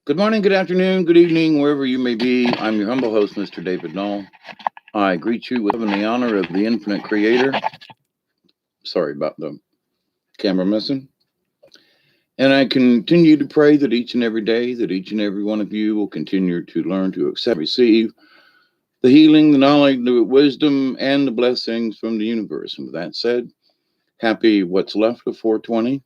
Good morning, good afternoon, good evening, wherever you may be. I'm your humble host, Mr. David Knoll. I greet you with love and the honor of the infinite creator. Sorry about the camera missing. And I continue to pray that each and every day, that each and every one of you will continue to learn to accept, receive the healing, the knowledge, the wisdom, and the blessings from the universe. And with that said, happy what's left of 420.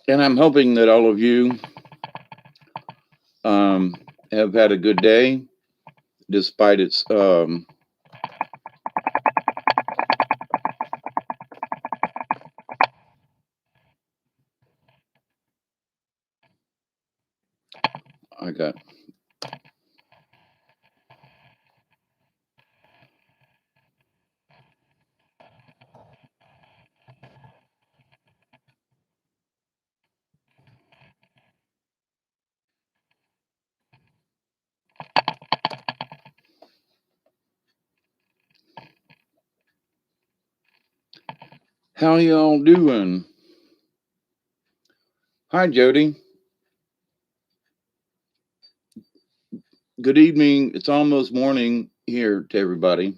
And I'm hoping that all of you have had a good day despite its I got how y'all doing? Hi Jody. Good evening. It's almost morning here to everybody.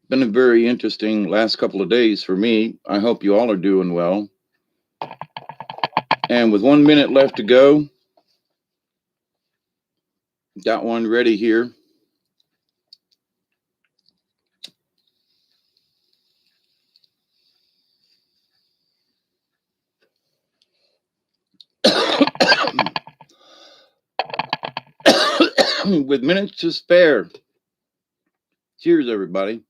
Been a very interesting last couple of days for me. I hope you all are doing well. And with 1 minute left to go, got one ready here. With minutes to spare. Cheers, everybody.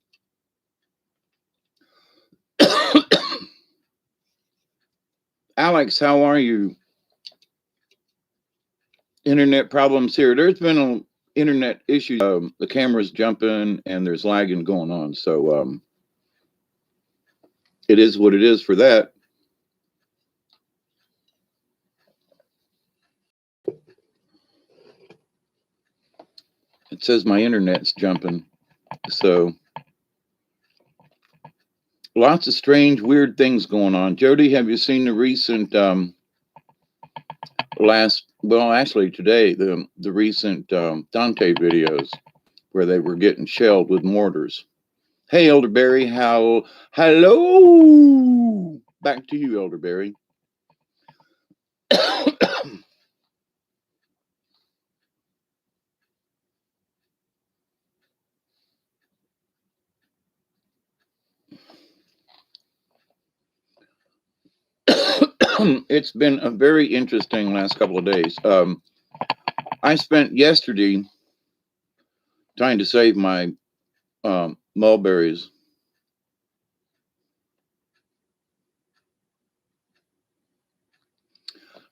Alex, how are you? Internet problems here. There's been an internet issue. The camera's jumping and there's lagging going on. So it is what it is for that. It says my internet's jumping. So lots of strange, weird things going on. Jody, have you seen the recent today, the recent Dante videos where they were getting shelled with mortars? Hey, Elderberry, hello? Back to you, Elderberry. It's been a very interesting last couple of days. I spent yesterday trying to save my mulberries.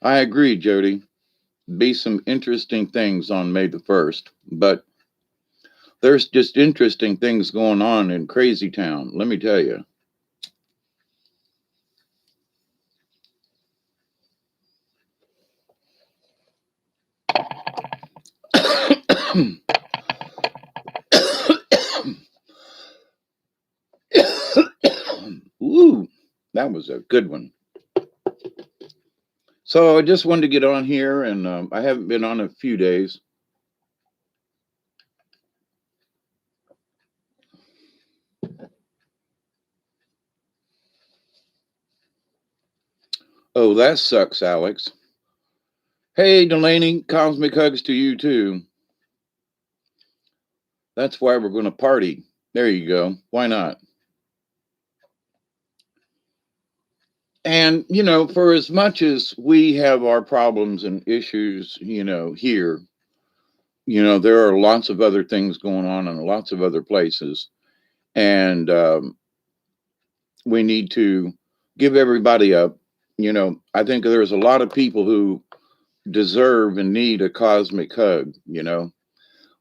I agree, Jody. Be some interesting things on May the 1st, but there's just interesting things going on in Crazy Town, let me tell you. Ooh, that was a good one. So I just wanted to get on here, and I haven't been on a few days. Oh, that sucks, Alex. Hey, Delaney, cosmic hugs to you too. That's why we're going to party. There you go. Why not? And, for as much as we have our problems and issues, here, there are lots of other things going on in lots of other places. And we need to give everybody I think there's a lot of people who deserve and need a cosmic hug.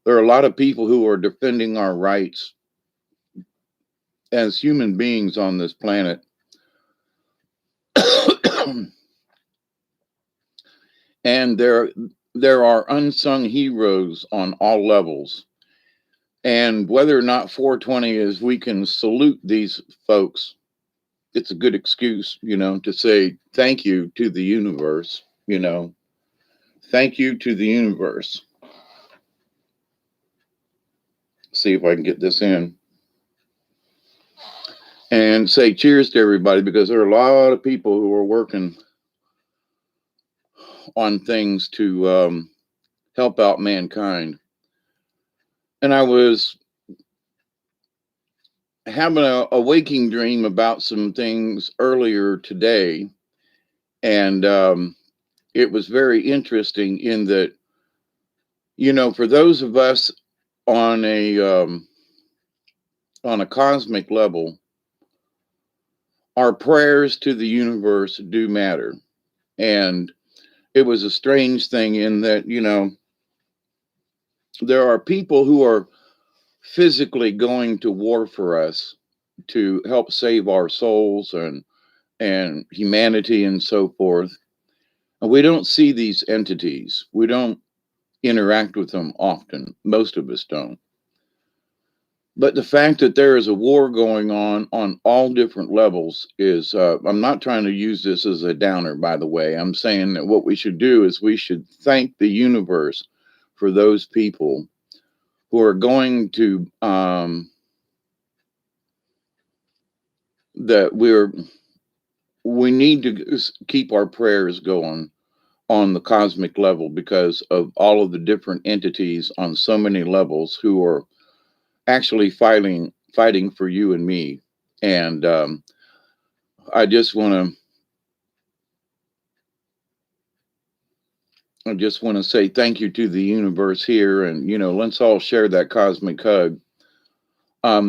There are a lot of people who are defending our rights as human beings on this planet. And there are unsung heroes on all levels. And whether or not 420 is, we can salute these folks. It's a good excuse, to say thank you to the universe, thank you to the universe. See if I can get this in. And say cheers to everybody, because there are a lot of people who are working on things to help out mankind. And I was having a waking dream about some things earlier today. And it was very interesting in that, for those of us on a cosmic level, our prayers to the universe do matter. And it was a strange thing in that, there are people who are physically going to war for us to help save our souls and humanity and so forth. And we don't see these entities. We don't interact with them often. Most of us don't. But the fact that there is a war going on all different levels is, I'm not trying to use this as a downer, by the way. I'm saying that what we should do is we should thank the universe for those people who are going to, that we need to keep our prayers going on the cosmic level, because of all of the different entities on so many levels who are actually fighting for you and me. And I just want to say thank you to the universe here, and let's all share that cosmic hug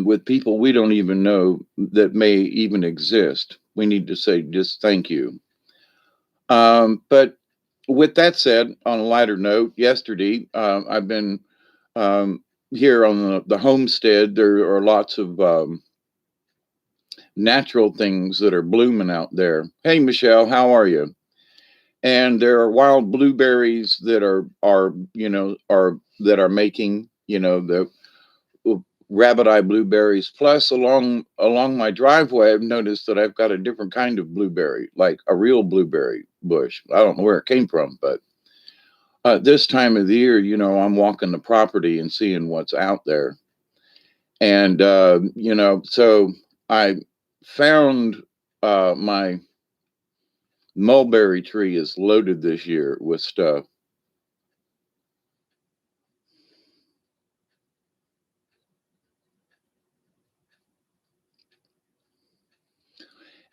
with people we don't even know that may even exist. We need to say just thank you. But with that said, on a lighter note, yesterday I've been here on the homestead. There are lots of natural things that are blooming out there. Hey, Michelle, how are you? And there are wild blueberries that are making, the rabbit eye blueberries. Plus, along my driveway, I've noticed that I've got a different kind of blueberry, like a real blueberry bush. I don't know where it came from, but this time of the year, I'm walking the property and seeing what's out there. And so I found my mulberry tree is loaded this year with stuff.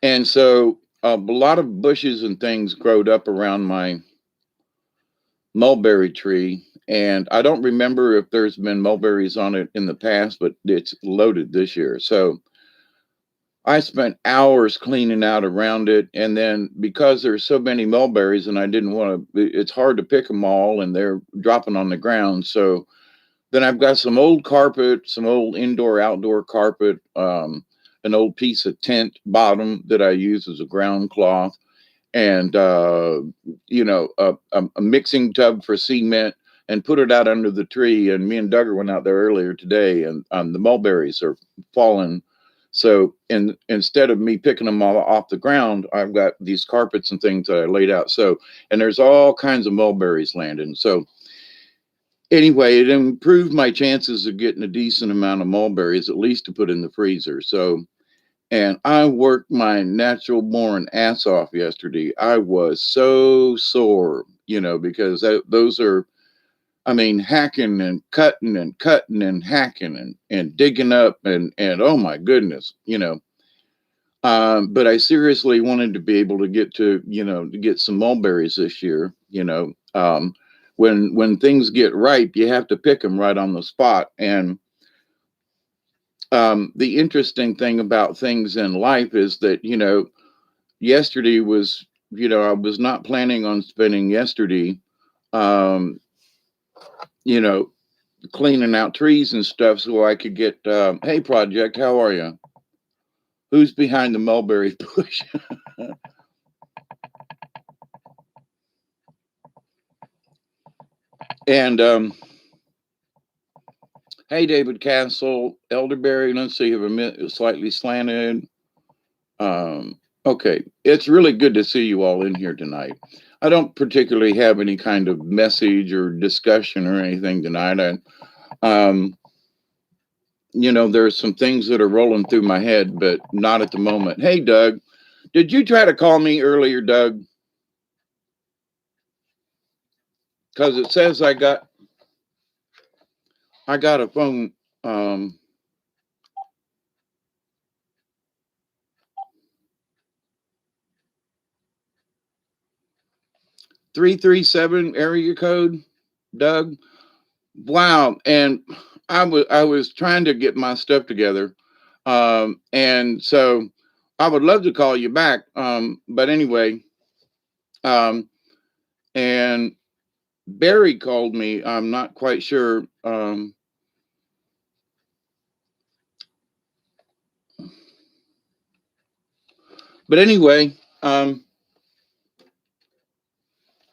And so a lot of bushes and things growed up around my mulberry tree. And I don't remember if there's been mulberries on it in the past, but it's loaded this year. So I spent hours cleaning out around it. And then because there's so many mulberries and I didn't want to, it's hard to pick them all and they're dropping on the ground. So then I've got some old carpet, some old indoor outdoor carpet, an old piece of tent bottom that I use as a ground cloth, and a mixing tub for cement, and put it out under the tree. And me and Duggar went out there earlier today, and the mulberries are falling. So instead of me picking them all off the ground, I've got these carpets and things that I laid out. So, and there's all kinds of mulberries landing. So anyway, it improved my chances of getting a decent amount of mulberries, at least to put in the freezer. So, and I worked my natural born ass off yesterday. I was so sore, because those are, I mean, hacking and cutting and hacking and digging up and oh my goodness, but I seriously wanted to be able to to get some mulberries this year. When things get ripe, you have to pick them right on the spot. And the interesting thing about things in life is that yesterday was, I was not planning on spending yesterday, um, you know, cleaning out trees and stuff so I could get. Hey, Project, how are you? Who's behind the mulberry bush? And hey, David Castle, Elderberry. Let's see, have a slightly slanted. Okay, it's really good to see you all in here tonight. I don't particularly have any kind of message or discussion or anything tonight. Um, there's some things that are rolling through my head, but not at the moment. Hey, Doug, did you try to call me earlier, Doug? Because it says I got a phone. 337 area code, Doug. Wow, and I was trying to get my stuff together, and so I would love to call you back, but anyway, um, and Barry called me. I'm not quite sure, but anyway,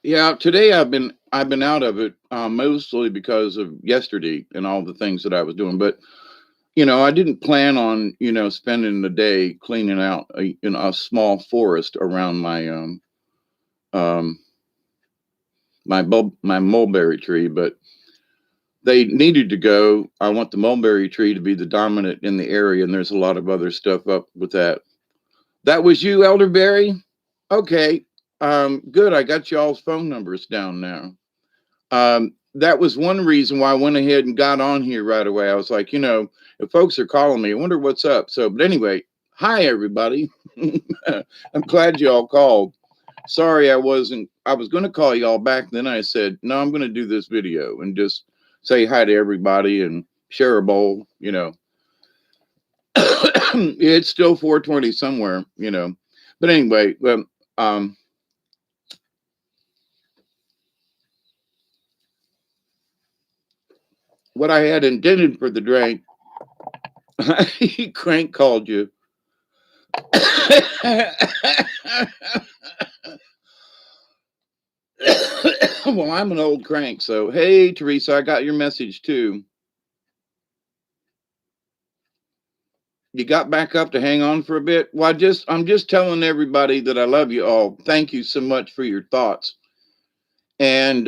yeah. Today I've been out of it, mostly because of yesterday and all the things that I was doing, but. I didn't plan on, spending the day cleaning out a small forest around um, my mulberry tree, but they needed to go. I want the mulberry tree to be the dominant in the area, and there's a lot of other stuff up with that. That was you, Elderberry? Okay. Good. I got y'all's phone numbers down now. That was one reason why I went ahead and got on here right away. I was like, if folks are calling me, I wonder what's up. So, but anyway, hi everybody. I'm glad y'all called. Sorry, I was going to call y'all back. Then I said, no, I'm going to do this video and just say hi to everybody and share a bowl. It's still 4:20 somewhere. But anyway, um, what I had intended for the drink, Crank called you. Well, I'm an old crank, so hey, Teresa, I got your message too. You got back up to hang on for a bit. Well, I'm just telling everybody that I love you all. Thank you so much for your thoughts. And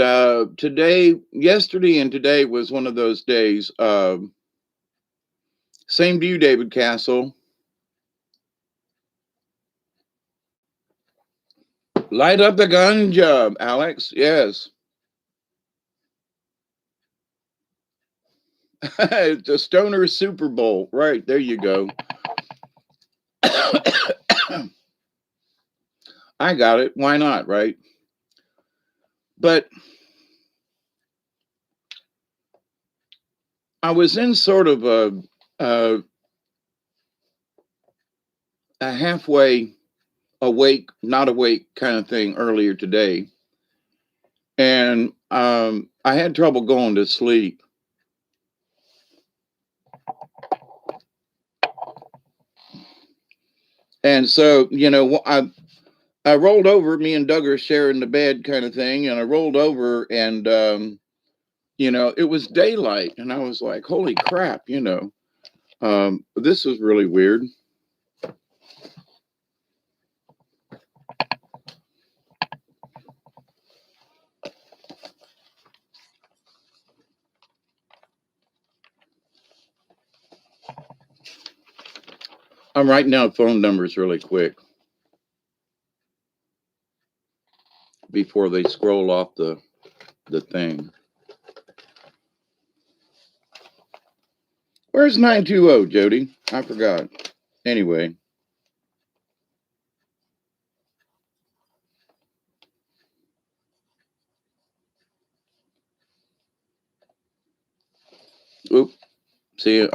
yesterday and today was one of those days. Same to you, David Castle. Light up the ganja, Alex. Yes. It's a stoner Super Bowl. Right. There you go. I got it. Why not? Right. But I was in sort of a, a halfway awake, not awake kind of thing earlier today. And I had trouble going to sleep. And so, I rolled over, me and Doug are sharing the bed kind of thing. And I rolled over and, it was daylight. And I was like, holy crap, this is really weird. I'm writing down phone numbers really quick before they scroll off the thing. Where's 920, Jody? I forgot. Anyway. Oop. See,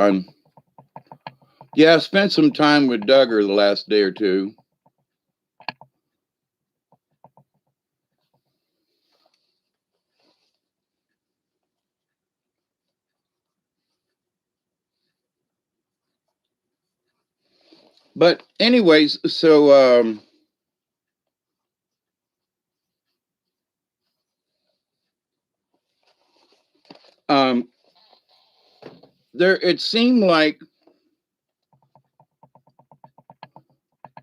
I spent some time with Duggar the last day or two. But anyways, so um, it seemed like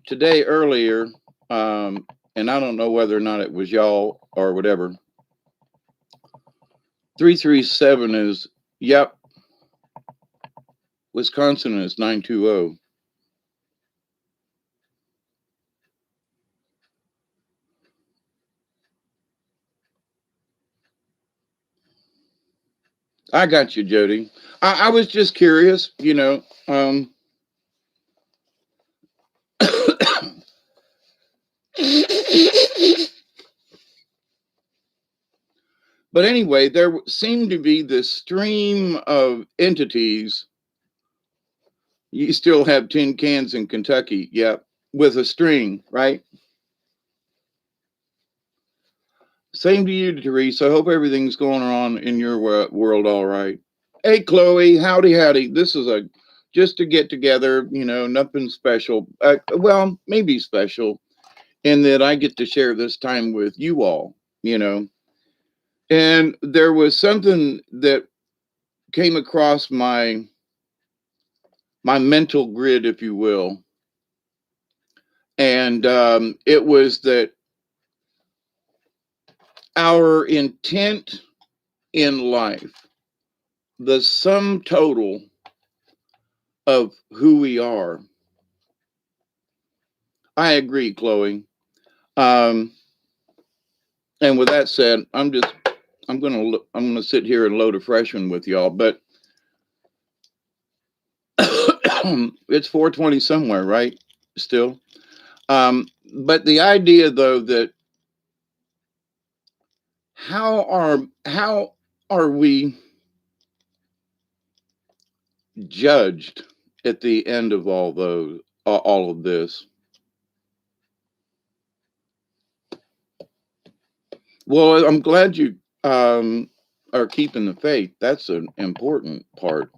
today earlier, and I don't know whether or not it was y'all or whatever. 337 is, yep. Wisconsin is 920. I got you, Jody. I was just curious, you know. But anyway, there seemed to be this stream of entities. You still have tin cans in Kentucky, yep, with a string, right? Same to you, Teresa. I hope everything's going on in your world all right. Hey, Chloe, howdy, howdy. This is just to get together, you know, nothing special. Well, maybe special in that I get to share this time with you all, you know. And there was something that came across my mental grid, if you will, and it was that our intent in life, the sum total of who we are. I agree, Chloe. And with that said, I'm gonna sit here and load a fresh one with y'all, but it's 4:20 somewhere, right? Still. But the idea though that how are we judged at the end of all of this? Well, I'm glad you are keeping the faith. That's an important part.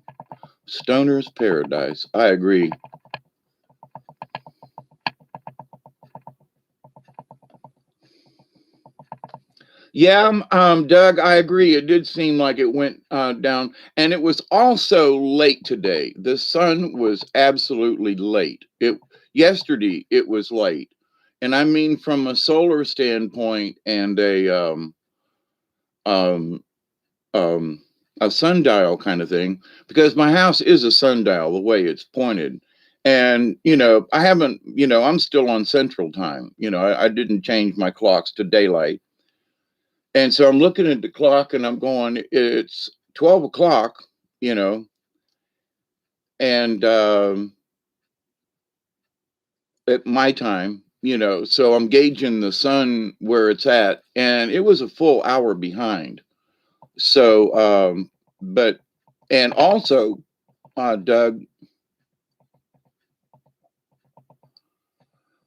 Stoner's paradise. I agree. Yeah, Doug, I agree. It did seem like it went down, and it was also late today. The sun was absolutely late. Yesterday it was late, and I mean from a solar standpoint and um, um, a sundial kind of thing, because my house is a sundial the way it's pointed. And, you know, I haven't, you know, I'm still on central time. You know, I didn't change my clocks to daylight. And so I'm looking at the clock and I'm going, it's 12 o'clock, you know, and at my time, you know, so I'm gauging the sun where it's at, and it was a full hour behind. So, but, and also, Doug,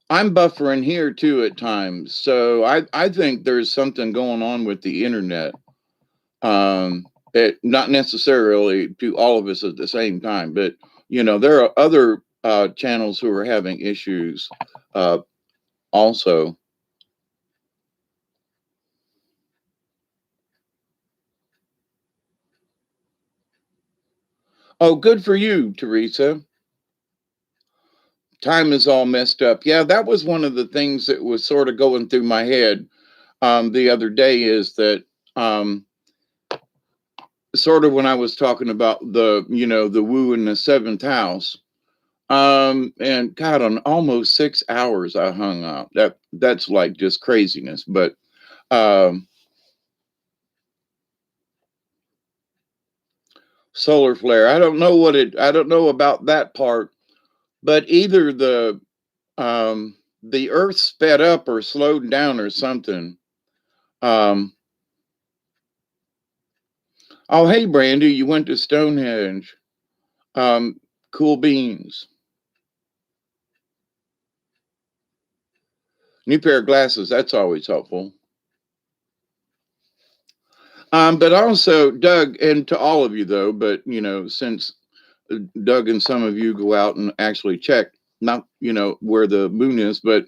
I'm buffering here too at times. So I think there's something going on with the internet. It not necessarily to all of us at the same time, but you know, there are other channels who are having issues also. Oh, good for you, Teresa. Time is all messed up. Yeah, that was one of the things that was sort of going through my head the other day is that sort of when I was talking about the, you know, the woo in the seventh house. And God, on almost 6 hours I hung up. That's like just craziness. But solar flare, I don't know about that part, but either the earth sped up or slowed down or something. Um, oh hey Brandy, you went to Stonehenge. Um, cool beans. New pair of glasses, that's always helpful. But also, Doug, and to all of you though, but you know, since Doug and some of you go out and actually check, not, you know, where the moon is, but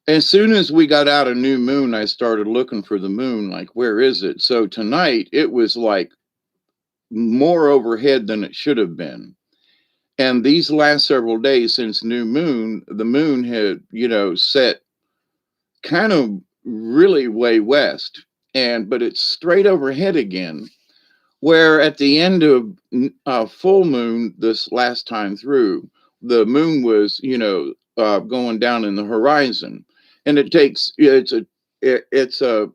as soon as we got out a new moon, I started looking for the moon, like, where is it? So tonight it was like more overhead than it should have been. And these last several days since new moon, the moon had, set kind of really way west, and but it's straight overhead again. Where at the end of full moon this last time through, the moon was, going down in the horizon, and it's a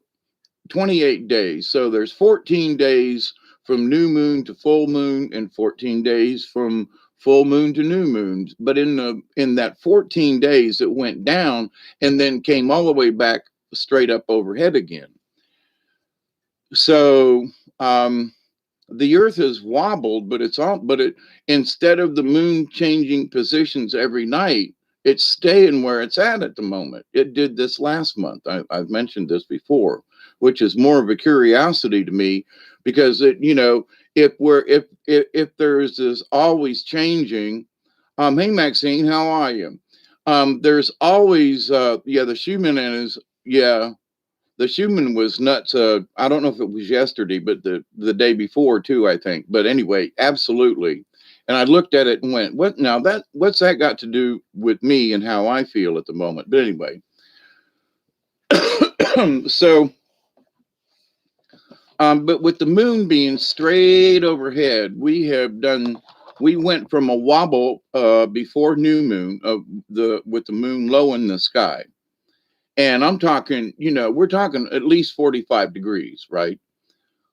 28 days. So there's 14 days from new moon to full moon and 14 days from full moon to new moon. But in that 14 days it went down and then came all the way back straight up overhead again. So the earth has wobbled, but instead of the moon changing positions every night, it's staying where it's at the moment. It did this last month. I've mentioned this before, which is more of a curiosity to me, because if there's this always changing. Hey Maxine, how are you? There's always the Schumann is, yeah, the Schumann was nuts. I don't know if it was yesterday, but the day before too, I think. But anyway, absolutely. And I looked at it and went, "What now? What's that got to do with me and how I feel at the moment?" But anyway, so, but with the moon being straight overhead, we went from a wobble before new moon with the moon low in the sky. And I'm talking, we're talking at least 45 degrees, right?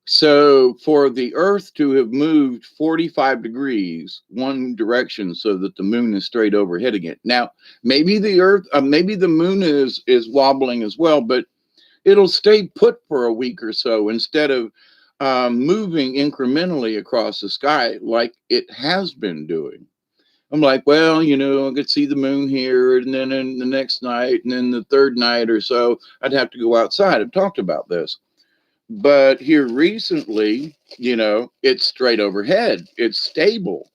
So for the Earth to have moved 45 degrees one direction so that the moon is straight overhead again. Now, maybe maybe the moon is wobbling as well, but it'll stay put for a week or so instead of moving incrementally across the sky like it has been doing. I'm like, well, I could see the moon here, and then in the next night, and then the third night or so, I'd have to go outside. I've talked about this. But here recently, it's straight overhead. It's stable.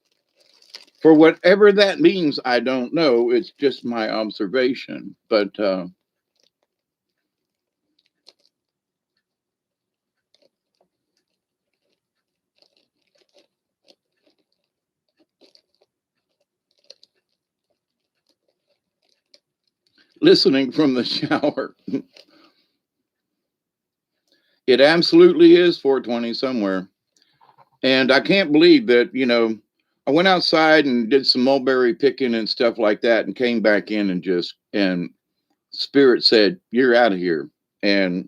For whatever that means, I don't know. It's just my observation. But listening from the shower, it absolutely is 420 somewhere. And I can't believe that, I went outside and did some mulberry picking and stuff like that and came back in and Spirit said, "You're out of here." And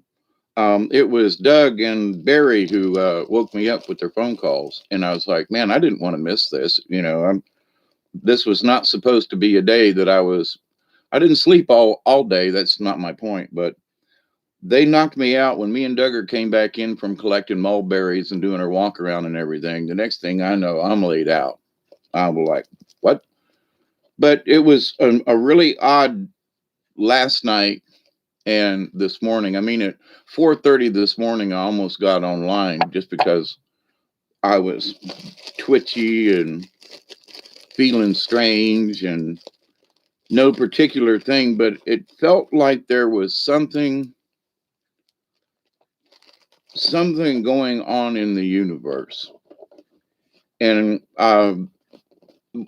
it was Doug and Barry who woke me up with their phone calls. And I was like, man, I didn't want to miss this. This was not supposed to be a day that I didn't sleep all day. That's not my point. But they knocked me out when me and Duggar came back in from collecting mulberries and doing our walk around and everything. The next thing I know, I'm laid out. I was like, what? But it was a really odd last night and this morning. I mean, at 4:30 this morning, I almost got online just because I was twitchy and feeling strange and no particular thing, but it felt like there was something going on in the universe. And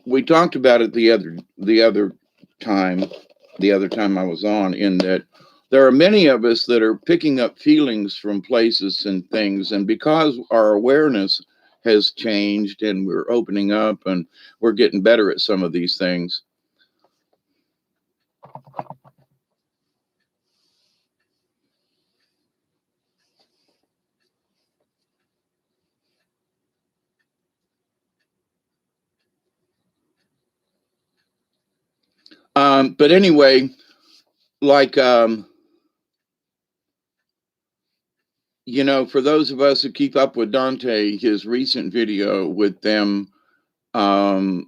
we talked about it the other time, I was on, in that there are many of us that are picking up feelings from places and things, and because our awareness has changed and we're opening up and we're getting better at some of these things. But anyway, like for those of us who keep up with Dante, his recent video with them, going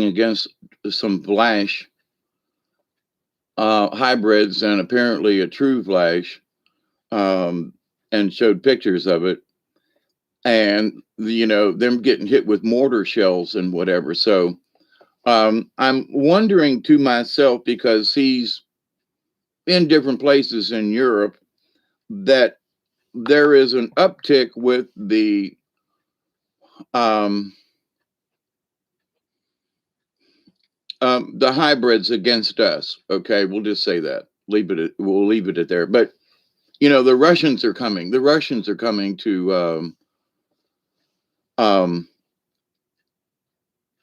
against some Vlash hybrids and apparently a true Vlash, and showed pictures of it, and them getting hit with mortar shells and whatever. So I'm wondering to myself, because he's in different places in Europe, that there is an uptick with the um, the hybrids against us. Okay, we'll just say that. We'll leave it at there. But the Russians are coming. The Russians are coming to um,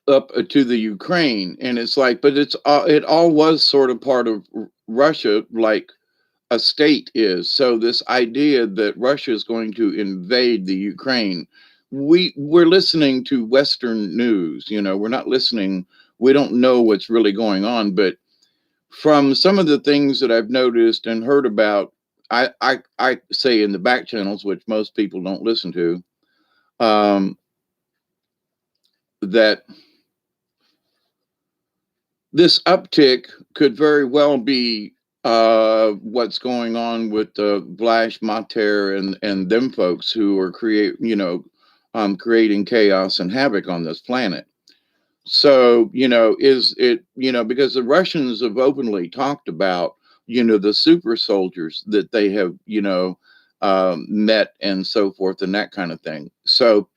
up to the Ukraine, and it's like, but it all was sort of part of Russia, like a state is. So this idea that Russia is going to invade the Ukraine, we're listening to Western news. We're not listening. We don't know what's really going on, but from some of the things that I've noticed and heard about, I say in the back channels, which most people don't listen to, um, that this uptick could very well be what's going on with Vlash Mater and them folks who are creating chaos and havoc on this planet. So, is it, because the Russians have openly talked about, the super soldiers that they have, met and so forth and that kind of thing. So,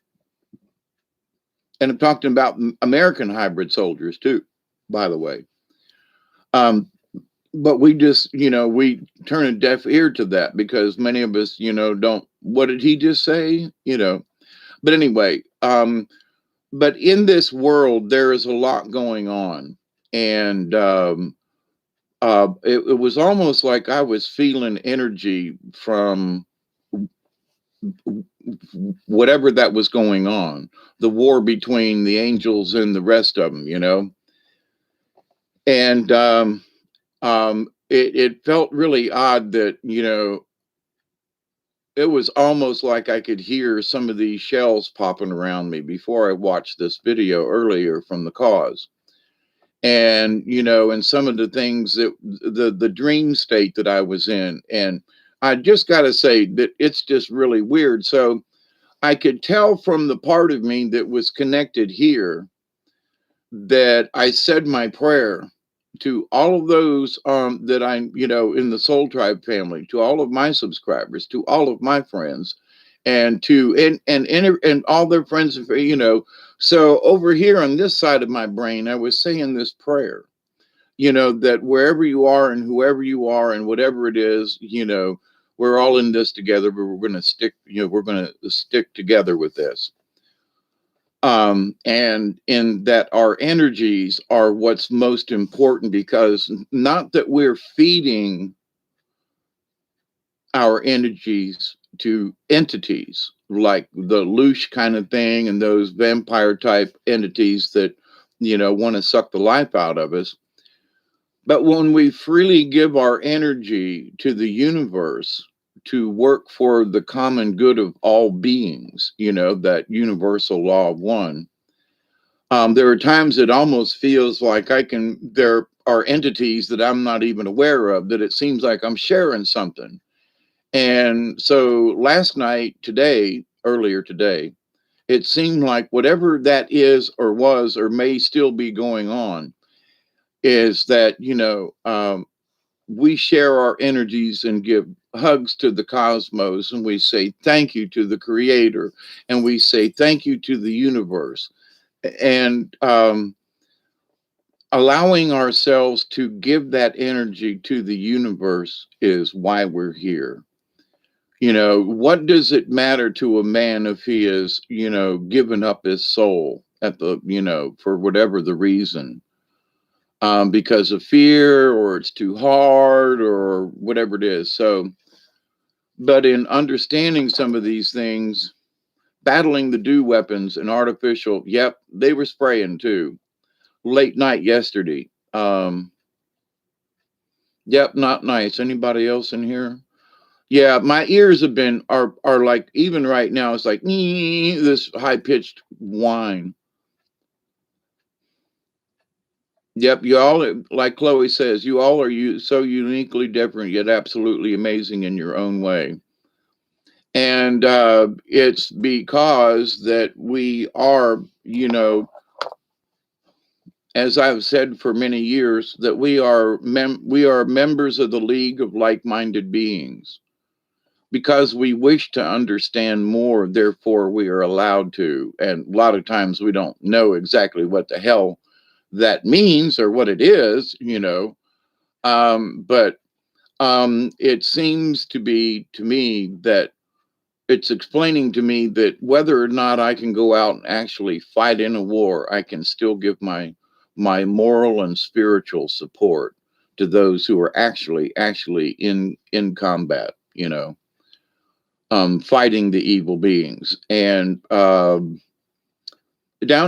and I'm talking about American hybrid soldiers too, by the way. But we just, we turn a deaf ear to that because many of us, don't, what did he just say? But anyway, but in this world, there is a lot going on. And it was almost like I was feeling energy from whatever that was going on, the war between the angels and the rest of them. And it felt really odd that, it was almost like I could hear some of these shells popping around me before I watched this video earlier from the cause. And, and some of the things that the dream state that I was in. And I just got to say that it's just really weird. So I could tell from the part of me that was connected here that I said my prayer to all of those that I'm, in the Soul Tribe family, to all of my subscribers, to all of my friends, and to and all their friends, So over here on this side of my brain, I was saying this prayer, that wherever you are and whoever you are and whatever it is, we're all in this together, but we're going to stick together with this. And in that our energies are what's most important, because not that we're feeding our energies to entities like the Loosh kind of thing and those vampire type entities that, want to suck the life out of us. But when we freely give our energy to the universe to work for the common good of all beings, that universal law of one, there are times it almost feels like there are entities that I'm not even aware of, that it seems like I'm sharing something. And so earlier today, it seemed like whatever that is or was or may still be going on is that, we share our energies and give hugs to the cosmos, and we say thank you to the creator, and we say thank you to the universe. And allowing ourselves to give that energy to the universe is why we're here. What does it matter to a man if he is, given up his soul for whatever the reason, because of fear, or it's too hard, or whatever it is. So, but in understanding some of these things, battling the dew weapons and artificial, yep, they were spraying too. Late night yesterday. Yep, not nice. Anybody else in here? Yeah, my ears are like, even right now, it's like this high pitched whine. Yep, you all, like Chloe says, you all are so uniquely different yet absolutely amazing in your own way. And it's because that we are, as I've said for many years, that we are members of the League of Like-Minded Beings. because we wish to understand more, therefore we are allowed to. And a lot of times we don't know exactly what the hell that means or what it is, but it seems to be to me that it's explaining to me that whether or not I can go out and actually fight in a war, I can still give my moral and spiritual support to those who are actually in combat, fighting the evil beings. And down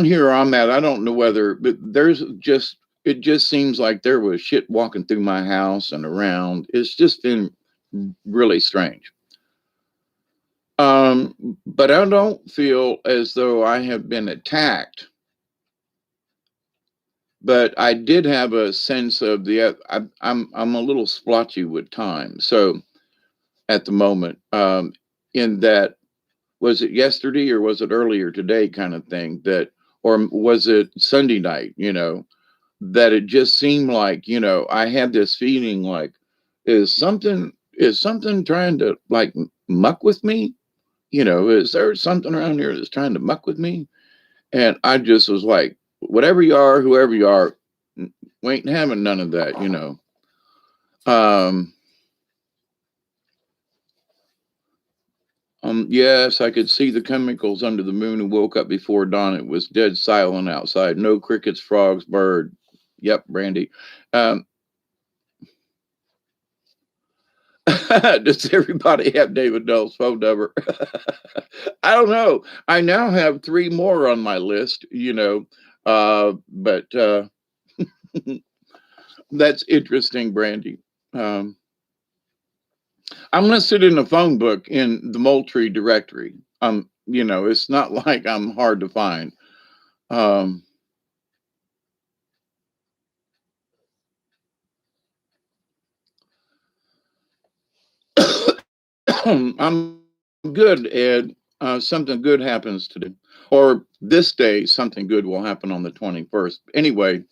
here I'm at, I don't know whether, but it just seems like there was shit walking through my house and around. It's just been really strange. But I don't feel as though I have been attacked. But I did have a sense of I'm a little splotchy with time. So at the moment, in that, was it yesterday or was it earlier today kind of thing, or was it Sunday night, that it just seemed like, I had this feeling like, is something trying to like muck with me? Is there something around here that's trying to muck with me? And I just was like, whatever you are, whoever you are, we ain't having none of that. Um, yes, I could see the chemicals under the moon and woke up before dawn. It was dead silent outside. No crickets, frogs, bird. Yep, Brandy. Um, does everybody have David Dull's phone number? I don't know. I now have 3 more on my list, but that's interesting, Brandy. Um, I'm listed in the phone book in the Moultrie directory. It's not like I'm hard to find. Um, I'm good, Ed. Something good happens today, or this day. Something good will happen on the 21st. Anyway,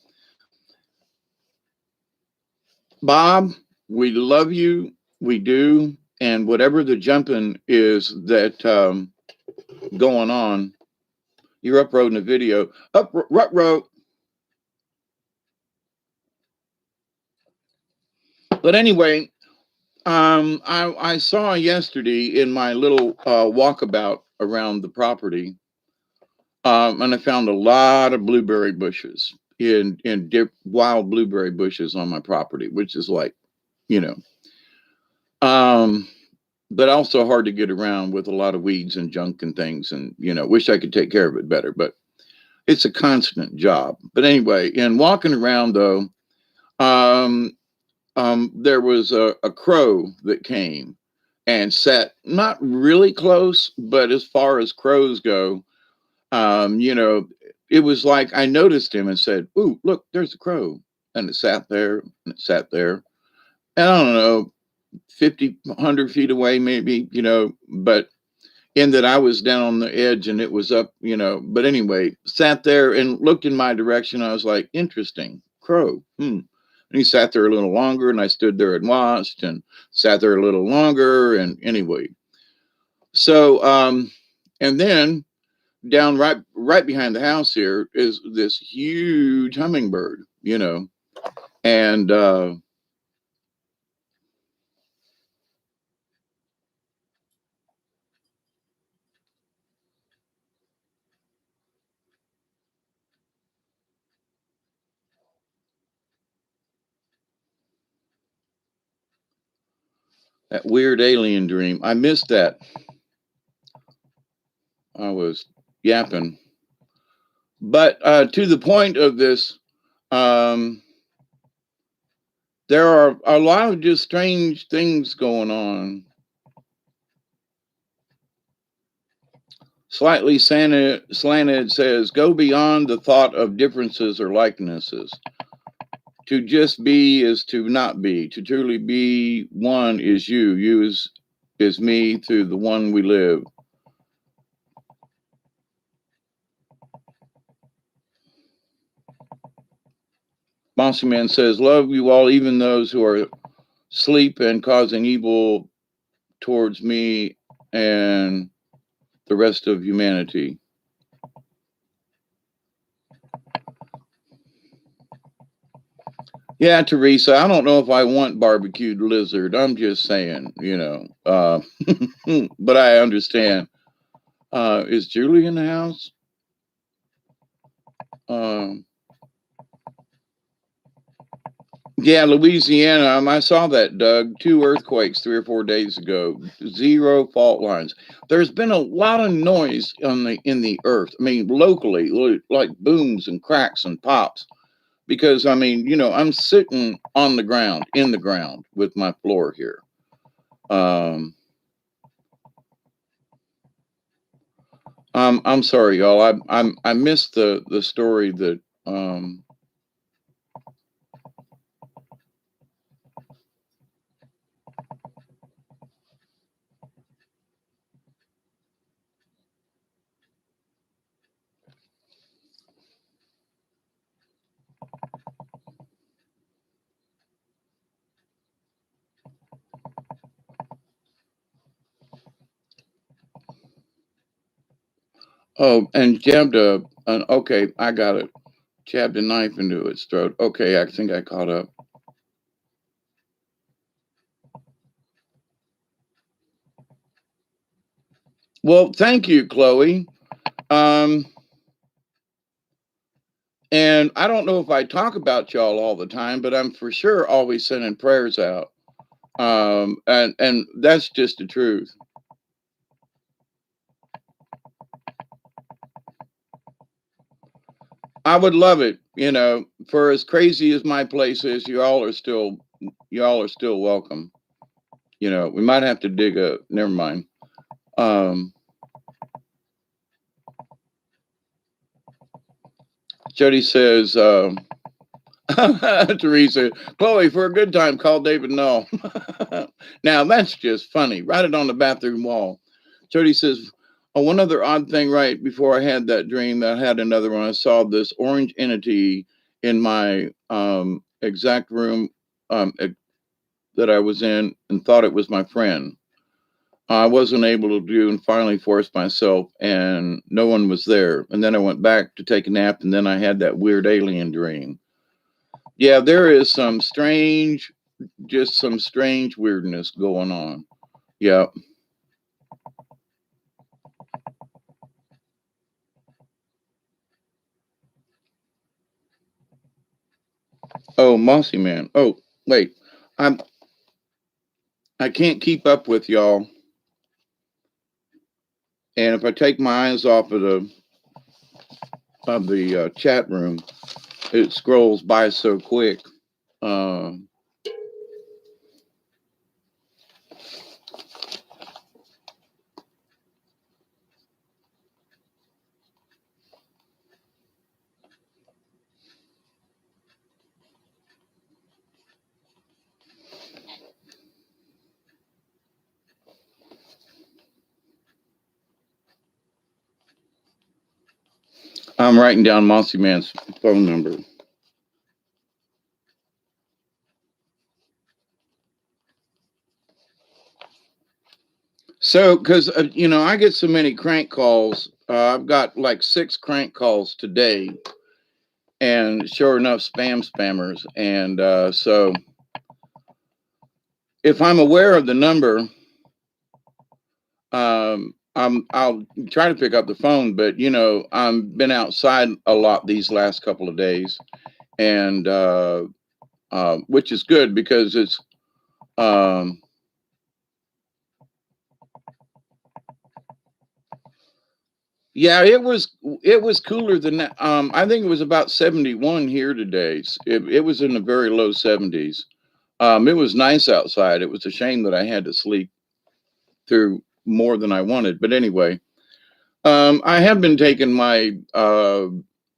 Bob, we love you. We do, and whatever the jumping is that going on, you're uploading a video. Rut row. But anyway, I saw yesterday in my little walkabout around the property, and I found a lot of blueberry bushes in wild blueberry bushes on my property, which is like, you know, um, but also hard to get around with a lot of weeds and junk and things, and wish I could take care of it better, but it's a constant job. But anyway, in walking around though, um, there was a crow that came and sat not really close, but as far as crows go, um, you know, it was like I noticed him and said, "Ooh, look, there's a crow," and it sat there and it sat there. And I don't know, 50, 100 feet away, maybe, but in that I was down on the edge and it was up, But anyway, sat there and looked in my direction. I was like, interesting, crow. Hmm. And he sat there a little longer, and I stood there and watched, and sat there a little longer. And anyway, so and then down right behind the house here is this huge hummingbird, and that weird alien dream. I missed that. I was yapping, but to the point of this. Um, there are a lot of just strange things going on. Slightly slanted says, go beyond the thought of differences or likenesses. To just be is to not be. To truly be one is you. You is me through the one we live. Bossy Man says, love you all, even those who are asleep and causing evil towards me and the rest of humanity. Yeah, Teresa, I don't know if I want barbecued lizard. I'm just saying, but I understand. Is Julie in the house? Um, yeah, Louisiana. I saw that, Doug. 2 earthquakes 3 or 4 days ago. 0 fault lines. There's been a lot of noise in the earth. I mean, locally, like booms and cracks and pops. Because I'm sitting on the ground, in the ground, with my floor here. I'm sorry, y'all. I missed the story that. Oh, and jabbed okay, I got it. Jabbed a knife into its throat. Okay, I think I caught up. Well, thank you, Chloe. And I don't know if I talk about y'all all the time, but I'm for sure always sending prayers out. And that's just the truth. I would love it, for as crazy as my place is, y'all are still welcome. We might have to dig a never mind. Jody says, Teresa, Chloe, for a good time, call David Null. Now that's just funny. Write it on the bathroom wall. Jody says, oh, one other odd thing, right before I had that dream, I had another one. I saw this orange entity in my exact room that I was in and thought it was my friend. I wasn't able to do and finally forced myself, and no one was there. And then I went back to take a nap, and then I had that weird alien dream. Yeah, there is some strange weirdness going on. Yeah. Oh, Mossy Man. Oh, wait. I can't keep up with y'all. And if I take my eyes off of the chat room, it scrolls by so quick. I'm writing down Mossy Man's phone number. So, because I get so many crank calls. I've got like 6 crank calls today, and sure enough, spammers. And so, if I'm aware of the number, I'll try to pick up the phone. But I've been outside a lot these last couple of days, and which is good because it's. Yeah, it was cooler than that. I think it was about 71 here today. It was in the very low 70s. It was nice outside. It was a shame that I had to sleep through more than I wanted. But anyway, I have been taking my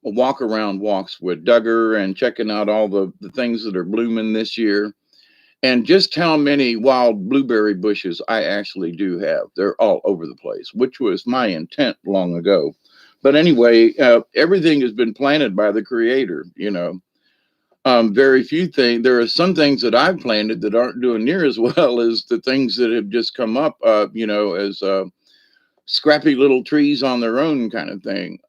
walk around walks with Duggar and checking out all the things that are blooming this year. And just how many wild blueberry bushes I actually do have. They're all over the place, which was my intent long ago. But anyway, everything has been planted by the creator, Very few things. There are some things that I've planted that aren't doing near as well as the things that have just come up, as scrappy little trees on their own kind of thing.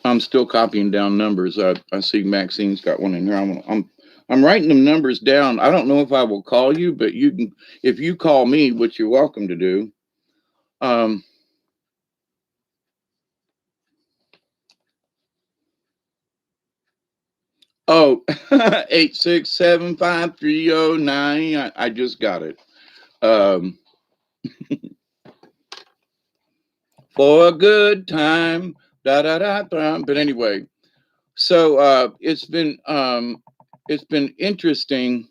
I'm still copying down numbers. I see Maxine's got one in here. I'm writing them numbers down. I don't know if I will call you, but you can, if you call me, which you're welcome to do. Oh, 8675309. I just got it. For a good time. Da da da da. But anyway, so it's been interesting.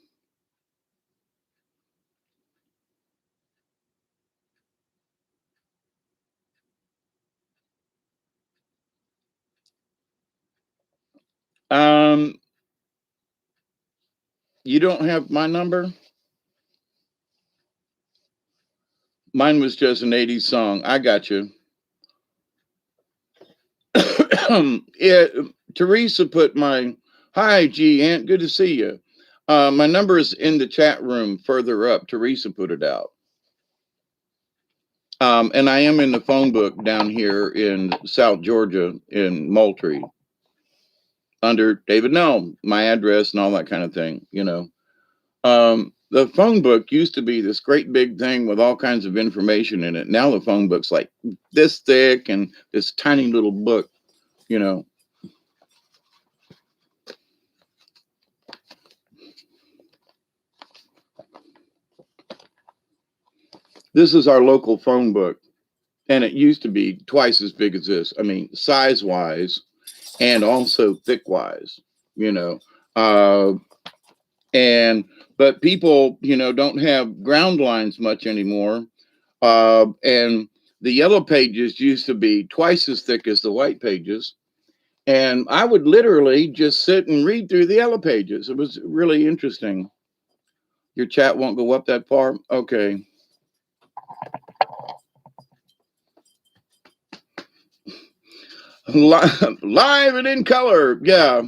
You don't have my number? Mine was just an 80s song. I got you. Yeah, Teresa put my, hi, G Aunt, good to see you. My number is in the chat room further up. Teresa put it out. And I am in the phone book down here in South Georgia in Moultrie under David Nelm, my address and all that kind of thing, The phone book used to be this great big thing with all kinds of information in it. Now the phone book's like this thick and this tiny little book, This is our local phone book. And it used to be twice as big as this. I mean, size wise and also thick wise, you know. But people, don't have ground lines much anymore. And the yellow pages used to be twice as thick as the white pages. And I would literally just sit and read through the yellow pages. It was really interesting. Your chat won't go up that far? Okay. Live and in color. Yeah.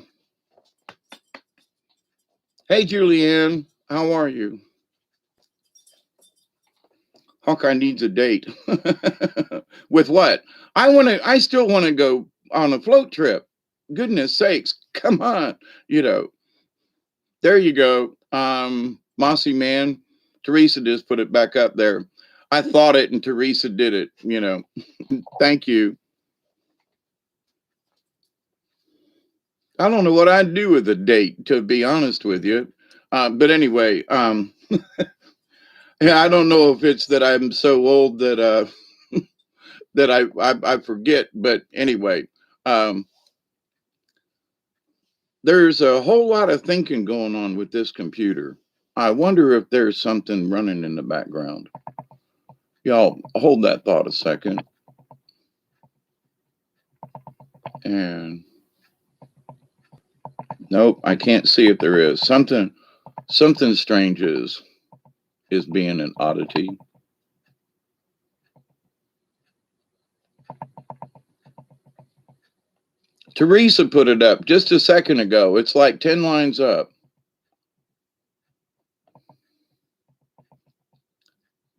Hey, Julianne. How are you? Hawkeye needs a date. With what? I still want to go on a float trip. Goodness sakes. Come on. There you go. Mossy Man. Teresa just put it back up there. I thought it and Teresa did it, Thank you. I don't know what I'd do with a date, to be honest with you. But anyway, yeah, I don't know if it's that I'm so old that that I forget. But anyway, there's a whole lot of thinking going on with this computer. I wonder if there's something running in the background. Y'all hold that thought a second. And nope, I can't see if there is. Something strange is being an oddity. Teresa put it up just a second ago. It's like 10 lines up.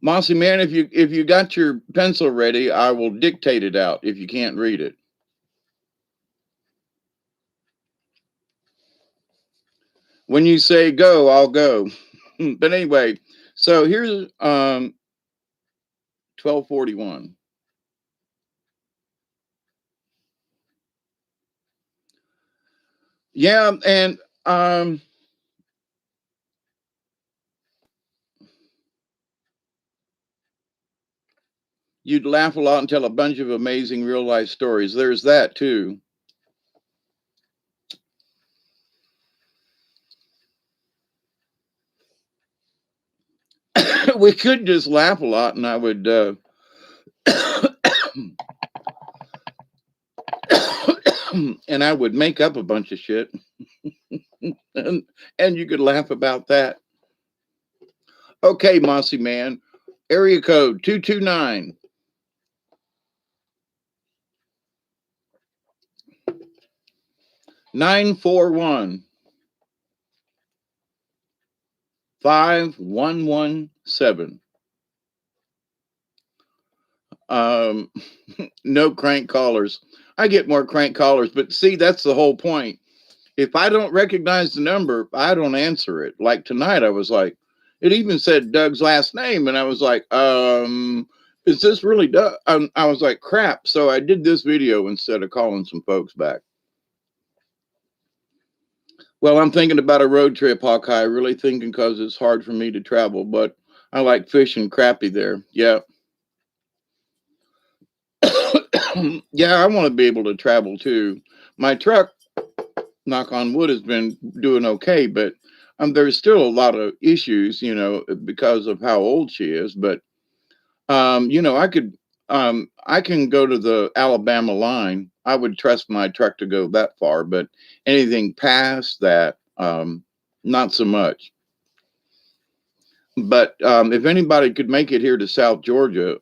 Mossy Man, if you got your pencil ready, I will dictate it out if you can't read it. When you say go, I'll go. But anyway, so here's 1241. Yeah, and you'd laugh a lot and tell a bunch of amazing real life stories. There's that too. We could just laugh a lot and I would and I would make up a bunch of shit. and you could laugh about that. Okay, Mossy Man. Area code 229. Nine 5117. No crank callers. I get more crank callers, but see, that's the whole point. If I don't recognize the number, I don't answer it. Like tonight, I was like, it even said Doug's last name, and I was like, is this really Doug? I was like, crap. So I did this video instead of calling some folks back. Well, I'm thinking about a road trip, Hawkeye. Really thinking because it's hard for me to travel, but I like fishing crappie there. Yeah. Yeah, I want to be able to travel too. My truck, knock on wood, has been doing okay, but there's still a lot of issues, because of how old she is. But I can go to the Alabama line. I would trust my truck to go that far, but anything past that, not so much. But if anybody could make it here to South Georgia,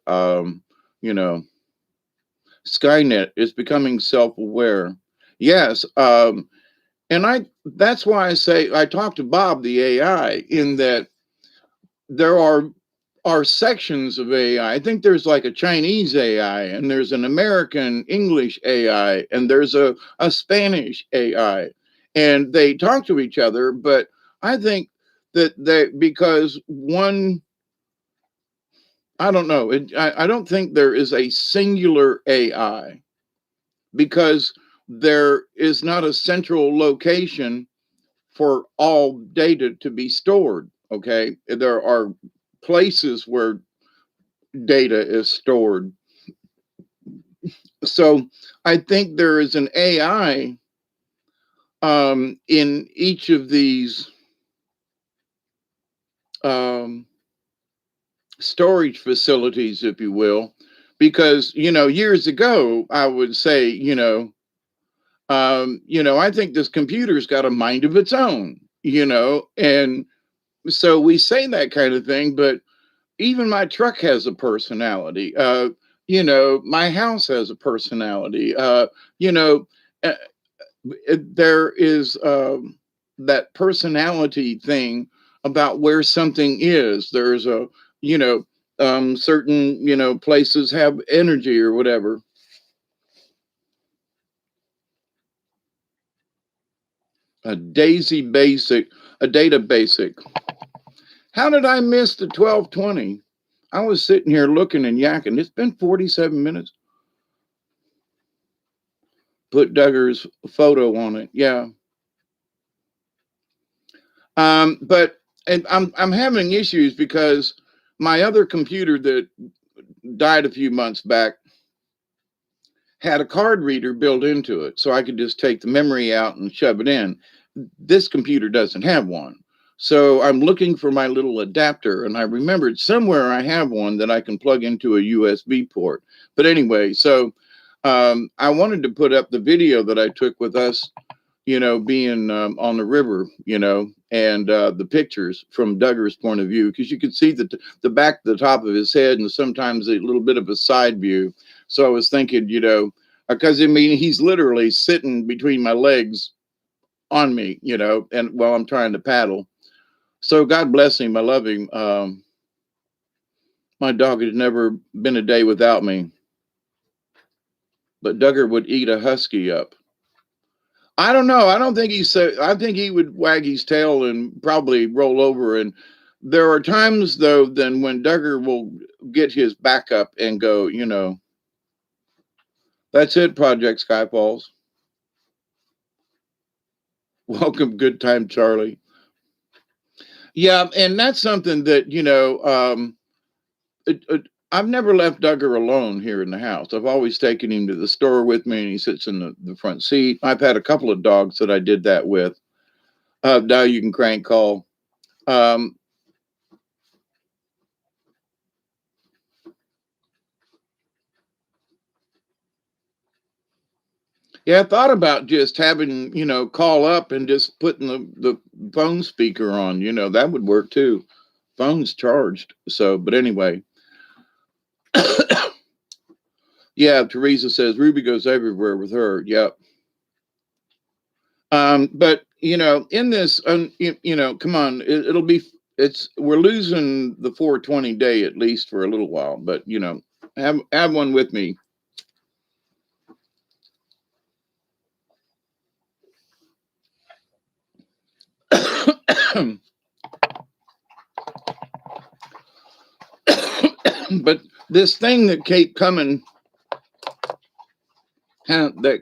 Skynet is becoming self-aware. Yes, and that's why I say I talked to Bob the AI in that there are sections of AI. I think there's like a Chinese AI, and there's an American English AI, and there's a Spanish AI, and they talk to each other. But I think that because one, I don't know, I don't think there is a singular AI, because there is not a central location for all data to be stored. Okay, there are places where data is stored. So I think there is an AI in each of these storage facilities, if you will, because years ago I would say, I think this computer's got a mind of its own, and so we say that kind of thing, but even my truck has a personality. My house has a personality. You know, uh, there is that personality thing about where something is. There's you know, certain, places have energy or whatever. A Daisy Basic, a Data Basic. How did I miss the 1220? I was sitting here looking and yakking. It's been 47 minutes. Put Duggar's photo on it. Yeah. But and I'm having issues because my other computer that died a few months back had a card reader built into it, so I could just take the memory out and shove it in. This computer doesn't have one. So I'm looking for my little adapter, and I remembered somewhere I have one that I can plug into a USB port. But anyway, so I wanted to put up the video that I took with us, being on the river, and the pictures from Duggar's point of view, because you could see the back, the top of his head, and sometimes a little bit of a side view. So I was thinking, because he's literally sitting between my legs on me, and while I'm trying to paddle. So God bless him. I love him. My dog has never been a day without me. But Duggar would eat a husky up. I don't know. I don't think I think he would wag his tail and probably roll over. And there are times, though, then when Duggar will get his back up and go, that's it, Project Skyfalls. Welcome, good time, Charlie. Yeah, and that's something that, I've never left Duggar alone here in the house. I've always taken him to the store with me, and he sits in the front seat. I've had a couple of dogs that I did that with. Now you can crank call. Yeah, I thought about just having, call up and just putting the phone speaker on, that would work too. Phone's charged. So, but anyway, Yeah, Teresa says Ruby goes everywhere with her. Yep. But in this, come on, it'll be. We're losing the 420 day at least for a little while. But have one with me. But this thing that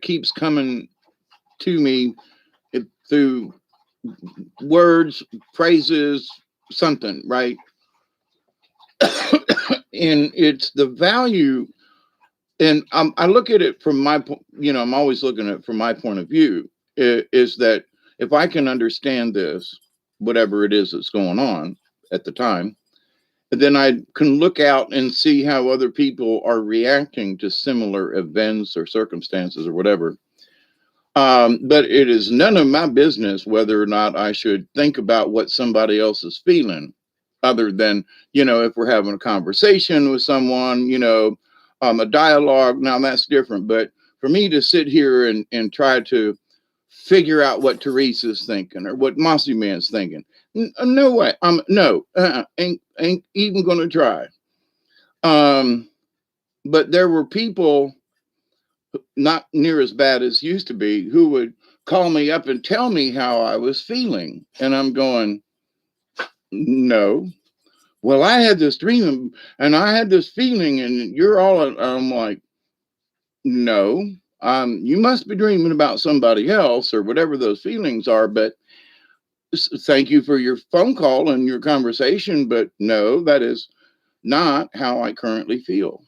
keeps coming to me through words, phrases, something, right? And it's the value. And I look at it from my point, I'm always looking at it from my point of view, is that if I can understand this, whatever it is that's going on at the time, then I can look out and see how other people are reacting to similar events or circumstances or whatever. But it is none of my business whether or not I should think about what somebody else is feeling, other than, if we're having a conversation with someone, a dialogue. Now that's different. But for me to sit here and try to figure out what Teresa's thinking or what Mossy Man's thinking, no way. No, ain't even gonna try. But there were people, not near as bad as used to be, who would call me up and tell me how I was feeling. And I'm going, no. Well, I had this dream and I had this feeling, and you're all, I'm like, no. You must be dreaming about somebody else or whatever those feelings are. But thank you for your phone call and your conversation. But no, that is not how I currently feel.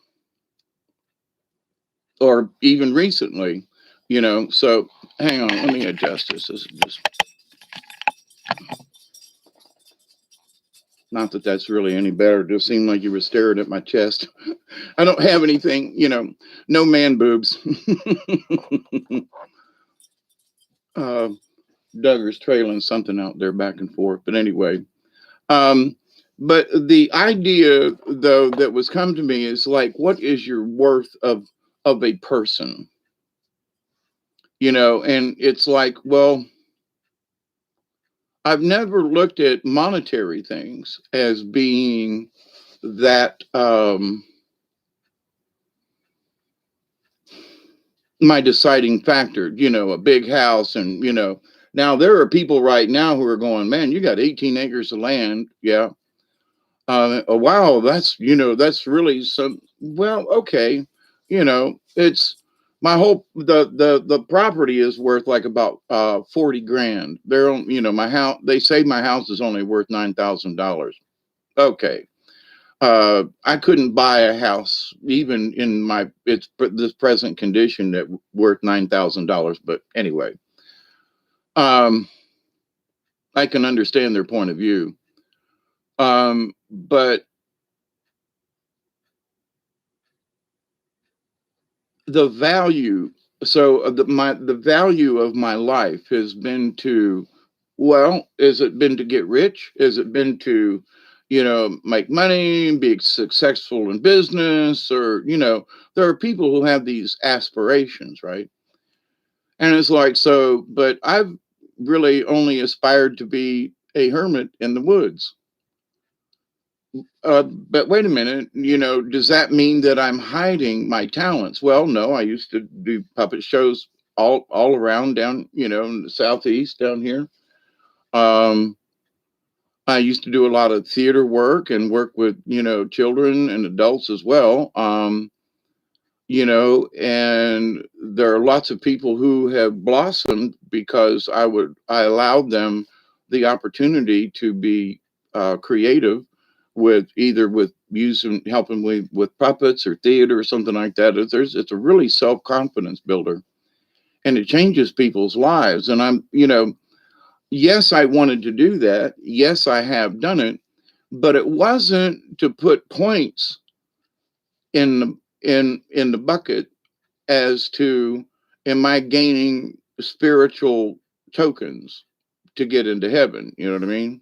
Or even recently, So hang on, let me adjust this. This is just not that that's really any better. It just seemed like you were staring at my chest. I don't have anything, no man boobs. uh, Duggar's trailing something out there back and forth. But anyway, but the idea though that was come to me is like, what is your worth of a person? And it's like, well, I've never looked at monetary things as being that my deciding factor, a big house. And, now there are people right now who are going, man, you got 18 acres of land. Yeah. Oh, wow. That's really some, well, okay. It's my whole, the property is worth like about 40 grand. They're on, my house, they say my house is only worth $9,000. Okay. I couldn't buy a house even in this present condition that worth $9,000. But anyway, um, I can understand their point of view. But the value, so the value of my life has been to, well, is it been to get rich? Is it been to, make money, be successful in business, or, there are people who have these aspirations, right? And it's like, so, but I've really only aspired to be a hermit in the woods. But wait a minute, does that mean that I'm hiding my talents? Well, no, I used to do puppet shows all around down, in the southeast down here. Um, I used to do a lot of theater work and work with, children and adults as well. And there are lots of people who have blossomed because I allowed them the opportunity to be creative with either with using helping with puppets or theater or something like that. It's a really self-confidence builder, and it changes people's lives. And yes, I wanted to do that. Yes, I have done it, but it wasn't to put points in the bucket as to, am I gaining spiritual tokens to get into heaven? You know what I mean?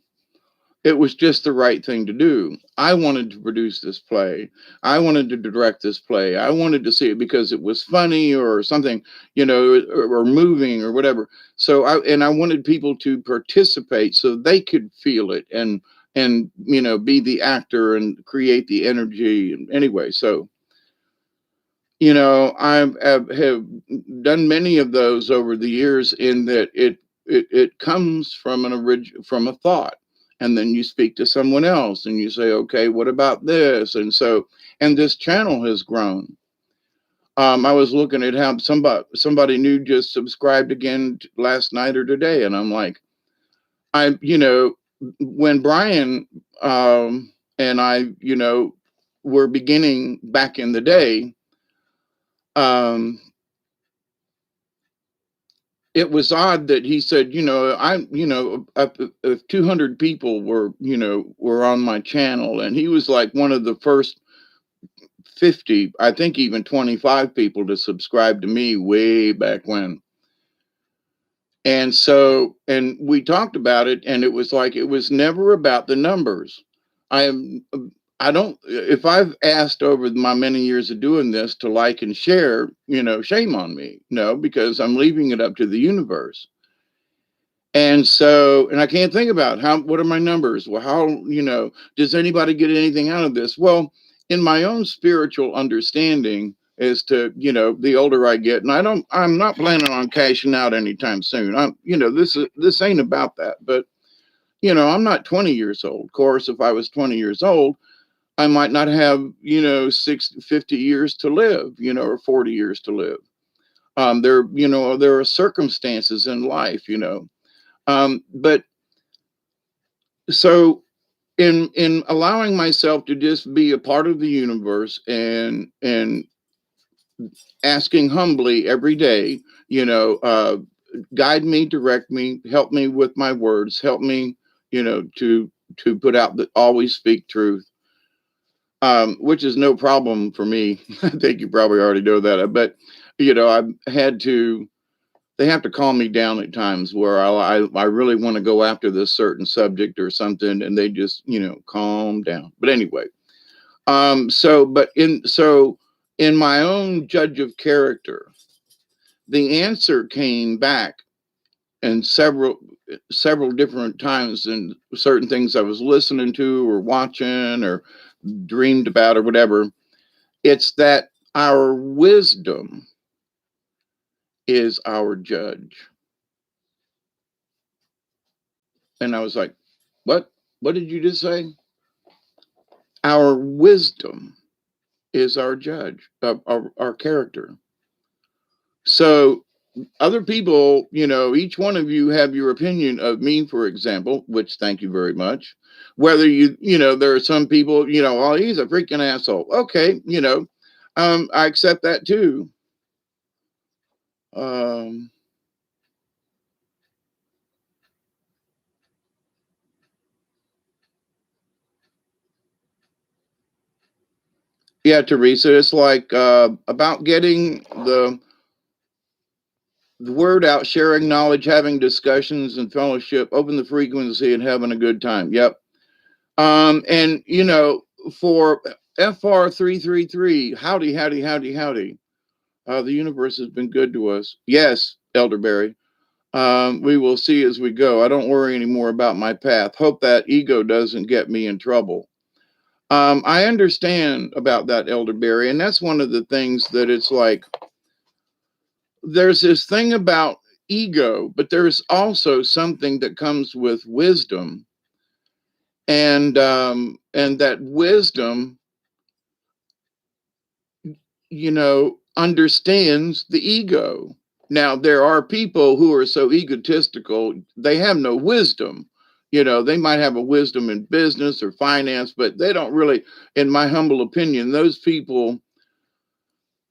It was just the right thing to do. I wanted to produce this play. I wanted to direct this play. I wanted to see it because it was funny or something, or moving or whatever. So I wanted people to participate so they could feel it and be the actor and create the energy. And anyway, so have done many of those over the years, in that it comes from from a thought, and then you speak to someone else and you say, okay, what about this? And this channel has grown. I was looking at how somebody new just subscribed again last night or today, and I'm like, when Brian and I, were beginning back in the day, um, it was odd that he said, if 200 people were on my channel, and he was like one of the first 50, I think even 25 people to subscribe to me way back when. And we talked about it, and it was like, it was never about the numbers. I I don't, if I've asked over my many years of doing this to like and share, shame on me. No, because I'm leaving it up to the universe. And I can't think about what are my numbers? Well, does anybody get anything out of this? Well, in my own spiritual understanding, as to, the older I get, and I'm not planning on cashing out anytime soon. This ain't about that, but, I'm not 20 years old. Of course, if I was 20 years old, I might not have, 50 years to live, or 40 years to live. There are circumstances in life, but so in allowing myself to just be a part of the universe, and asking humbly every day, guide me, direct me, help me with my words, help me, to put out the always speak truth, which is no problem for me. I think you probably already know that, but I've had to. They have to calm me down at times where I really want to go after this certain subject or something, and they just calm down. But anyway, so in my own judge of character, the answer came back in several different times, and certain things I was listening to or watching or dreamed about or whatever. It's that our wisdom is our judge. And I was like, what? What did you just say? Our wisdom is our judge of our character. So other people, each one of you have your opinion of me, for example, which thank you very much. Whether there are some people, oh, he's a freaking asshole. Okay, I accept that too. Um, yeah, Teresa, it's like about getting the word out, sharing knowledge, having discussions and fellowship, open the frequency and having a good time. Yep. And for FR 333, howdy, howdy, howdy, howdy. The universe has been good to us. Yes, Elderberry. We will see as we go. I don't worry anymore about my path. Hope that ego doesn't get me in trouble. I understand about that, Elderberry, and that's one of the things that it's like, there's this thing about ego, but there's also something that comes with wisdom, and that wisdom, understands the ego. Now, there are people who are so egotistical, they have no wisdom. They might have a wisdom in business or finance, but they don't really, in my humble opinion, those people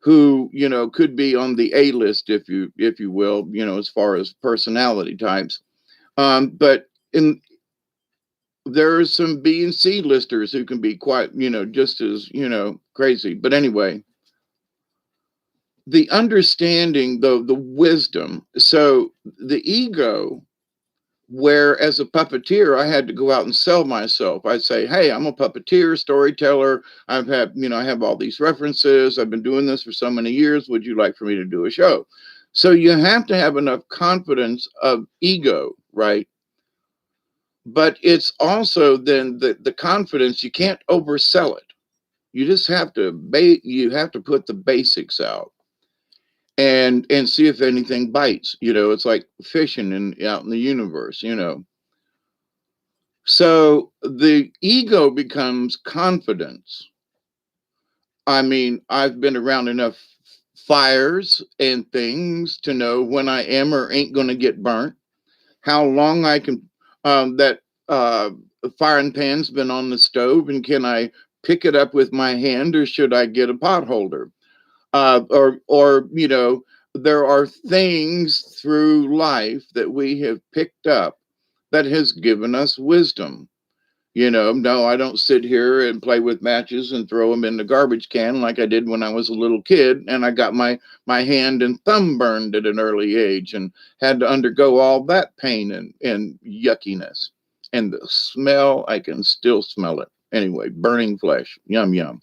who could be on the A list, if you will, as far as personality types. But there are some B and C listers who can be quite, just as crazy. But anyway, the understanding, the wisdom. So the ego Where as a puppeteer, I had to go out and sell myself. I'd say, hey, I'm a puppeteer, storyteller. I have all these references. I've been doing this for so many years. Would you like for me to do a show? So you have to have enough confidence of ego, right? But it's also then the confidence, you can't oversell it. You just have to you have to put the basics out and see if anything bites. It's like fishing out in the universe. So the ego becomes confidence. I mean, I've been around enough fires and things to know when I am or ain't going to get burnt, how long I can, that uh, frying pan's been on the stove, and can I pick it up with my hand, or should I get a pot holder? Or there are things through life that we have picked up that has given us wisdom. No, I don't sit here and play with matches and throw them in the garbage can like I did when I was a little kid, and I got my hand and thumb burned at an early age and had to undergo all that pain and yuckiness. And the smell, I can still smell it. Anyway, burning flesh. Yum yum.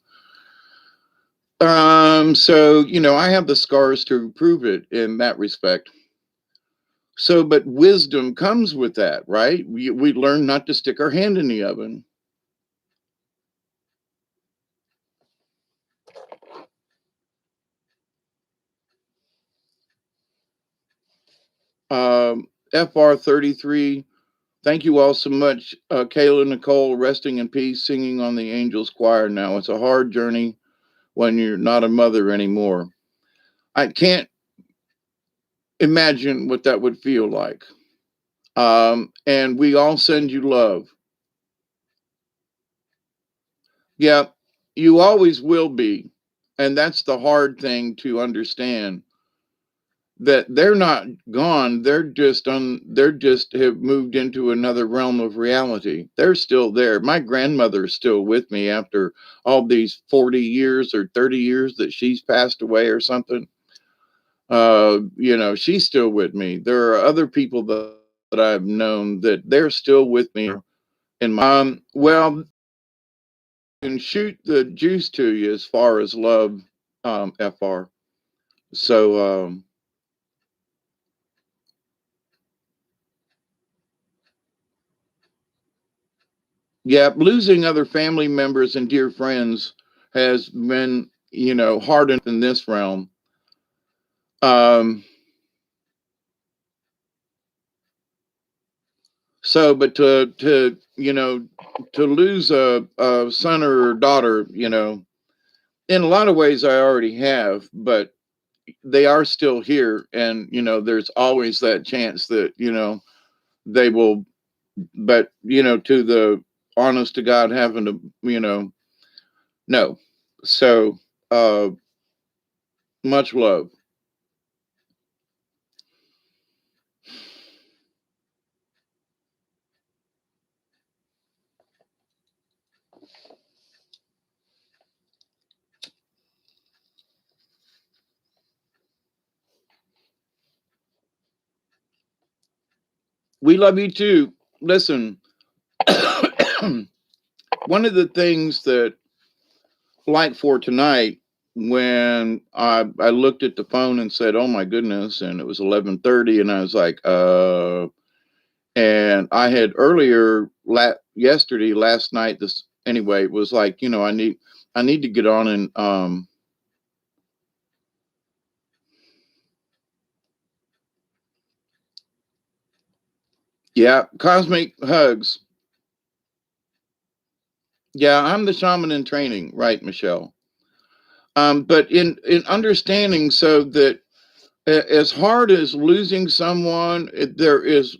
So I have the scars to prove it in that respect. So, but wisdom comes with that, right? We learn not to stick our hand in the oven. FR33, thank you all so much. Kayla Nicole, resting in peace, singing on the Angels Choir now. It's a hard journey when you're not a mother anymore. I can't imagine what that would feel like. And we all send you love. Yeah, you always will be. And that's the hard thing to understand, that they're not gone. They're just have moved into another realm of reality. They're still there. My grandmother's still with me after all these 40 years or 30 years that she's passed away or something. She's still with me. There are other people that I've known that they're still with me. And well, can shoot the juice to you as far as love, FR. So yeah, losing other family members and dear friends has been, hard enough in this realm. But to lose a son or daughter, in a lot of ways I already have, but they are still here, and there's always that chance that they will. But to the honest to God, having to, no. So much love. We love you too. Listen, one of the things that, like for tonight, when I looked at the phone and said, "Oh my goodness," and it was 11:30, and I was like, and I had earlier yesterday, last night, this anyway, it was like, I need to get on and yeah, cosmic hugs. Yeah, I'm the shaman in training, right, Michelle? But in understanding, so that as hard as losing someone, there is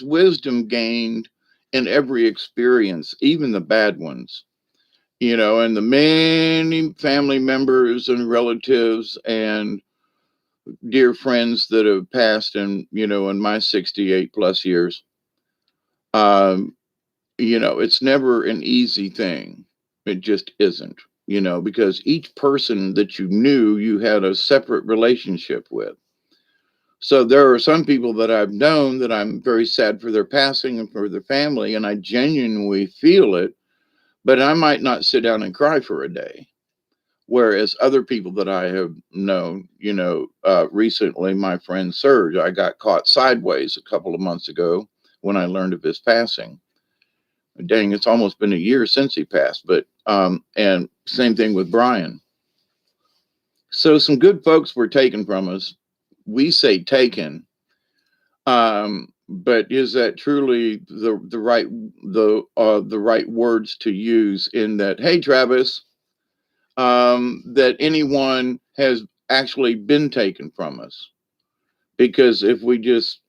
wisdom gained in every experience, even the bad ones. And the many family members and relatives and dear friends that have passed in my 68 plus years. Um, it's never an easy thing. It just isn't, because each person that you knew, you had a separate relationship with. So there are some people that I've known that I'm very sad for their passing and for their family, and I genuinely feel it, but I might not sit down and cry for a day. Whereas other people that I have known, recently, my friend Serge, I got caught sideways a couple of months ago when I learned of his passing. Dang, it's almost been a year since he passed, but, and same thing with Brian. So some good folks were taken from us. We say taken, but is that truly the right words to use in that? Hey, Travis, that anyone has actually been taken from us. Because if we just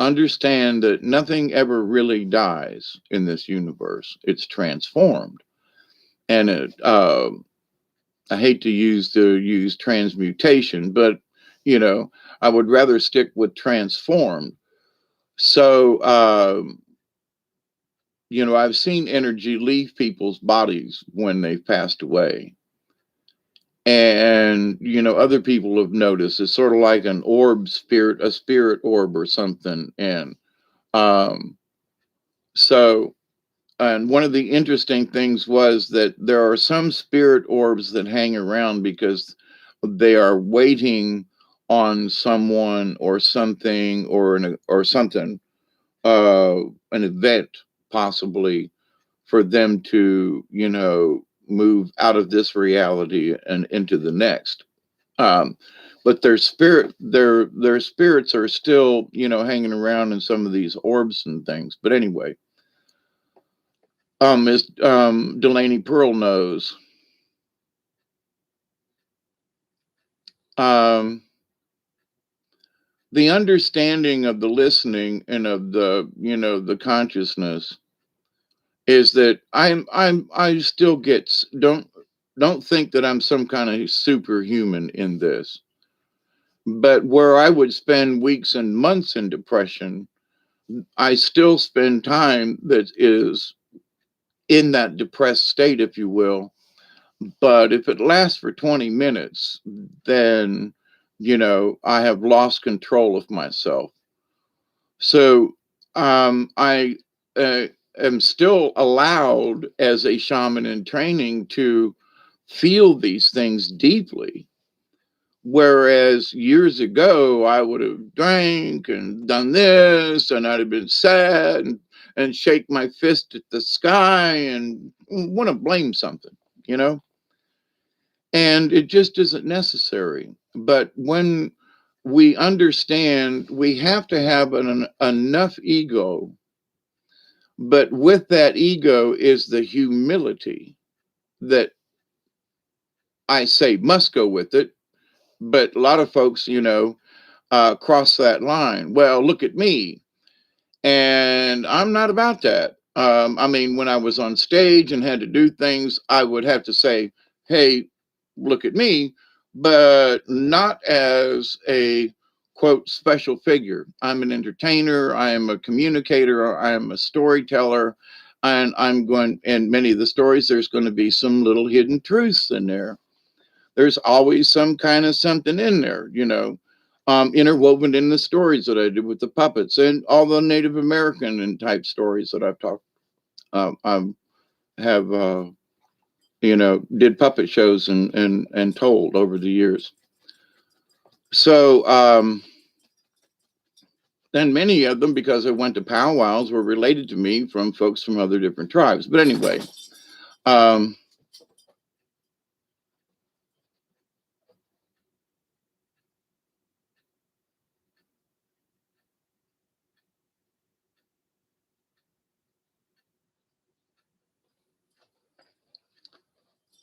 understand that nothing ever really dies in this universe, it's transformed. And I hate to use transmutation, but I would rather stick with transformed. So I've seen energy leave people's bodies when they've passed away. And other people have noticed it's sort of like an orb spirit, a spirit orb or something. And um so and one of the interesting things was that there are some spirit orbs that hang around because they are waiting on someone or something or something, an event possibly, for them to move out of this reality and into the next. um, but their spirits are still hanging around in some of these orbs and things. But anyway, as Delaney Pearl knows, um, the understanding of the listening and of the consciousness is that I still don't think that I'm some kind of superhuman in this. But where I would spend weeks and months in depression, I still spend time that is in that depressed state, if you will. But if it lasts for 20 minutes, then, I have lost control of myself. So I am still allowed as a shaman in training to feel these things deeply. Whereas years ago, I would have drank and done this, and I'd have been sad and shake my fist at the sky and want to blame something, you know? And it just isn't necessary. But when we understand, we have to have enough ego, but with that ego is the humility that I say must go with it. But a lot of folks, cross that line. Well, look at me. And I'm not about that. I mean, when I was on stage and had to do things, I would have to say, hey, look at me, but not as a quote special figure. I'm an entertainer, I am a communicator, I am a storyteller, and in many of the stories, there's going to be some little hidden truths in there. There's always some kind of something in there, interwoven in the stories that I did with the puppets and all the Native American and type stories that I've talked. I have, did puppet shows and told over the years. So, then many of them, because I went to powwows, were related to me from folks from other different tribes. But anyway, um,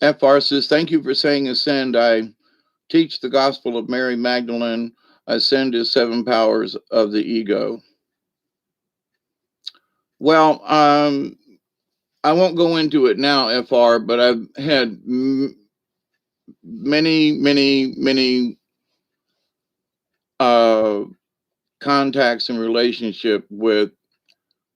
FR says, thank you for saying ascend. I teach the gospel of Mary Magdalene. Ascend is 7 powers of the ego. Well, I won't go into it now, FR, but I've had many uh, contacts and relationship with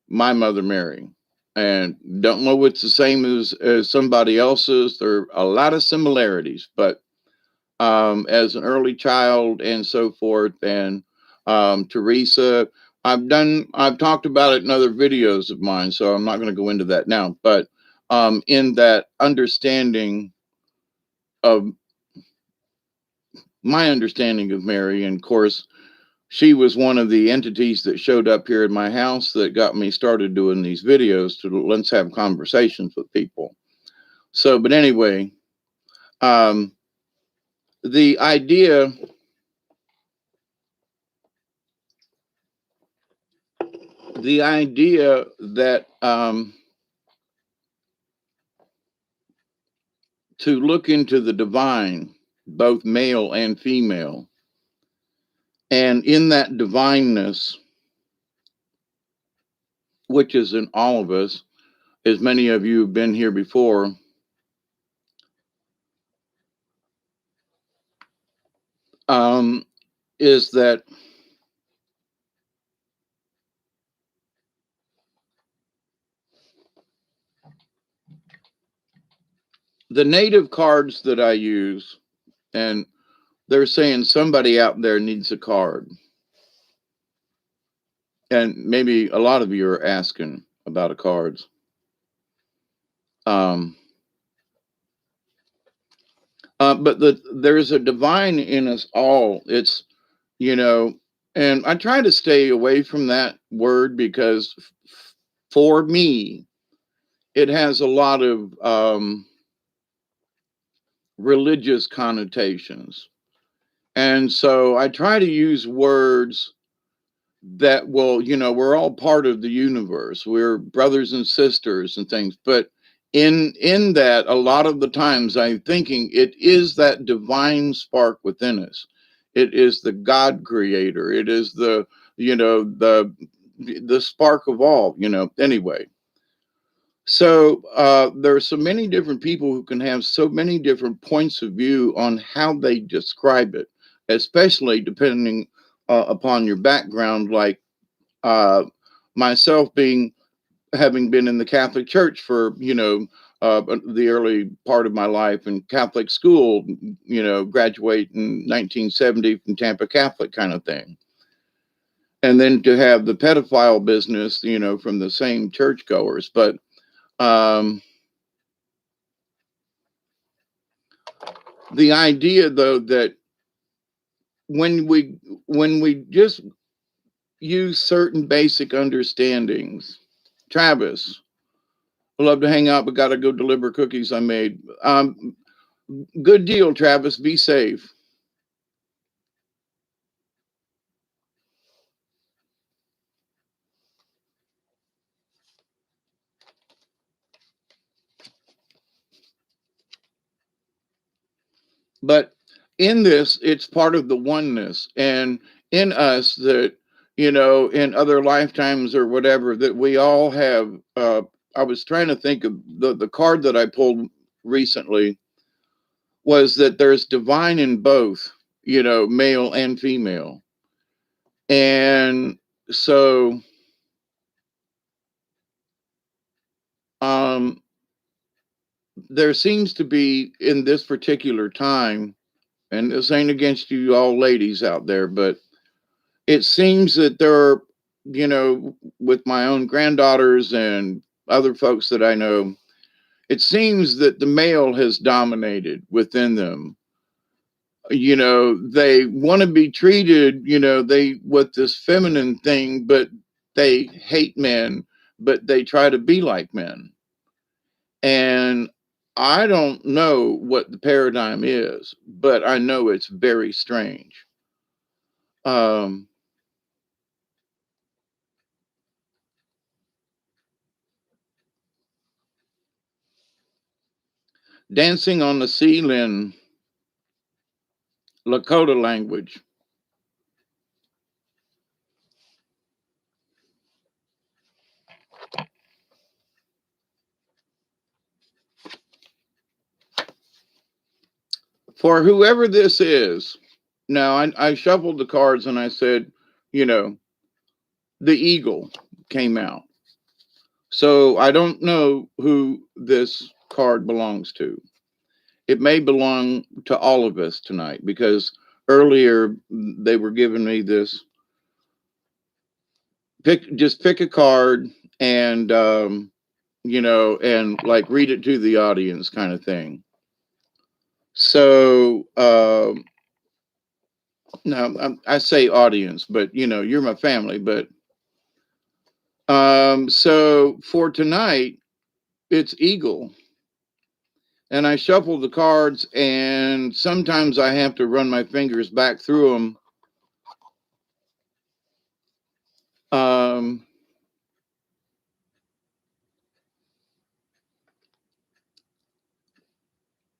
my mother Mary, and don't know it's the same as somebody else's. There are a lot of similarities, but as an early child and so forth, and Teresa. I've talked about it in other videos of mine, so I'm not going to go into that now. But in that understanding of my understanding of Mary, and of course, she was one of the entities that showed up here in my house that got me started doing these videos to let's have conversations with people. So, but anyway, um, the idea that to look into the divine, both male and female, and in that divineness, which is in all of us, as many of you have been here before, is that the native cards that I use, and they're saying somebody out there needs a card. And maybe a lot of you are asking about a cards. But there's a divine in us all. It's, you know, and I try to stay away from that word because for me, it has a lot of religious connotations. And so I try to use words that will, we're all part of the universe. We're brothers and sisters and things. But in that, a lot of the times I'm thinking it is that divine spark within us. It is the God creator. It is the, the spark of all, anyway. So there are so many different people who can have so many different points of view on how they describe it, especially depending upon your background. Like uh, myself having been in the Catholic Church for the early part of my life, in Catholic school, graduate in 1970 from Tampa Catholic kind of thing, and then to have the pedophile business, from the same churchgoers, but. The idea, though, that when we just use certain basic understandings, Travis, I love to hang out, but got to go deliver cookies I made. Good deal, Travis. Be safe. But in this, it's part of the oneness, and in us that, in other lifetimes or whatever, that we all have. I was trying to think of the card that I pulled recently was that there's divine in both, male and female. And so um, there seems to be in this particular time, and this ain't against you all ladies out there, but it seems that there are, with my own granddaughters and other folks that I know, it seems that the male has dominated within them. They want to be treated, they with this feminine thing, but they hate men, but they try to be like men. And I don't know what the paradigm is, but I know it's very strange. Um, Dancing on the Ceiling, Lakota language. For whoever this is, now I shuffled the cards and I said, the eagle came out. So I don't know who this card belongs to. It may belong to all of us tonight because earlier they were giving me this pick a card and and like read it to the audience kind of thing. So now I say audience, but you're my family. But so for tonight, it's Eagle. And I shuffle the cards, and sometimes I have to run my fingers back through them.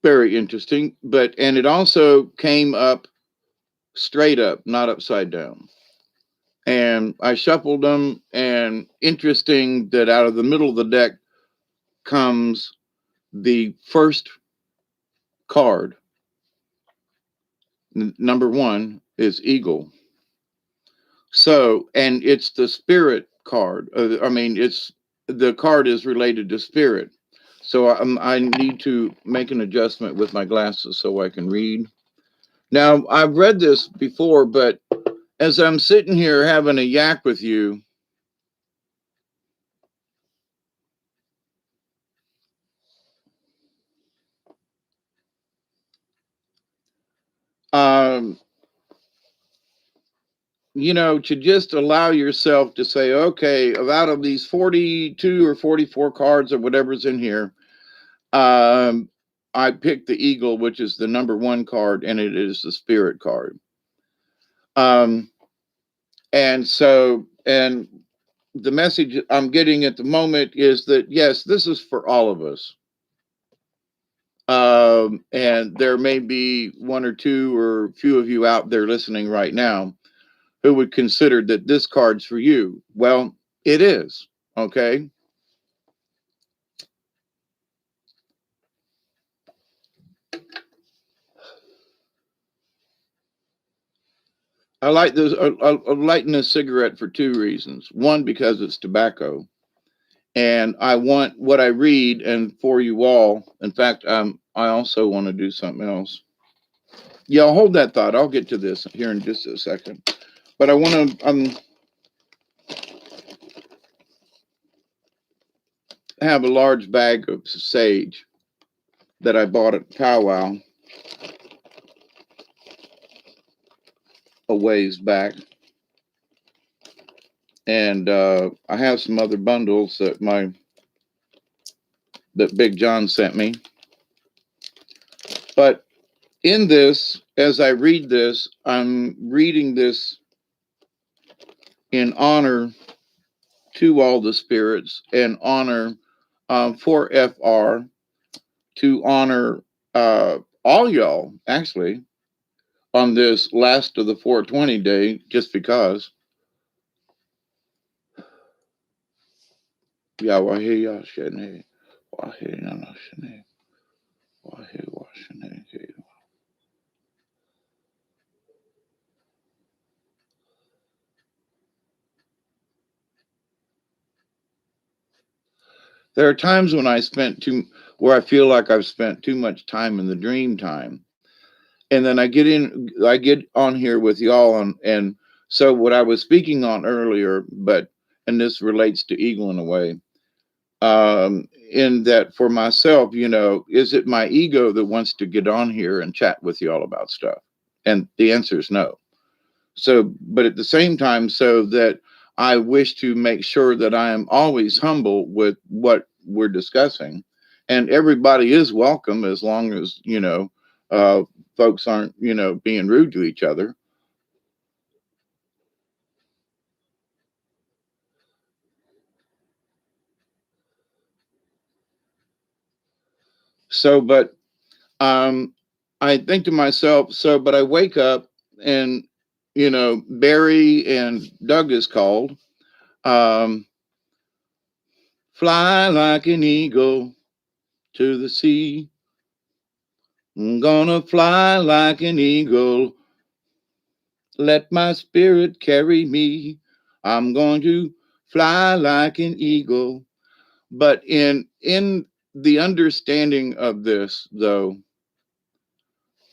Very interesting, and it also came up straight up, not upside down. And I shuffled them, and interesting that out of the middle of the deck comes the first card. Number one is Eagle. So, and it's the spirit card. It's the card is related to spirit. So I need to make an adjustment with my glasses so I can read. Now, I've read this before, but as I'm sitting here having a yak with you, um, to just allow yourself to say, okay, out of these 42 or 44 cards or whatever's in here, I picked the Eagle, which is the number one card, and it is the spirit card. And the message I'm getting at the moment is that, yes, this is for all of us. And there may be one or two or a few of you out there listening right now who would consider that this card's for you. Well, it is. Okay. I like this. I'm lighting a cigarette for two reasons. One, because it's tobacco, and I want what I read, and for you all. In fact, I also want to do something else. Yeah, I'll hold that thought. I'll get to this here in just a second. But I want to have a large bag of sage that I bought at Powwow a ways back. And I have some other bundles that Big John sent me. But in this, as I read this, I'm reading this in honor to all the spirits and honor for FR, to honor all y'all, actually, on this last of the 420 day, just because. Yahweh Yashene, Wahe Nanashene, Wahe Washene. There are times when where I feel like I've spent too much time in the dream time. And then I get on here with y'all and so what I was speaking on earlier, and this relates to Eagle in a way, in that for myself, is it my ego that wants to get on here and chat with y'all about stuff? And the answer is no. So, but at the same time, so that I wish to make sure that I am always humble with what we're discussing, and everybody is welcome as long as folks aren't being rude to each other. So, but I think to myself, but I wake up and Barry and Doug is called. Fly like an eagle to the sea. I'm gonna fly like an eagle. Let my spirit carry me. I'm going to fly like an eagle. But in the understanding of this, though,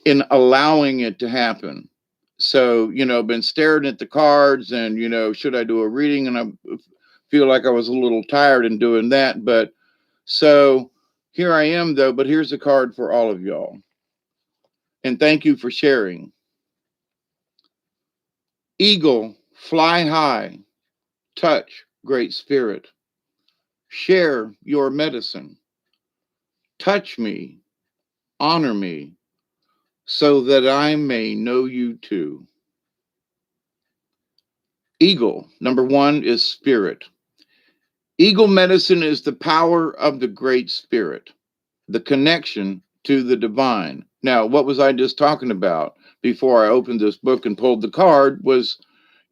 in allowing it to happen, So, been staring at the cards and, should I do a reading? And I feel like I was a little tired in doing that. But so here I am, though. But here's a card for all of y'all. And thank you for sharing. Eagle, fly high, touch, Great Spirit. Share your medicine. Touch me, honor me, so that I may know you too. Eagle, number one, is spirit. Eagle medicine is the power of the Great Spirit, the connection to the divine. Now, what was I just talking about before I opened this book and pulled the card was,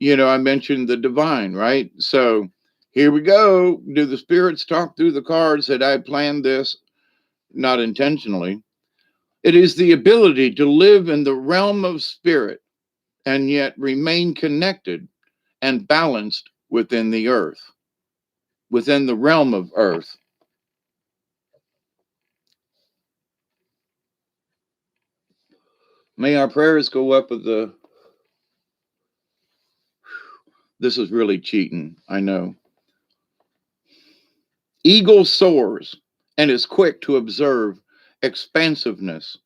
I mentioned the divine, right? So here we go. Do the spirits talk through the cards that I planned this? Not intentionally. It is the ability to live in the realm of spirit and yet remain connected and balanced within the earth, within the realm of earth. May our prayers go up with the. This is really cheating, I know. Eagle soars and is quick to observe expansiveness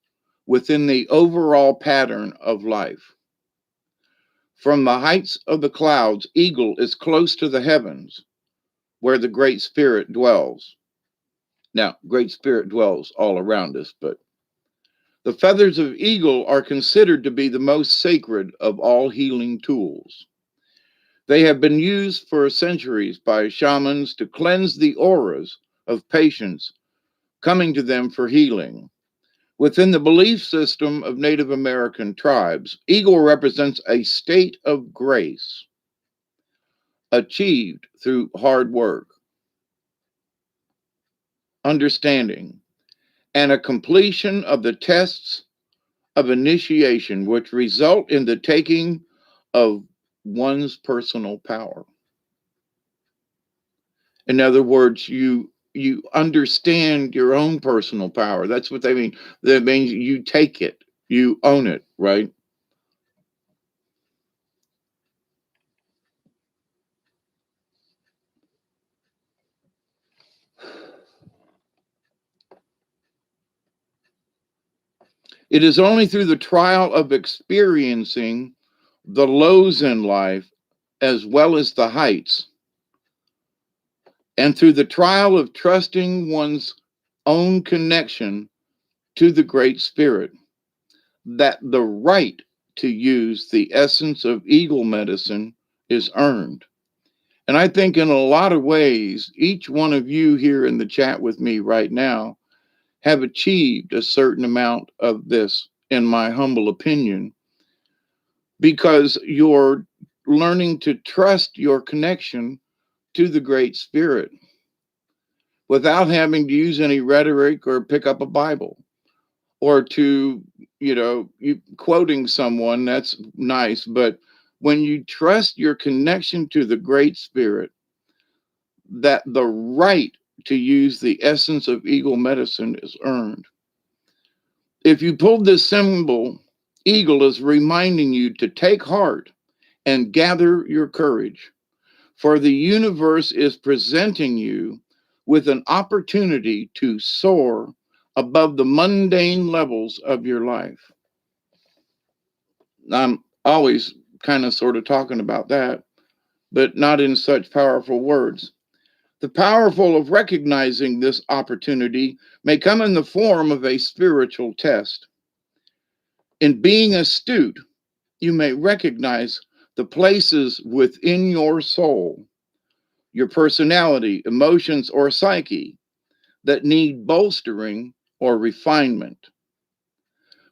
within the overall pattern of life. From the heights of the clouds, eagle is close to the heavens where the Great Spirit dwells. Now, Great Spirit dwells all around us, but the feathers of eagle are considered to be the most sacred of all healing tools. They have been used for centuries by shamans to cleanse the auras of patients coming to them for healing. Within the belief system of Native American tribes, eagle represents a state of grace achieved through hard work, understanding, and a completion of the tests of initiation, which result in the taking of one's personal power. In other words, you understand your own personal power. That's what they mean. That means you take it, you own it, right? It is only through the trial of experiencing the lows in life as well as the heights, and through the trial of trusting one's own connection to the Great Spirit, that the right to use the essence of eagle medicine is earned. And I think in a lot of ways, each one of you here in the chat with me right now have achieved a certain amount of this, in my humble opinion, because you're learning to trust your connection to the Great Spirit without having to use any rhetoric or pick up a Bible or to, you quoting someone. That's nice. But when you trust your connection to the Great Spirit, that the right to use the essence of eagle medicine is earned. If you pulled this symbol, eagle is reminding you to take heart and gather your courage, for the universe is presenting you with an opportunity to soar above the mundane levels of your life. I'm always kind of sort of talking about that, but not in such powerful words. The powerful of recognizing this opportunity may come in the form of a spiritual test. In being astute, you may recognize the places within your soul, your personality, emotions, or psyche that need bolstering or refinement.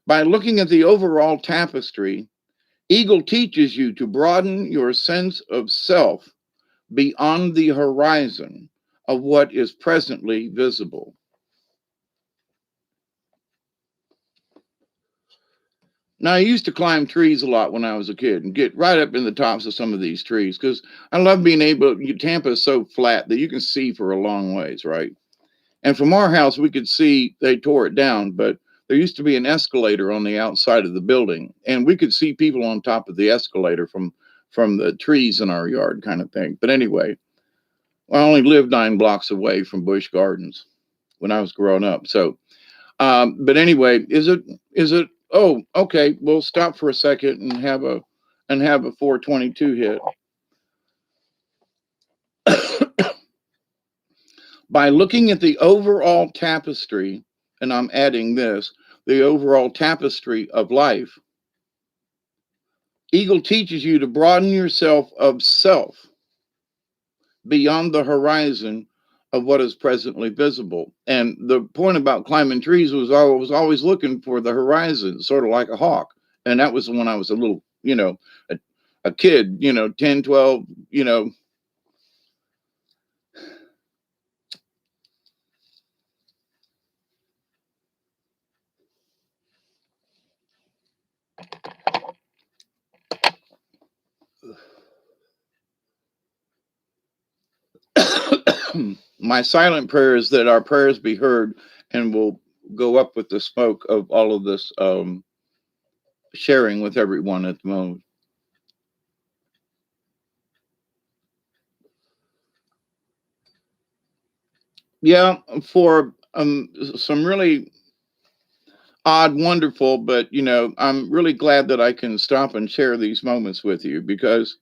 By looking at the overall tapestry, Eagle teaches you to broaden your sense of self beyond the horizon of what is presently visible. Now, I used to climb trees a lot when I was a kid and get right up in the tops of some of these trees because I love being able. Tampa is so flat that you can see for a long ways, right? And from our house, we could see they tore it down, but there used to be an escalator on the outside of the building, and we could see people on top of the escalator from the trees in our yard, kind of thing. But anyway, I only lived 9 blocks away from Busch Gardens when I was growing up. So, but anyway, is it? Oh, okay. We'll stop for a second and have a 422 hit. By looking at the overall tapestry, and I'm adding this, the overall tapestry of life, Eagle teaches you to broaden yourself of self beyond the horizon of what is presently visible. And the point about climbing trees was I was always looking for the horizon, sort of like a hawk. And that was when I was a little, a kid, 10, 12, my silent prayer is that our prayers be heard and will go up with the smoke of all of this sharing with everyone at the moment. Yeah, for some really odd, wonderful, but I'm really glad that I can stop and share these moments with you because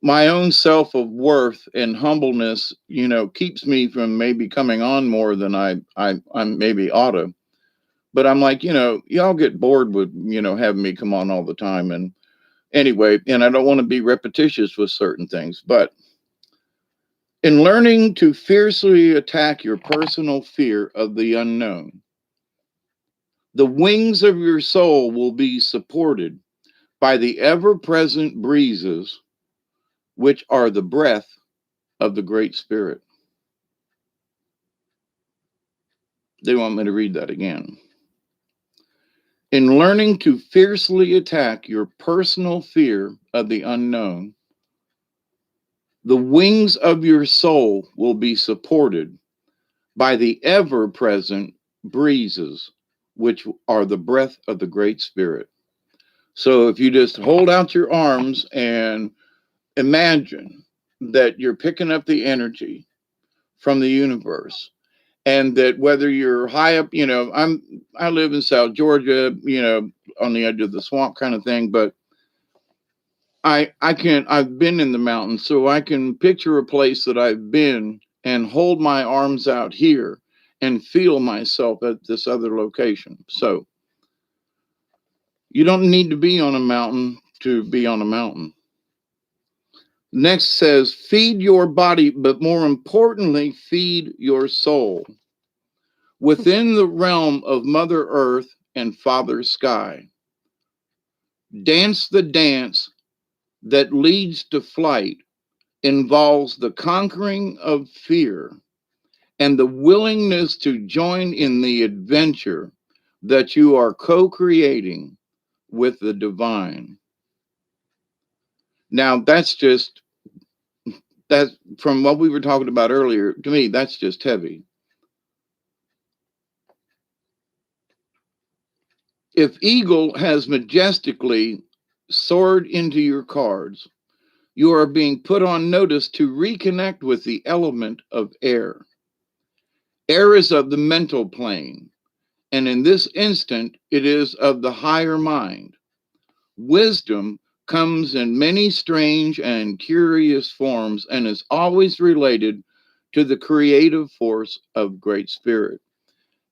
my own self of worth and humbleness, keeps me from maybe coming on more than I'm maybe ought to. But I'm like, y'all get bored with, having me come on all the time. And anyway, and I don't want to be repetitious with certain things, but in learning to fiercely attack your personal fear of the unknown, the wings of your soul will be supported by the ever present breezes, which are the breath of the Great Spirit. They want me to read that again. In learning to fiercely attack your personal fear of the unknown, the wings of your soul will be supported by the ever present breezes, which are the breath of the Great Spirit. So if you just hold out your arms and imagine that you're picking up the energy from the universe, and that whether you're high up, I live in South Georgia, on the edge of the swamp kind of thing, but I've been in the mountains, so I can picture a place that I've been and hold my arms out here and feel myself at this other location. So you don't need to be on a mountain to be on a mountain. Next says, feed your body, but more importantly, feed your soul within the realm of Mother Earth and Father Sky. Dance the dance that leads to flight involves the conquering of fear and the willingness to join in the adventure that you are co-creating with the divine. Now, that from what we were talking about earlier, to me, that's just heavy. If Eagle has majestically soared into your cards, you are being put on notice to reconnect with the element of air. Air is of the mental plane, and in this instant, it is of the higher mind. Wisdom comes in many strange and curious forms and is always related to the creative force of Great Spirit.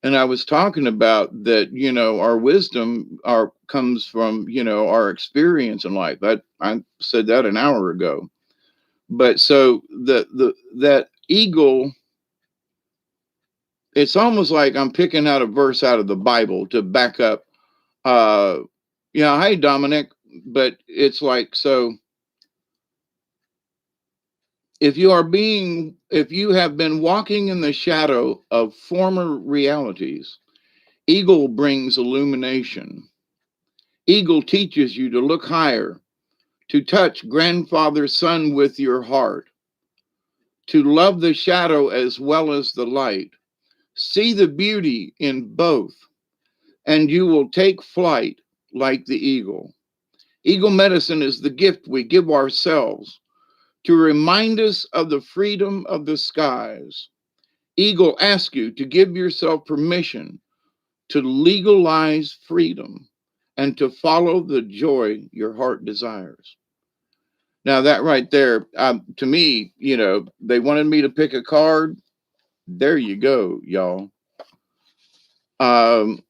And I was talking about that, our wisdom comes from, our experience in life. I said that an hour ago. But so that eagle, it's almost like I'm picking out a verse out of the Bible to back up. Hey Dominic, but it's like, so if you have been walking in the shadow of former realities, Eagle brings illumination. Eagle teaches you to look higher, to touch grandfather's son with your heart, to love the shadow as well as the light. See the beauty in both. and you will take flight like the eagle. Eagle medicine is the gift we give ourselves to remind us of the freedom of the skies. Eagle asks you to give yourself permission to legalize freedom and to follow the joy your heart desires. Now, that right there, to me, they wanted me to pick a card. There you go, y'all. Um,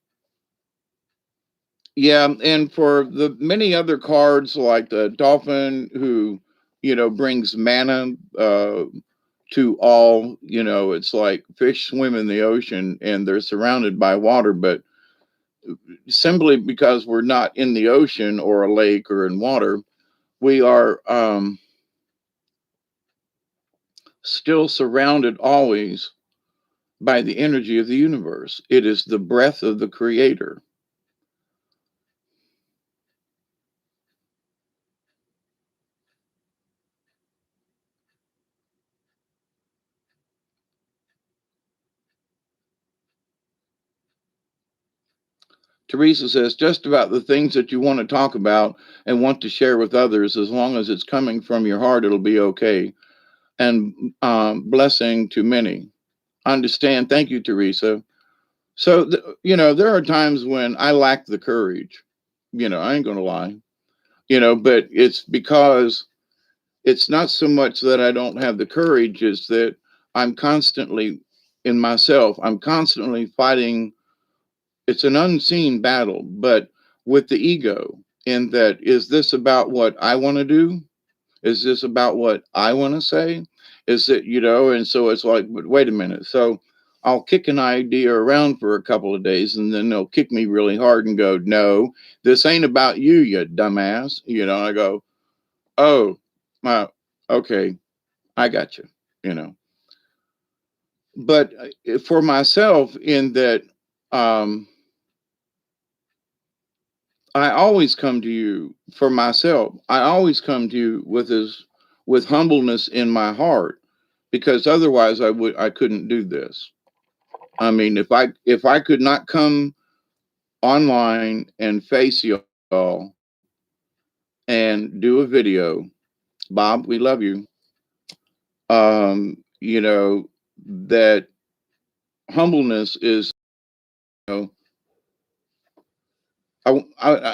yeah, and for the many other cards like the dolphin who, brings manna to all, it's like fish swim in the ocean and they're surrounded by water, but simply because we're not in the ocean or a lake or in water, we are still surrounded always by the energy of the universe. It is the breath of the creator. Teresa says, just about the things that you want to talk about and want to share with others, as long as it's coming from your heart, it'll be okay. And blessing to many. I understand. Thank you, Teresa. So, there are times when I lack the courage. I ain't going to lie, but it's because it's not so much that I don't have the courage, is that I'm constantly in myself, I'm constantly fighting. It's an unseen battle, but with the ego, in that, is this about what I want to do? Is this about what I want to say? Is it, and so it's like, but wait a minute. So I'll kick an idea around for a couple of days and then they'll kick me really hard and go, no, this ain't about you, you dumbass. I go, oh, my, okay, I got you. But for myself, in that, um, I always come to you for myself. I always come to you with humbleness in my heart, because otherwise I couldn't do this. I mean, if I could not come online and face y'all and do a video, Bob, we love you. That humbleness is, you know,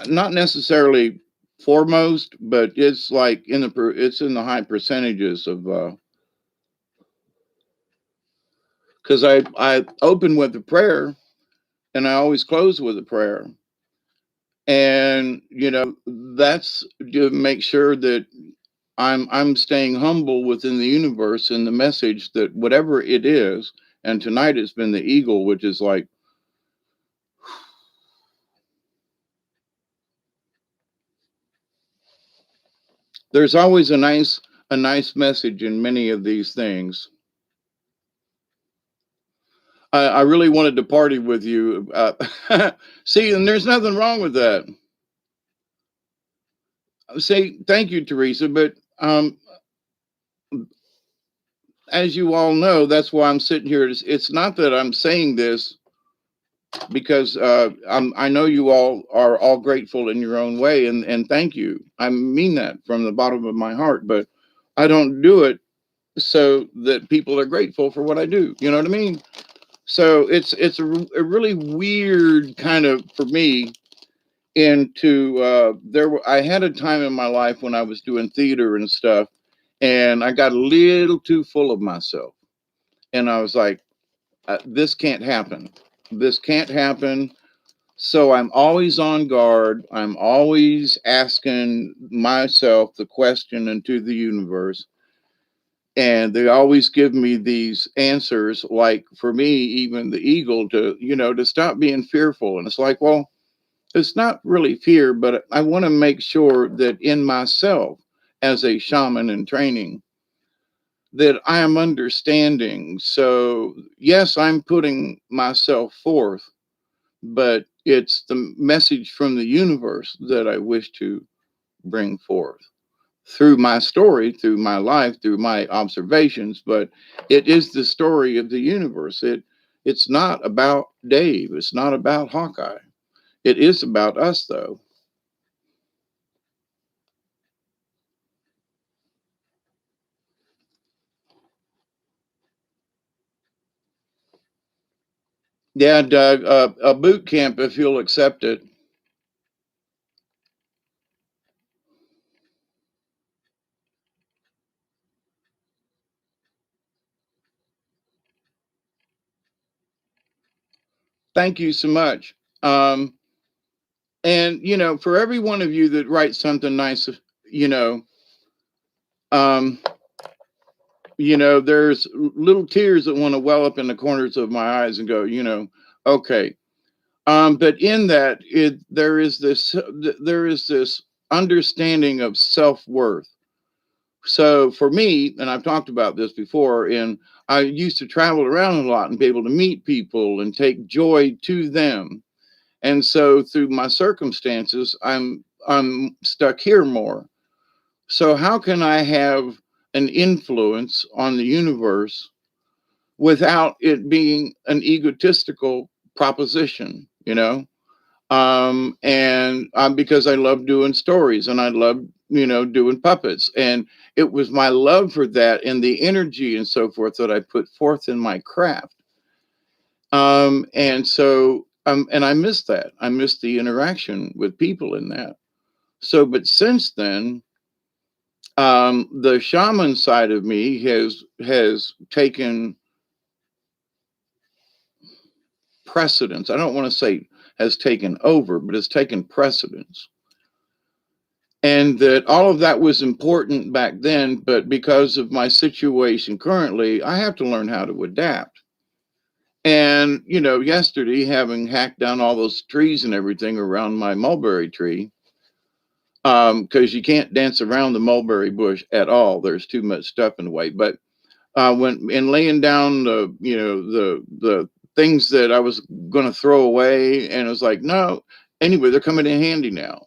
not necessarily foremost, but it's like it's in the high percentages of because I open with a prayer and I always close with a prayer, and that's to make sure that I'm staying humble within the universe and the message that whatever it is. And tonight it's been the eagle, which is like, there's always a nice message in many of these things. I really wanted to party with you. See, and there's nothing wrong with that. Say thank you, Teresa. But as you all know, that's why I'm sitting here. It's not that I'm saying this because I know you all are all grateful in your own way, and thank you. I mean that from the bottom of my heart. But I don't do it so that people are grateful for what I do. You know what I mean? So it's a really weird kind of, for me, into I had a time in my life when I was doing theater and stuff, and I got a little too full of myself, and I was like, this can't happen. This can't happen. So I'm always on guard. I'm always asking myself the question into the universe, and they always give me these answers, like for me, even the eagle, to stop being fearful. And it's like, well, it's not really fear, but I want to make sure that in myself, as a shaman in training, that I am understanding. So yes, I'm putting myself forth, but it's the message from the universe that I wish to bring forth through my story, through my life, through my observations. But it is the story of the universe. It's not about Dave. It's not about Hawkeye. It is about us, though. Yeah, Doug, a boot camp if you'll accept it. Thank you so much. Um, and for every one of you that writes something nice, you know, um, there's little tears that want to well up in the corners of my eyes and go, okay. But in that, there is this understanding of self-worth. So for me, and I've talked about this before, and I used to travel around a lot and be able to meet people and take joy to them. And so through my circumstances, I'm stuck here more. So how can I have an influence on the universe without it being an egotistical proposition, and because I love doing stories and I love, doing puppets. And it was my love for that and the energy and so forth that I put forth in my craft. And so, and I miss that. I miss the interaction with people in that. So, but since then, the shaman side of me has taken precedence. I don't want to say has taken over, but has taken precedence. And that all of that was important back then, but because of my situation currently, I have to learn how to adapt. And, yesterday, having hacked down all those trees and everything around my mulberry tree, because you can't dance around the mulberry bush at all. There's too much stuff in the way. But when in laying down the things that I was going to throw away, and it was like, no. Anyway, they're coming in handy now.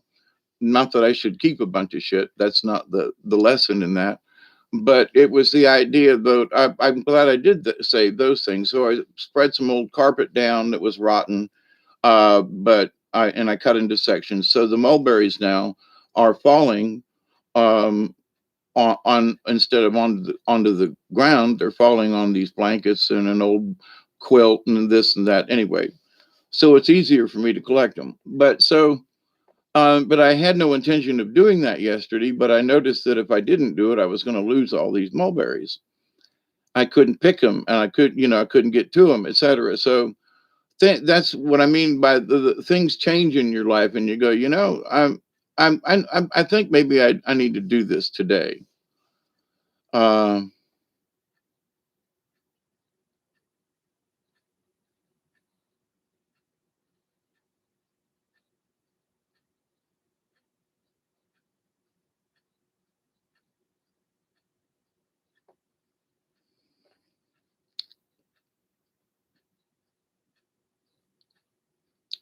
Not that I should keep a bunch of shit. That's not the lesson in that. But it was the idea that I'm glad I did say those things. So I spread some old carpet down that was rotten, but I cut into sections. So the mulberries now are falling, um, on instead of onto the ground, they're falling on these blankets and an old quilt and this and that. Anyway, so it's easier for me to collect them. But I had no intention of doing that yesterday. But I noticed that if I didn't do it, I was going to lose all these mulberries. I couldn't pick them, and I couldn't get to them, etc. So that's what I mean by the things change in your life, and you go, I think maybe I need to do this today. Um,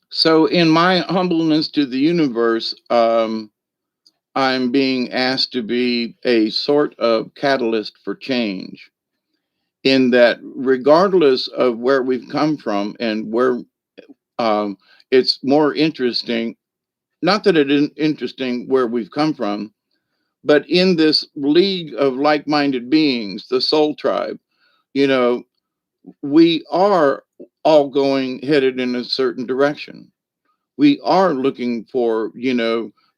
so in my humbleness to the universe, I'm being asked to be a sort of catalyst for change. In that, regardless of where we've come from and where, um, it's more interesting, not that it isn't interesting where we've come from, but in this league of like-minded beings, the soul tribe, you know, we are all going headed in a certain direction. We are looking for,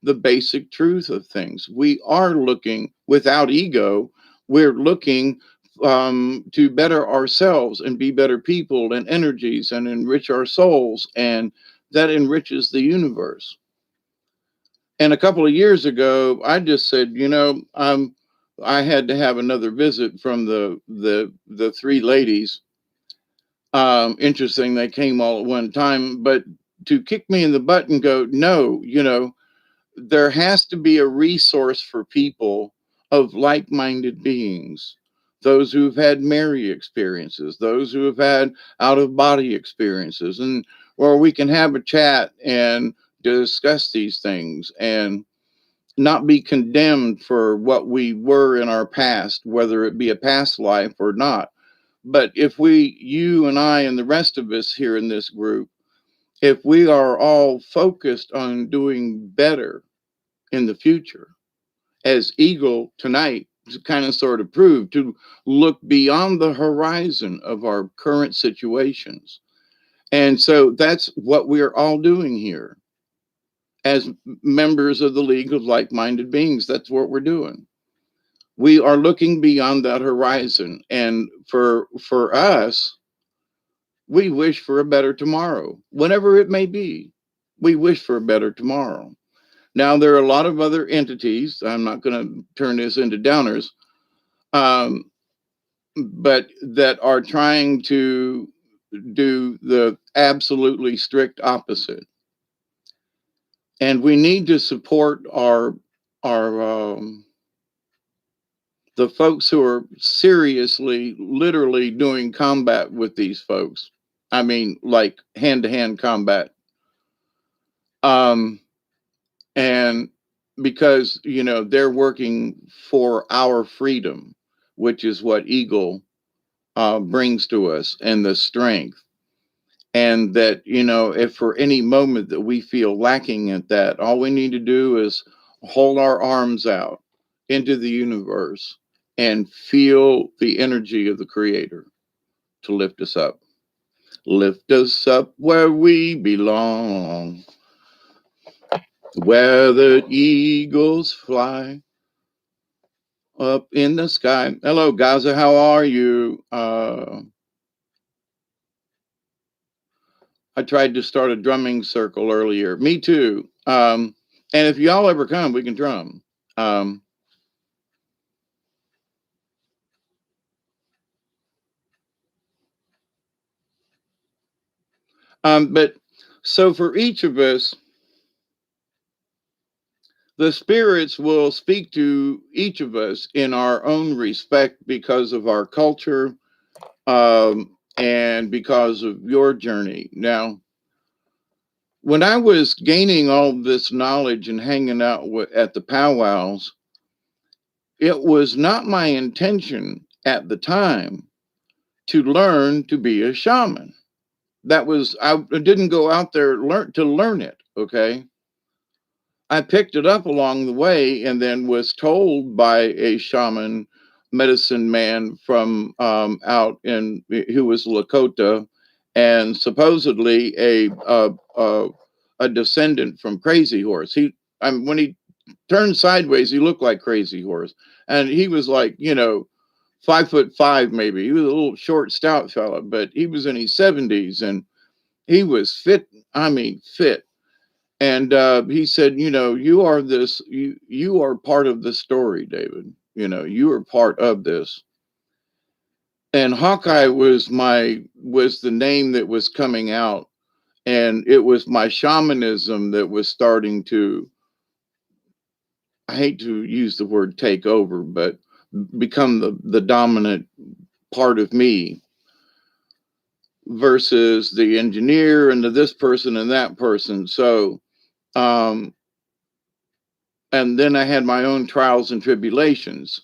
the basic truth of things. We are looking without ego. We're looking, to better ourselves and be better people and energies and enrich our souls. And that enriches the universe. And a couple of years ago, I just said, I had to have another visit from the three ladies. Interesting, they came all at one time, but to kick me in the butt and go, no, there has to be a resource for people of like-minded beings, those who've had Mary experiences, those who have had out-of-body experiences, and where we can have a chat and discuss these things and not be condemned for what we were in our past, whether it be a past life or not. But if you and I and the rest of us here in this group, if we are all focused on doing better in the future, as Eagle tonight kind of sort of proved, to look beyond the horizon of our current situations. And so that's what we're all doing here as members of the League of Like-Minded Beings. That's what we're doing. We are looking beyond that horizon. And for us, we wish for a better tomorrow, whatever it may be. We wish for a better tomorrow. Now, there are a lot of other entities. I'm not going to turn this into downers, um, but that are trying to do the absolutely strict opposite. And we need to support our the folks who are seriously, literally doing combat with these folks. I mean, like hand to hand combat. Um, and because, you know, they're working for our freedom, which is what Eagle brings to us, and the strength. And that, you know, if for any moment that we feel lacking at that, all we need to do is hold our arms out into the universe and feel the energy of the Creator to lift us up. Lift us up where we belong, where the eagles fly up in the sky. Hello, Gaza. How are you? I tried to start a drumming circle earlier. Me too. And if y'all ever come, we can drum. Um, but so for each of us, the spirits will speak to each of us in our own respect because of our culture, and because of your journey. Now, when I was gaining all this knowledge and hanging out at the powwows, it was not my intention at the time to learn to be a shaman. That was, I didn't go out there to learn it. Okay. I picked it up along the way and then was told by a shaman medicine man from out in, who was Lakota, and supposedly a descendant from Crazy Horse. When he turned sideways, he looked like Crazy Horse, and he was like, you know, 5'5" maybe. He was a little short, stout fella, but he was in his 70s and he was fit. I mean, fit. And he said, you know, you are this, you are part of the story, David. You know, you are part of this. And Hawkeye was the name that was coming out, and it was my shamanism that was starting to, I hate to use the word take over, but become the dominant part of me, versus the engineer and the this person and that person. So um and then I had my own trials and tribulations,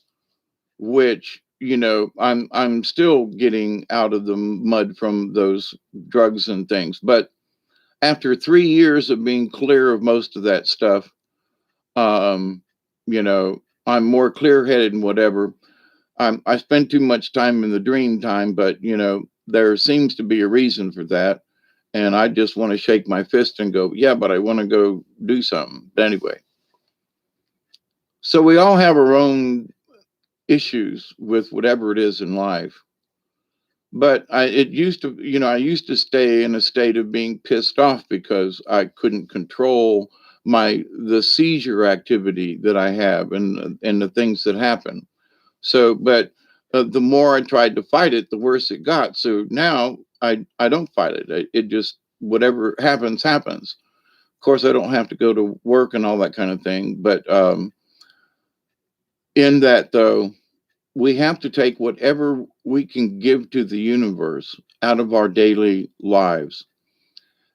which, you know, I'm still getting out of the mud from those drugs and things. But after 3 years of being clear of most of that stuff, um, you know, I'm more clear-headed and whatever. I spend too much time in the dream time, but you know, there seems to be a reason for that. And I just want to shake my fist and go, yeah, but I want to go do something. But anyway, so we all have our own issues with whatever it is in life. But it used to, you know, I used to stay in a state of being pissed off because I couldn't control the seizure activity that I have, and the things that happen. So, but the more I tried to fight it, the worse it got. So now I don't fight it. It just, whatever happens, happens. Of course, I don't have to go to work and all that kind of thing. But in that, though, we have to take whatever we can give to the universe out of our daily lives.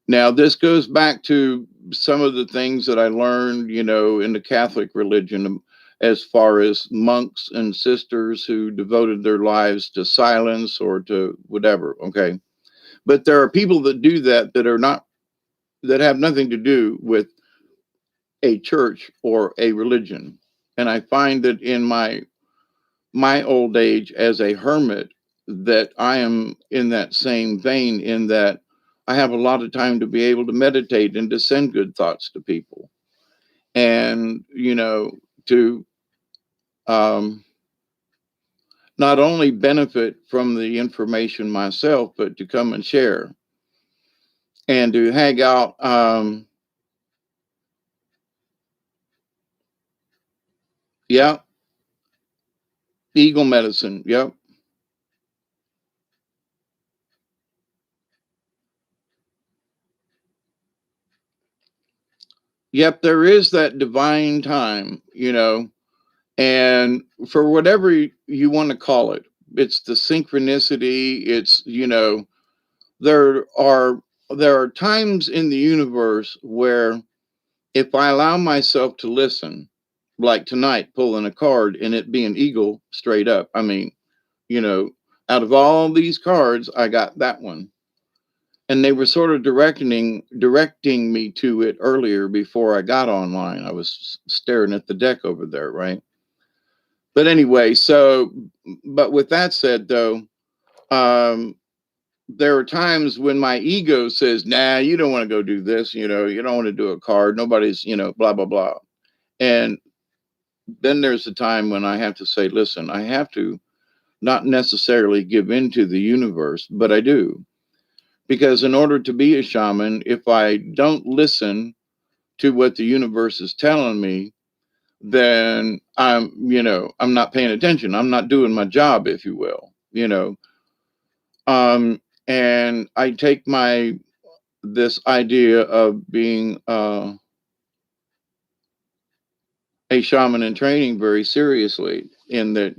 Now, this goes back to some of the things that I learned, you know, in the Catholic religion, as far as monks and sisters who devoted their lives to silence or to whatever. Okay. But there are people that do that that are not that have nothing to do with a church or a religion. And I find that in my old age as a hermit, that I am in that same vein, in that I have a lot of time to be able to meditate and to send good thoughts to people, and to um, not only benefit from the information myself, but to come and share and to hang out. Yeah, eagle medicine. Yep. Yep, there is that divine time, and for whatever you want to call it, it's the synchronicity. It's, there are there are times in the universe where if I allow myself to listen, like tonight, pulling a card and it being eagle straight up. I mean, you know, out of all these cards, I got that one. And they were sort of directing me to it earlier before I got online. I was staring at the deck over there, right? But anyway, but with that said, though, um, there are times when my ego says, "Nah, you don't want to go do this. You don't want to do a card. Nobody's, blah blah blah." And then there's a time when I have to say, "Listen, I have to not necessarily give in to the universe, but I do." Because in order to be a shaman, if I don't listen to what the universe is telling me, then I'm not paying attention. I'm not doing my job, if you will. And I take my this idea of being a shaman in training very seriously, in that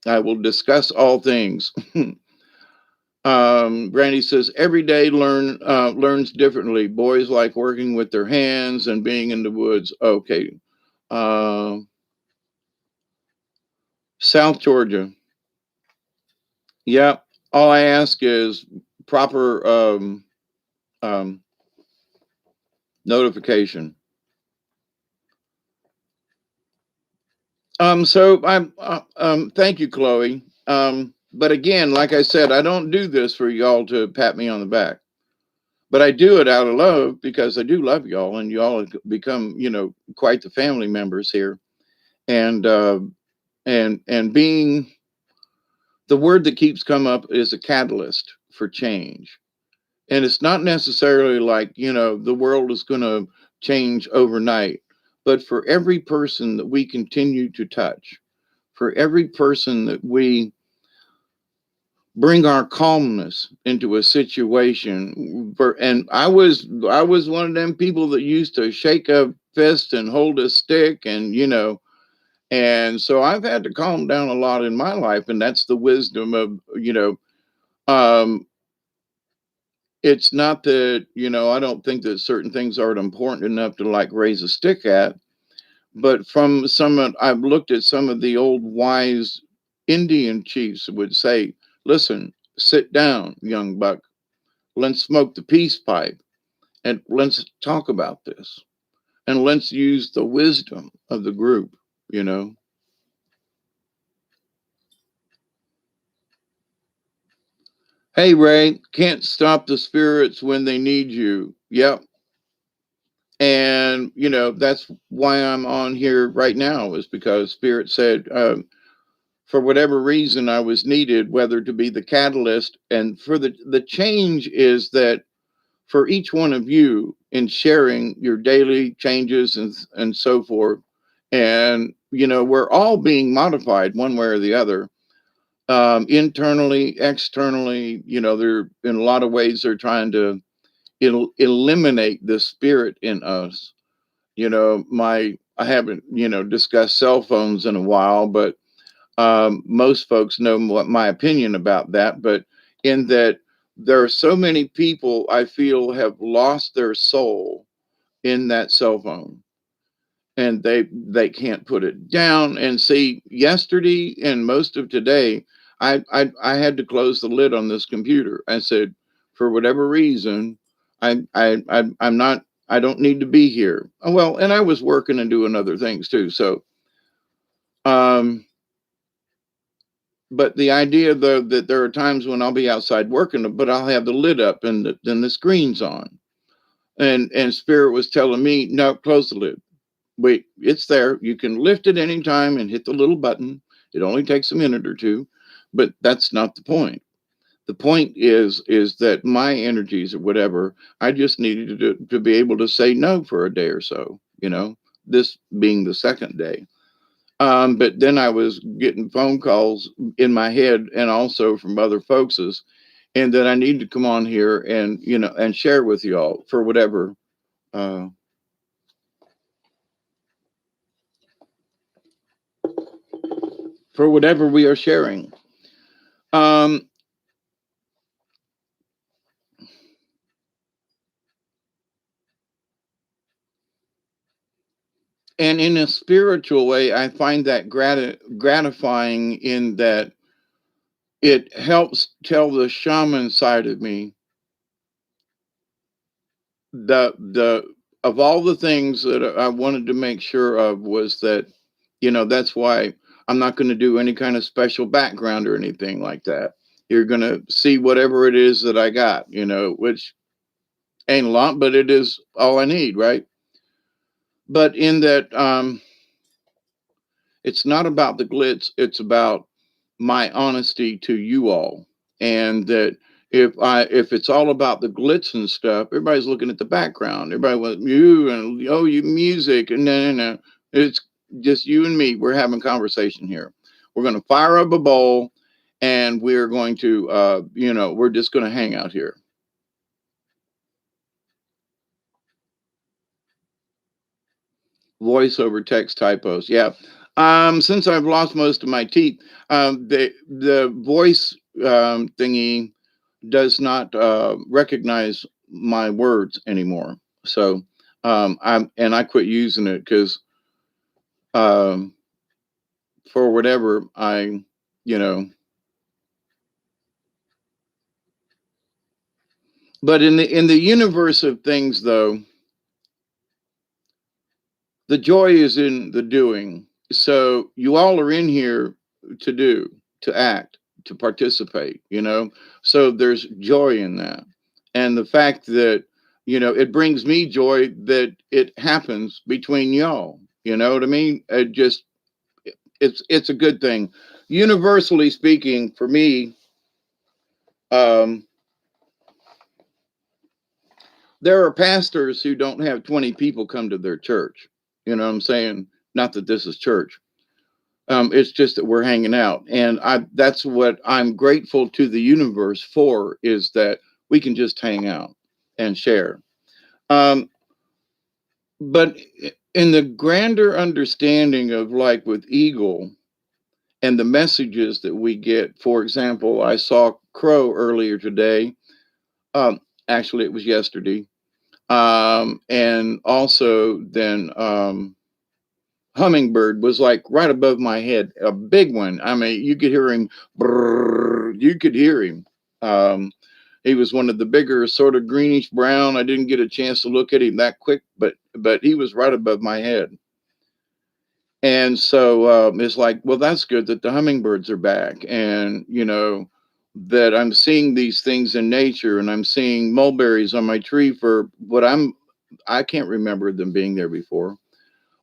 I will discuss all things. Brandy says every day learns differently. Boys like working with their hands and being in the woods. Okay. uh, South Georgia. Yeah, all I ask is proper um, notification. So thank you, Chloe. But again, like I said, I don't do this for y'all to pat me on the back, but I do it out of love, because I do love y'all, and y'all have become, quite the family members here. And being the word that keeps come up is a catalyst for change. And it's not necessarily like, the world is going to change overnight, but for every person that we continue to touch, for every person that we bring our calmness into a situation. And I was one of them people that used to shake a fist and hold a stick, and and so I've had to calm down a lot in my life, and that's the wisdom of, um it's not that, I don't think that certain things aren't important enough to like raise a stick at, but I've looked at some of the old wise Indian chiefs would say, "Listen, sit down, young buck. Let's smoke the peace pipe, and let's talk about this, and let's use the wisdom of the group." You know. Hey, Ray, can't stop the spirits when they need you. Yep. And that's why I'm on here right now, is because Spirit said, for whatever reason, I was needed, whether to be the catalyst, and for the change is that for each one of you in sharing your daily changes and so forth. And we're all being modified one way or the other, internally, externally. They're in a lot of ways they're trying to eliminate the spirit in us. I haven't discussed cell phones in a while, but most folks know what my opinion about that. But in that, there are so many people I feel have lost their soul in that cell phone, and they can't put it down. And see, yesterday and most of today, I had to close the lid on this computer. I said, for whatever reason, I'm not, I don't need to be here. Well, and I was working and doing other things too. So, um, but the idea though that there are times when I'll be outside working, but I'll have the lid up and then the screen's on, and Spirit was telling me, no, close the lid. Wait, it's there. You can lift it anytime and hit the little button. It only takes a minute or two, but that's not the point. The point is that my energies or whatever, I just needed to be able to say no for a day or so, this being the second day. But then I was getting phone calls in my head and also from other folks's, and that I need to come on here and and share with y'all uh, for whatever we are sharing. Um, and in a spiritual way, I find that gratifying in that it helps tell the shaman side of me the of all the things that I wanted to make sure of was that that's why I'm not going to do any kind of special background or anything like that. You're going to see whatever it is that I got, which ain't a lot, but it is all I need, right? But in that it's not about the glitz, it's about my honesty to you all. And that if it's all about the glitz and stuff, everybody's looking at the background. Everybody wants you and you music and no. It's just you and me. We're having conversation here. We're gonna fire up a bowl and we're going to we're just gonna hang out here. Voice over text typos. Yeah. Since I've lost most of my teeth, the voice thingy does not recognize my words anymore. So I quit using it because um, for whatever you know. But in the universe of things, though, the joy is in the doing. So you all are in here to do, to act, to participate, So there's joy in that. And the fact that, it brings me joy that it happens between y'all. You know what I mean? It's a good thing. Universally speaking, for me, um, there are pastors who don't have 20 people come to their church. You know what I'm saying? Not that this is church. It's just that we're hanging out, and that's what I'm grateful to the universe for, is that we can just hang out and share. Um, but in the grander understanding of, like, with Eagle and the messages that we get, for example, I saw Crow earlier today. Um, Actually, it was yesterday. And also then Hummingbird was like right above my head, a big one. I mean, you could hear him. Brrr, you could hear him. Um, he was one of the bigger, sort of greenish brown. I didn't get a chance to look at him that quick, but he was right above my head. And so it's like, well, that's good that the hummingbirds are back, and that I'm seeing these things in nature, and I'm seeing mulberries on my tree for what I can't remember them being there before.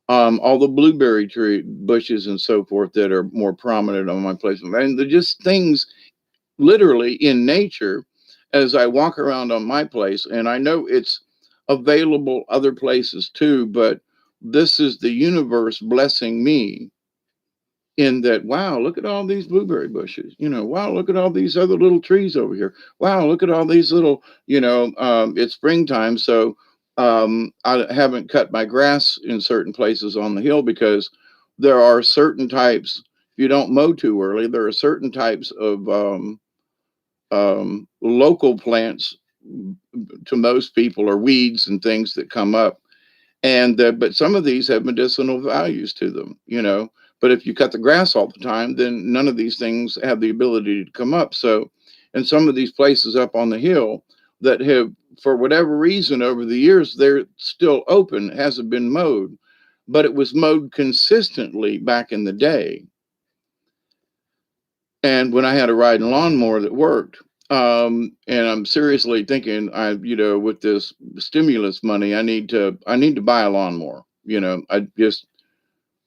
All the blueberry tree bushes and so forth that are more prominent on my place. And they're just things literally in nature as I walk around on my place. And I know it's available other places too, but this is the universe blessing me in that, wow, look at all these blueberry bushes, wow, look at all these other little trees over here, wow, look at all these little, it's springtime. So I haven't cut my grass in certain places on the hill because there are certain types, if you don't mow too early, there are certain types of local plants to most people, or weeds and things that come up. And but some of these have medicinal values to them, but if you cut the grass all the time, then none of these things have the ability to come up. So in some of these places up on the hill, that have, for whatever reason, over the years, they're still open. It hasn't been mowed, but it was mowed consistently back in the day. And when I had a riding lawnmower that worked, and I'm seriously thinking, with this stimulus money, I need to buy a lawnmower. I just,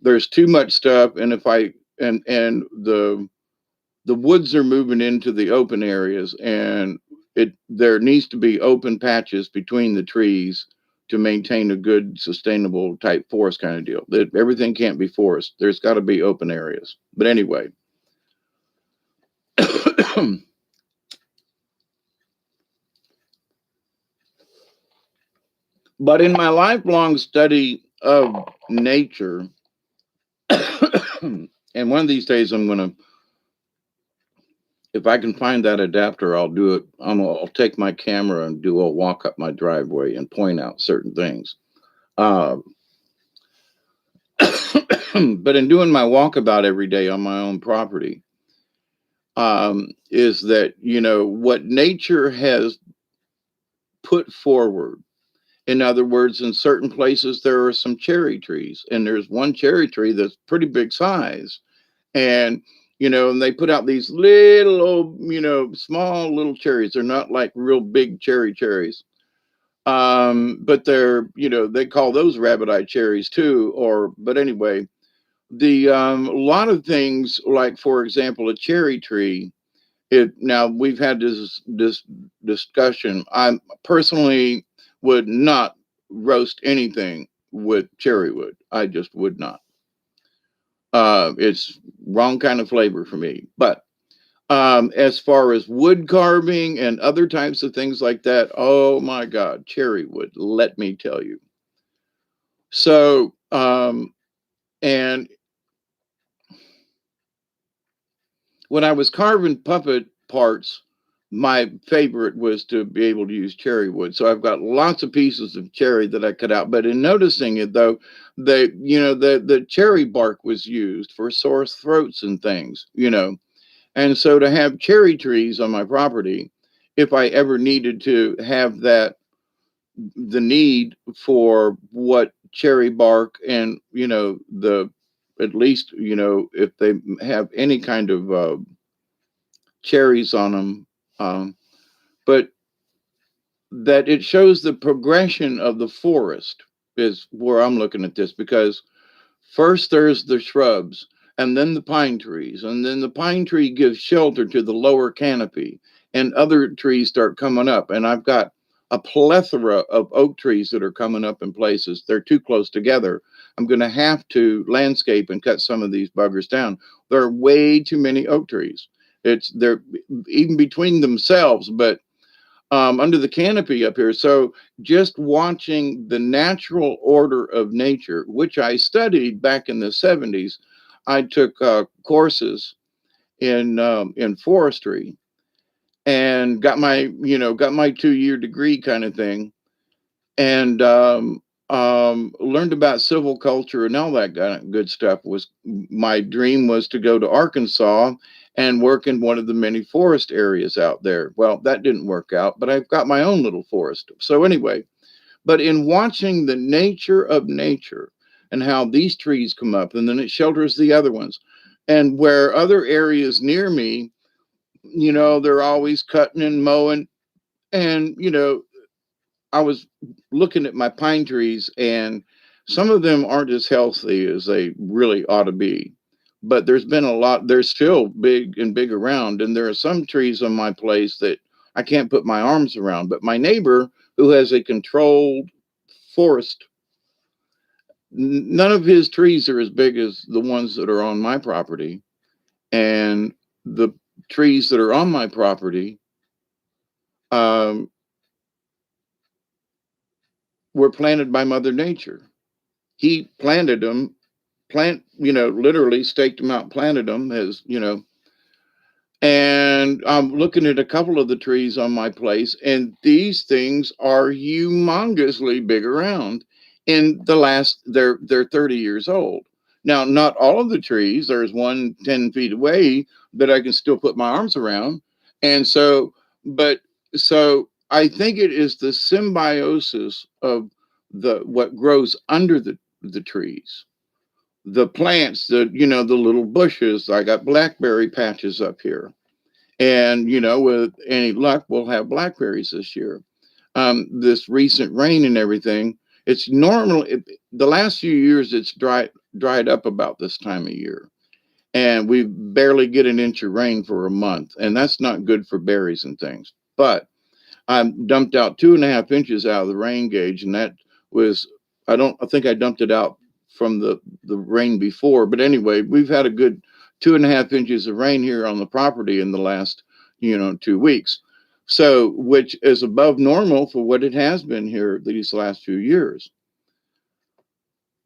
there's too much stuff, and if I and the woods are moving into the open areas, and there needs to be open patches between the trees to maintain a good sustainable type forest kind of deal. That everything can't be forest. There's got to be open areas. But anyway, but in my lifelong study of nature, and one of these days I'm going to, if I can find that adapter, I'll do it. I'll take my camera and do a walk up my driveway and point out certain things. Uh, but in doing my walkabout every day on my own property, is that, what nature has put forward. In other words, in certain places, there are some cherry trees, and there's one cherry tree that's pretty big size. And, and they put out these little old, small little cherries. They're not like real big cherries. But they're, they call those rabbit eye cherries too. But anyway, a lot of things, like, for example, a cherry tree. Now we've had this discussion. I personally would not roast anything with cherry wood. I just would not. It's wrong kind of flavor for me. But as far as wood carving and other types of things like that, oh my God, cherry wood, let me tell you. So, and when I was carving puppet parts, my favorite was to be able to use cherry wood. So I've got lots of pieces of cherry that I cut out. But in noticing it, though, the cherry bark was used for sore throats and things, And so to have cherry trees on my property, if I ever needed to have the need for what cherry bark and, at least, if they have any kind of cherries on them, but that it shows the progression of the forest is where I'm looking at this, because first there's the shrubs, and then the pine trees, and then the pine tree gives shelter to the lower canopy, and other trees start coming up. And I've got a plethora of oak trees that are coming up in places. They're too close together. I'm going to have to landscape and cut some of these buggers down. There are way too many oak trees. They're even between themselves, but under the canopy up here. So just watching the natural order of nature, which I studied back in the 70s. I took courses in forestry and got my 2-year degree kind of thing, and learned about silviculture and all that kind of good stuff. My dream was to go to Arkansas and work in one of the many forest areas out there. Well, that didn't work out, but I've got my own little forest. So anyway, but in watching the nature of nature and how these trees come up and then it shelters the other ones, and where other areas near me, they're always cutting and mowing. And, I was looking at my pine trees, and some of them aren't as healthy as they really ought to be. But they're still big and big around. And there are some trees on my place that I can't put my arms around. But my neighbor, who has a controlled forest, none of his trees are as big as the ones that are on my property. And the trees that are on my property, um, were planted by Mother Nature. He planted them, literally staked them out, planted them, and I'm looking at a couple of the trees on my place, and these things are humongously big around. They're 30 years old. Now, not all of the trees, there's one 10 feet away that I can still put my arms around. And so, but so I think it is the symbiosis of the what grows under the trees, the plants, the little bushes. I got blackberry patches up here, and with any luck, we'll have blackberries this year. This recent rain and everything, it's normal. The last few years, it's dried up about this time of year, and we barely get an inch of rain for a month, and that's not good for berries and things. But I dumped out 2.5 inches out of the rain gauge, and that was I think I dumped it out from the rain before, but anyway, we've had a good 2.5 inches of rain here on the property in the last 2 weeks, so which is above normal for what it has been here these last few years.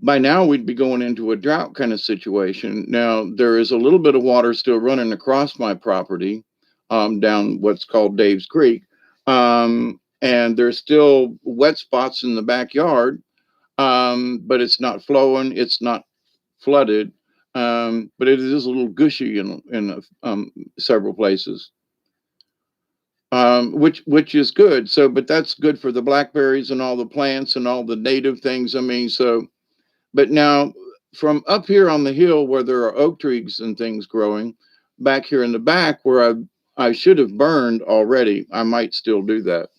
By now we'd be going into a drought kind of situation. Now there is a little bit of water still running across my property, down what's called Dave's Creek, and there's still wet spots in the backyard, but it's not flowing, it's not flooded, but it is a little gushy in several places, which is good. So, but that's good for the blackberries and all the plants and all the native things. I mean, so but now, from up here on the hill where there are oak trees and things growing, back here in the back where I should have burned already, I might still do that.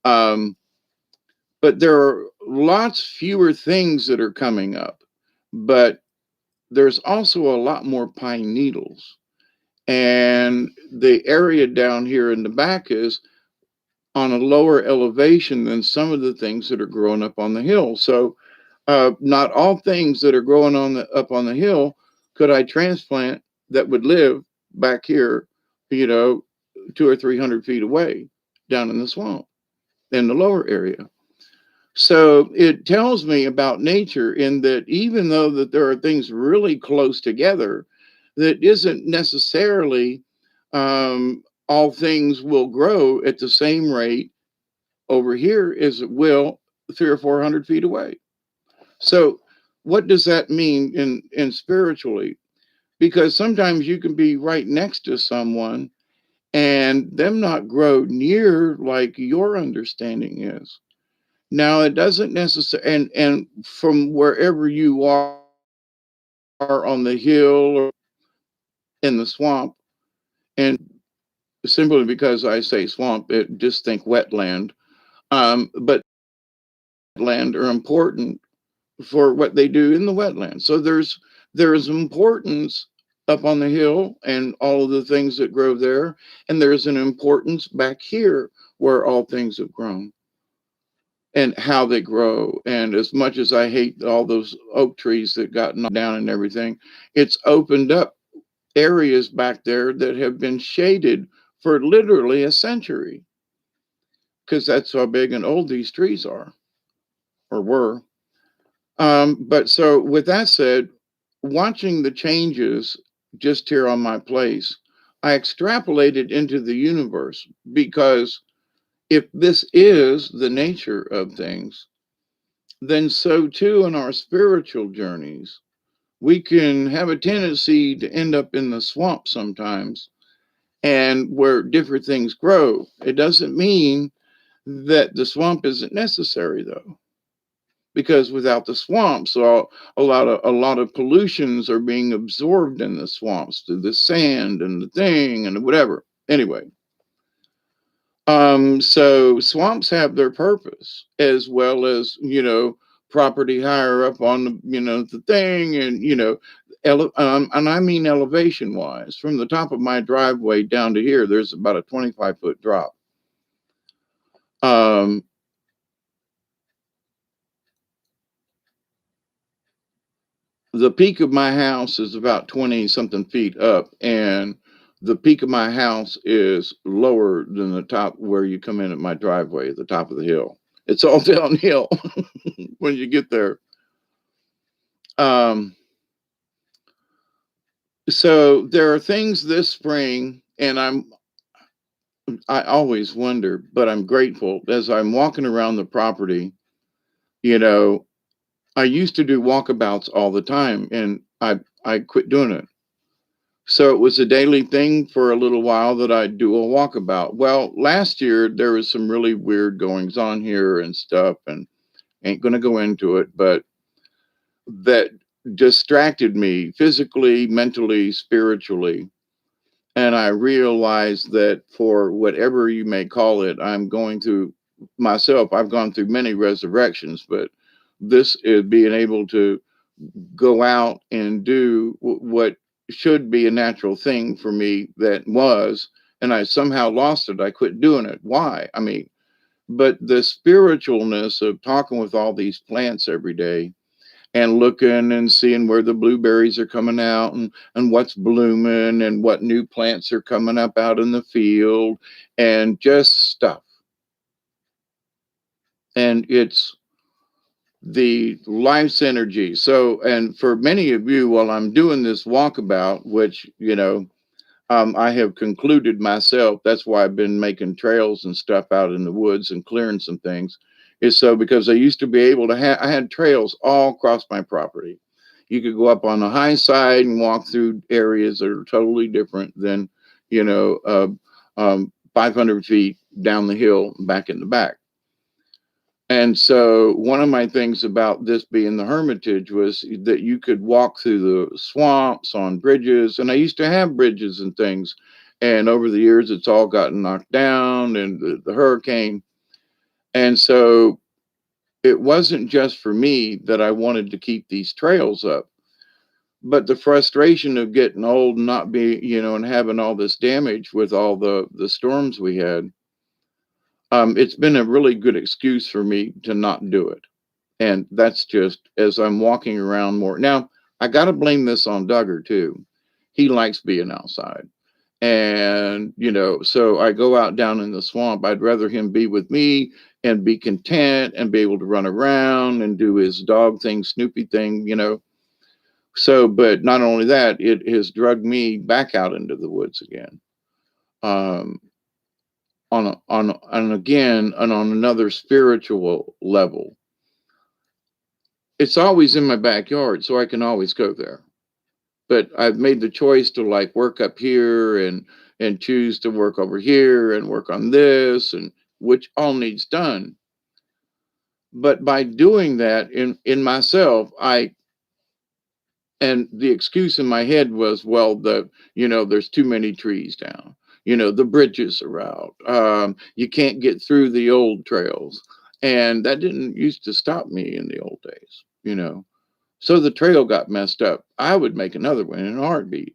Um, but there are lots fewer things that are coming up. But there's also a lot more pine needles. And the area down here in the back is on a lower elevation than some of the things that are growing up on the hill. So not all things that are growing up on the hill could I transplant that would live back here, you know, 200 or 300 feet away down in the swamp in the lower area. So it tells me about nature in that even though that there are things really close together, that isn't necessarily all things will grow at the same rate over here as it will 300 or 400 feet away. So what does that mean in spiritually? Because sometimes you can be right next to someone and them not grow near like your understanding is. Now it doesn't necessarily, and from wherever you are on the hill or in the swamp, and simply because I say swamp, it just think wetland. But land are important for what they do in the wetlands. So there's importance up on the hill and all of the things that grow there, and there's an importance back here where all things have grown and how they grow. And as much as I hate all those oak trees that got knocked down and everything, it's opened up areas back there that have been shaded for literally a century because that's how big and old these trees are or were. But so with that said, watching the changes just here on my place, I extrapolated into the universe because if this is the nature of things, then so too in our spiritual journeys, we can have a tendency to end up in the swamp sometimes and where different things grow. It doesn't mean that the swamp isn't necessary though, because without the swamps, so a lot of pollutions are being absorbed in the swamps through the sand and the thing and whatever. Anyway, so swamps have their purpose as well as property higher up on the thing and and I mean elevation wise, from the top of my driveway down to here, there's about a 25-foot drop. Um, the peak of my house is about 20 something feet up, and the peak of my house is lower than the top where you come in at my driveway at the top of the hill. It's all downhill when you get there. um, so there are things this spring, and I always wonder, but I'm grateful as I'm walking around the property. you know I used to do walkabouts all the time, and I quit doing it. So it was a daily thing for a little while that I'd do a walkabout. Well, last year there was some really weird goings on here and stuff, and ain't going to go into it, but that distracted me physically, mentally, spiritually. And I realized that for whatever you may call it, I'm going through myself. I've gone through many resurrections, but this is being able to go out and do what should be a natural thing for me that was, and I somehow lost it. I quit doing it. Why? I mean, but the spiritualness of talking with all these plants every day and looking and seeing where the blueberries are coming out and what's blooming and what new plants are coming up out in the field and just stuff. And it's the life's energy. So, and for many of you, while I'm doing this walkabout, which, I have concluded myself, that's why I've been making trails and stuff out in the woods and clearing some things, is so because I used to be able to have, I had trails all across my property. You could go up on the high side and walk through areas that are totally different than, 500 feet down the hill and back in the back. And so one of my things about this being the Hermitage was that you could walk through the swamps on bridges. And I used to have bridges and things. And over the years, it's all gotten knocked down and the hurricane. And so it wasn't just for me that I wanted to keep these trails up, but the frustration of getting old and not be, and having all this damage with all the storms we had. It's been a really good excuse for me to not do it. And that's just as I'm walking around more. Now, I got to blame this on Duggar too. He likes being outside. And, so I go out down in the swamp. I'd rather him be with me and be content and be able to run around and do his dog thing, Snoopy thing. So, but not only that, it has drugged me back out into the woods again. Um, and again, and on another spiritual level, it's always in my backyard, so I can always go there. But I've made the choice to like work up here and choose to work over here and work on this and which all needs done. But by doing that in myself, I and the excuse in my head was, well, there's too many trees down. The bridges are out. You can't get through the old trails. And that didn't used to stop me in the old days. So the trail got messed up. I would make another one in a heartbeat.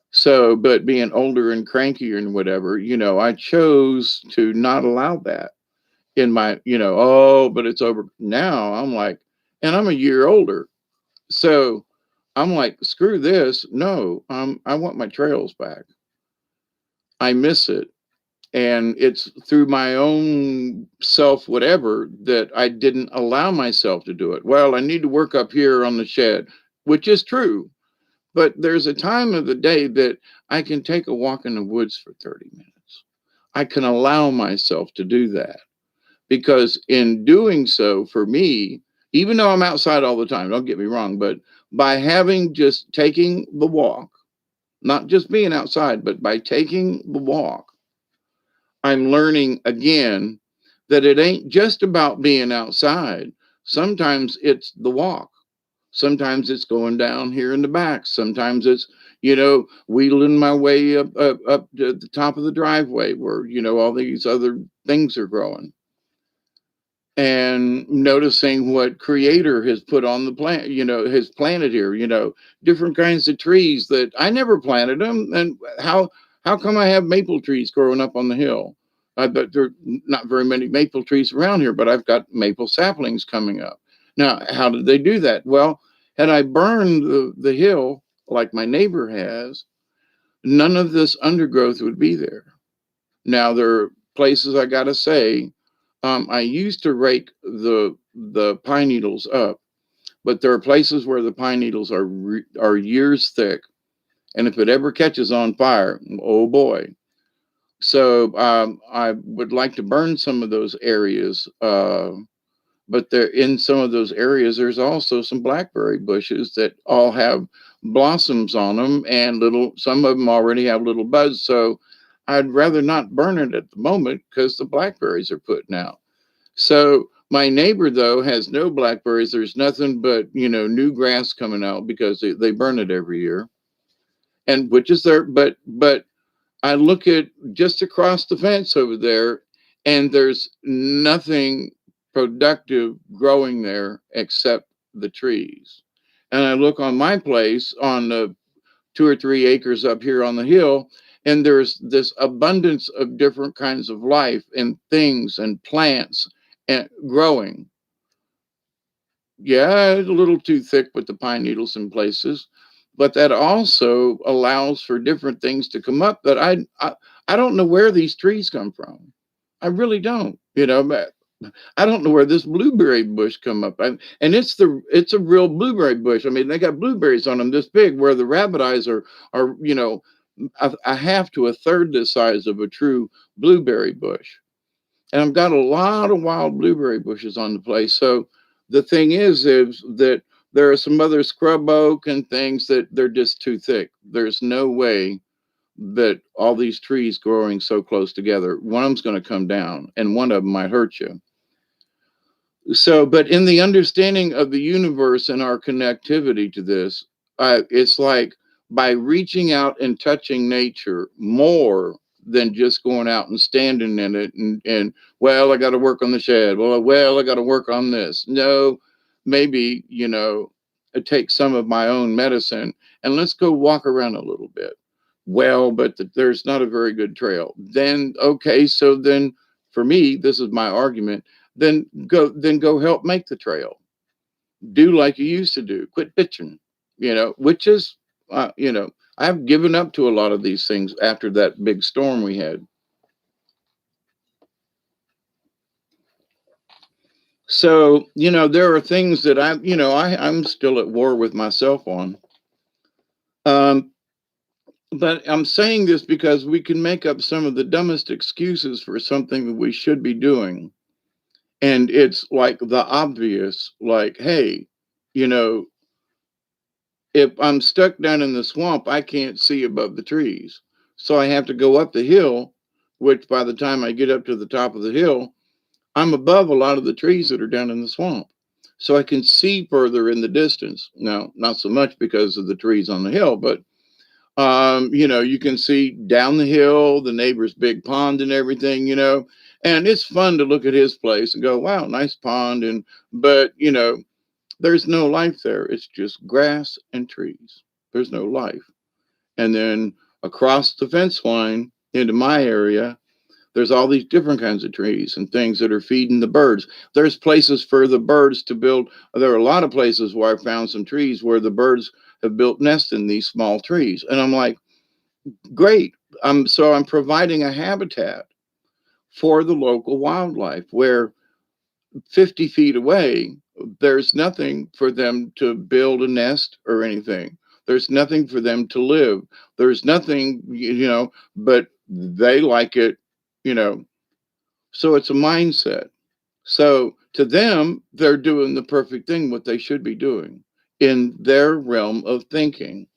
So, but being older and crankier and whatever, I chose to not allow that in my, oh, but it's over. Now I'm like, and I'm a year older. So I'm like, screw this. No, I want my trails back. I miss it. And it's through my own self, whatever, that I didn't allow myself to do it. Well, I need to work up here on the shed, which is true. But there's a time of the day that I can take a walk in the woods for 30 minutes. I can allow myself to do that because in doing so, for me, even though I'm outside all the time, don't get me wrong, but by having just taking the walk, not just being outside, but by taking the walk, I'm learning again that it ain't just about being outside. Sometimes it's the walk. Sometimes it's going down here in the back. Sometimes it's, wheeling my way up to the top of the driveway where, all these other things are growing. And noticing what creator has put on the plant, has planted here, different kinds of trees that I never planted them. And how come I have maple trees growing up on the hill? I bet there are not very many maple trees around here, but I've got maple saplings coming up. Now, how did they do that? Well, had I burned the hill like my neighbor has, none of this undergrowth would be there. Now, there are places I got to say, I used to rake the pine needles up, but there are places where the pine needles are years thick, and if it ever catches on fire, oh boy. So I would like to burn some of those areas, but there in some of those areas, there's also some blackberry bushes that all have blossoms on them, and little some of them already have little buds. So I'd rather not burn it at the moment because the blackberries are putting out. So my neighbor though has no blackberries. There's nothing but new grass coming out because they burn it every year, and which is there. But I look at just across the fence over there, and there's nothing productive growing there except the trees. And I look on my place on the 2 or 3 acres up here on the hill, and there's this abundance of different kinds of life and things and plants and growing. Yeah, it's a little too thick with the pine needles in places, but that also allows for different things to come up that I don't know where these trees come from. I really don't. But I don't know where this blueberry bush come up. And it's a real blueberry bush. I mean, they got blueberries on them this big, where the rabbit eyes are a half to a third the size of a true blueberry bush. And I've got a lot of wild blueberry bushes on the place. So the thing is that there are some other scrub oak and things that they're just too thick. There's no way that all these trees growing so close together, one of them's going to come down and one of them might hurt you. So, but in the understanding of the universe and our connectivity to this, it's like by reaching out and touching nature more than just going out and standing in it and well, I got to work on the shed. Well, I got to work on this. No, maybe, take some of my own medicine and let's go walk around a little bit. Well, but there's not a very good trail. Then, okay, so then for me, this is my argument, then go help make the trail. Do like you used to do. Quit bitching. Which is I've given up to a lot of these things after that big storm we had. So there are things that I'm still at war with myself on. um but I'm saying this because we can make up some of the dumbest excuses for something that we should be doing. And it's like the obvious, like, hey, you know if I'm stuck down in the swamp, I can't see above the trees. So I have to go up the hill, which by the time I get up to the top of the hill, I'm above a lot of the trees that are down in the swamp. So I can see further in the distance. Now, not so much because of the trees on the hill, but you can see down the hill, the neighbor's big pond and everything, and it's fun to look at his place and go, wow, nice pond. But there's no life there. It's just grass and trees. There's no life. And then across the fence line into my area, there's all these different kinds of trees and things that are feeding the birds. There's places for the birds to build. There are a lot of places where I found some trees where the birds have built nests in these small trees. And I'm like, great. So I'm providing a habitat for the local wildlife where 50 feet away, there's nothing for them to build a nest or anything. There's nothing for them to live. There's nothing, but they like it, you know. So it's a mindset. So to them, they're doing the perfect thing, what they should be doing in their realm of thinking.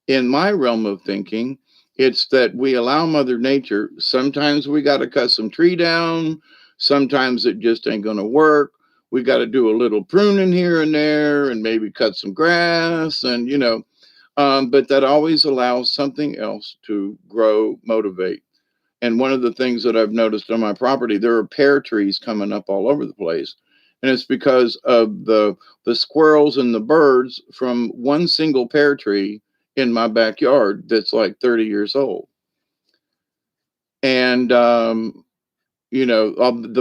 In my realm of thinking, it's that we allow Mother Nature. Sometimes we got to cut some tree down. Sometimes it just ain't going to work. We got to do a little pruning here and there and maybe cut some grass but that always allows something else to grow, motivate. And one of the things that I've noticed on my property, there are pear trees coming up all over the place. And it's because of the squirrels and the birds from one single pear tree in my backyard that's like 30 years old. And the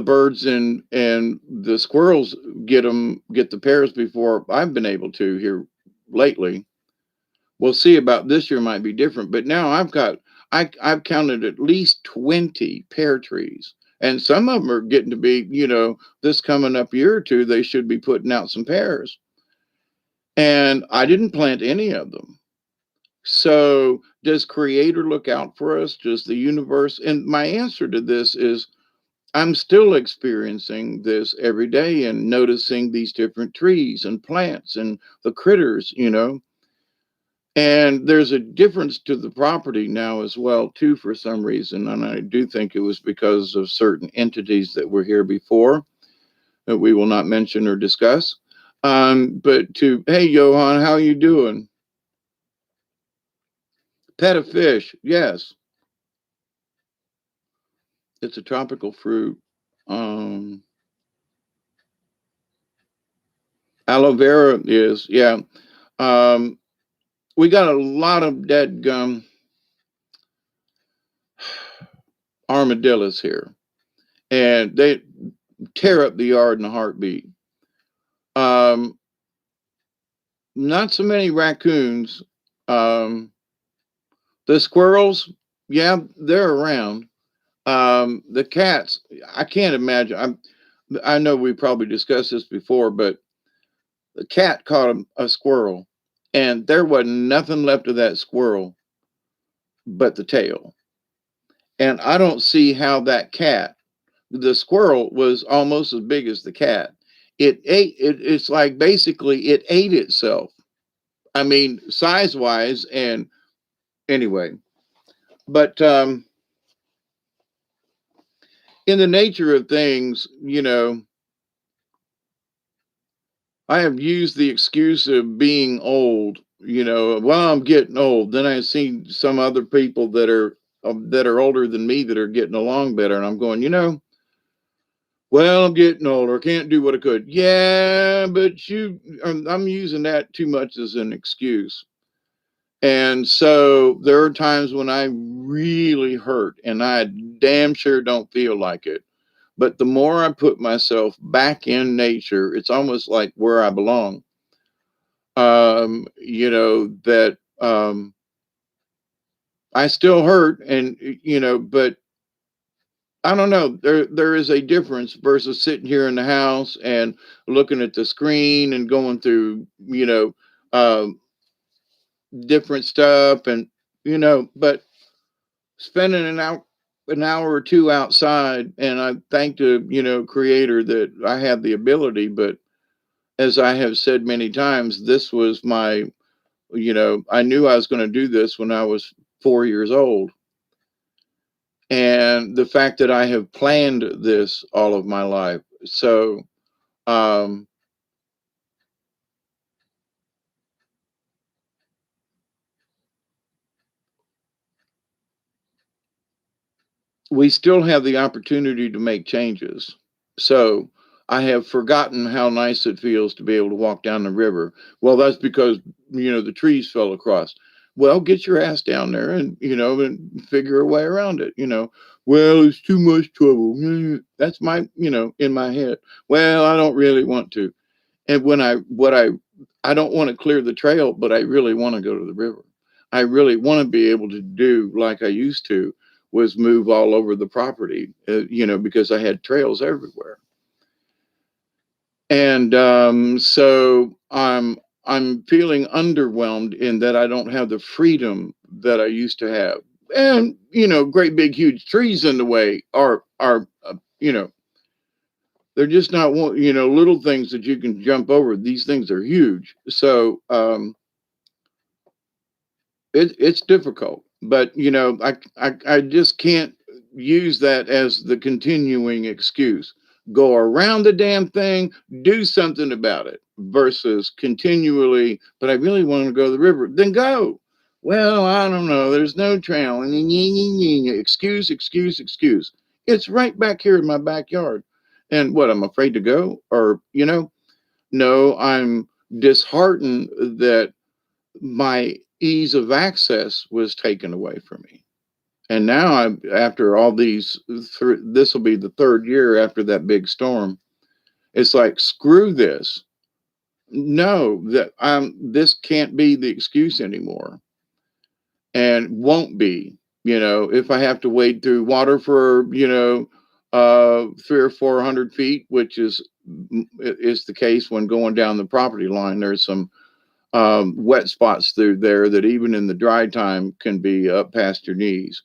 birds and the squirrels get the pears before I've been able to here lately. We'll see about this year might be different, but now I've counted at least 20 pear trees. And some of them are getting to be, this coming up year or two, they should be putting out some pears. And I didn't plant any of them. So does Creator look out for us? Does the universe? And my answer to this is I'm still experiencing this every day and noticing these different trees and plants and the critters, and there's a difference to the property now as well too, for some reason, and I do think it was because of certain entities that were here before that we will not mention or discuss. But to, hey, Johan, how you doing? Pet a fish, yes. It's a tropical fruit. Um, Aloe vera is, yeah. Um, we got a lot of dead gum armadillos here, and they tear up the yard in a heartbeat. Um, Not so many raccoons. Um, the squirrels, yeah, they're around. The cats, I can't imagine. I know we probably discussed this before, but the cat caught a squirrel, and there wasn't nothing left of that squirrel but the tail. And I don't see how that cat, the squirrel was almost as big as the cat. It ate it. It's like basically it ate itself. I mean, size wise, and anyway. But in the nature of things, I have used the excuse of being old. Well, I'm getting old. Then I see some other people that are older than me that are getting along better, and I'm going, well, I'm getting older. I can't do what I could. Yeah, but I'm using that too much as an excuse. And so there are times when I really hurt, and I damn sure don't feel like it. But the more I put myself back in nature, it's almost like where I belong. That I still hurt, and but I don't know. There is a difference versus sitting here in the house and looking at the screen and going through um, different stuff, and but spending an hour or two outside, and I thank the creator that I have the ability. But as I have said many times, this was my I knew I was going to do this when I was 4 years old. And the fact that I have planned this all of my life. So, um, we still have the opportunity to make changes. So, I have forgotten how nice it feels to be able to walk down the river. Well, that's because, the trees fell across. Well, get your ass down there and, and figure a way around it. Well, it's too much trouble. That's in my head. Well, I don't really want to. And I don't want to clear the trail, but I really want to go to the river. I really want to be able to do like I used to, was move all over the property, because I had trails everywhere. And so I'm feeling underwhelmed in that I don't have the freedom that I used to have. And great big huge trees in the way are they're just not little things that you can jump over. These things are huge. So it's difficult, but I just can't use that as the continuing excuse. Go around the damn thing, do something about it, versus continually, but I really want to go to the river. Then go. Well, I don't know. There's no trail. And excuse, excuse, excuse. It's right back here in my backyard. And what, I'm afraid to go? Or, no, I'm disheartened that my ease of access was taken away from me. And now after all these, this will be the third year after that big storm. It's like, screw this. No, that this can't be the excuse anymore, and won't be. If I have to wade through water for 300 or 400 feet, which is the case when going down the property line. There's some wet spots through there that even in the dry time can be up past your knees.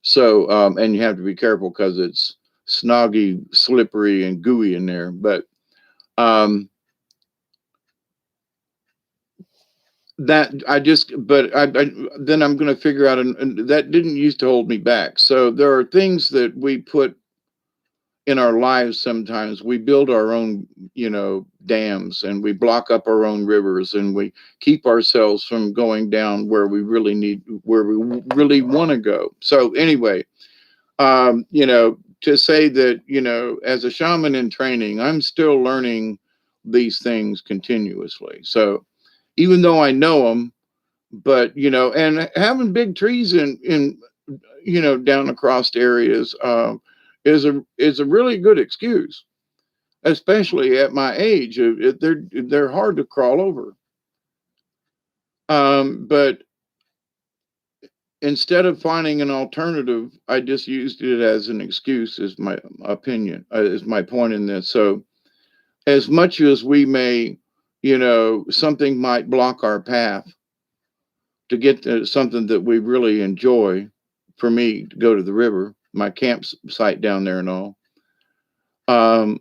So, and you have to be careful because it's snoggy, slippery, and gooey in there. But um, that I just, but I then I'm going to figure out, and that didn't used to hold me back. So there are things that we put in our lives. Sometimes we build our own, dams, and we block up our own rivers, and we keep ourselves from going down where we really want to go. So anyway, to say that, as a shaman in training, I'm still learning these things continuously. So even though I know them, but and having big trees in down across areas is a really good excuse, especially at my age. They're hard to crawl over. But instead of finding an alternative, I just used it as an excuse, is my opinion, is my point in this. So as much as we may, something might block our path to get to something that we really enjoy. For me, to go to the river, my campsite down there and all. Um,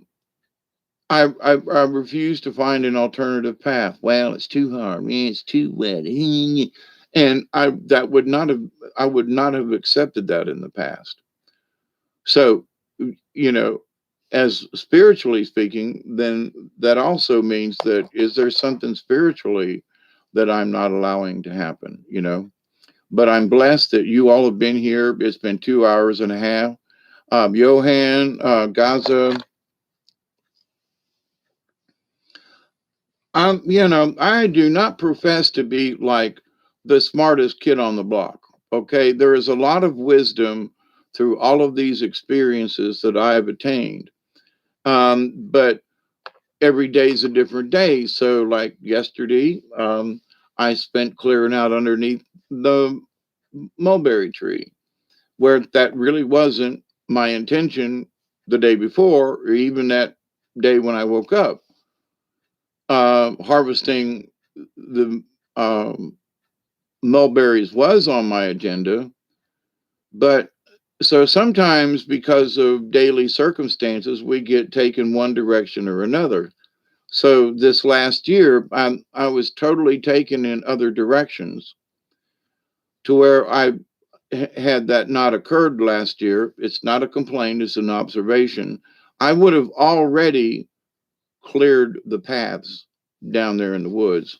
I refuse to find an alternative path. Well, it's too hard. Man, it's too wet. And I would not have accepted that in the past. So, you know, as spiritually speaking, then that also means that is there something spiritually that I'm not allowing to happen? But I'm blessed that you all have been here. It's been 2 hours and a half. Johan, Gaza, I do not profess to be like the smartest kid on the block. Okay. There is a lot of wisdom through all of these experiences that I have attained. But every day is a different day. So, like yesterday, I spent clearing out underneath the mulberry tree, where that really wasn't my intention the day before, or even that day when I woke up. Harvesting the um, mulberries was on my agenda, but so sometimes because of daily circumstances, we get taken one direction or another. So this last year, I was totally taken in other directions, to where had that not occurred last year, it's not a complaint, it's an observation. I would have already cleared the paths down there in the woods.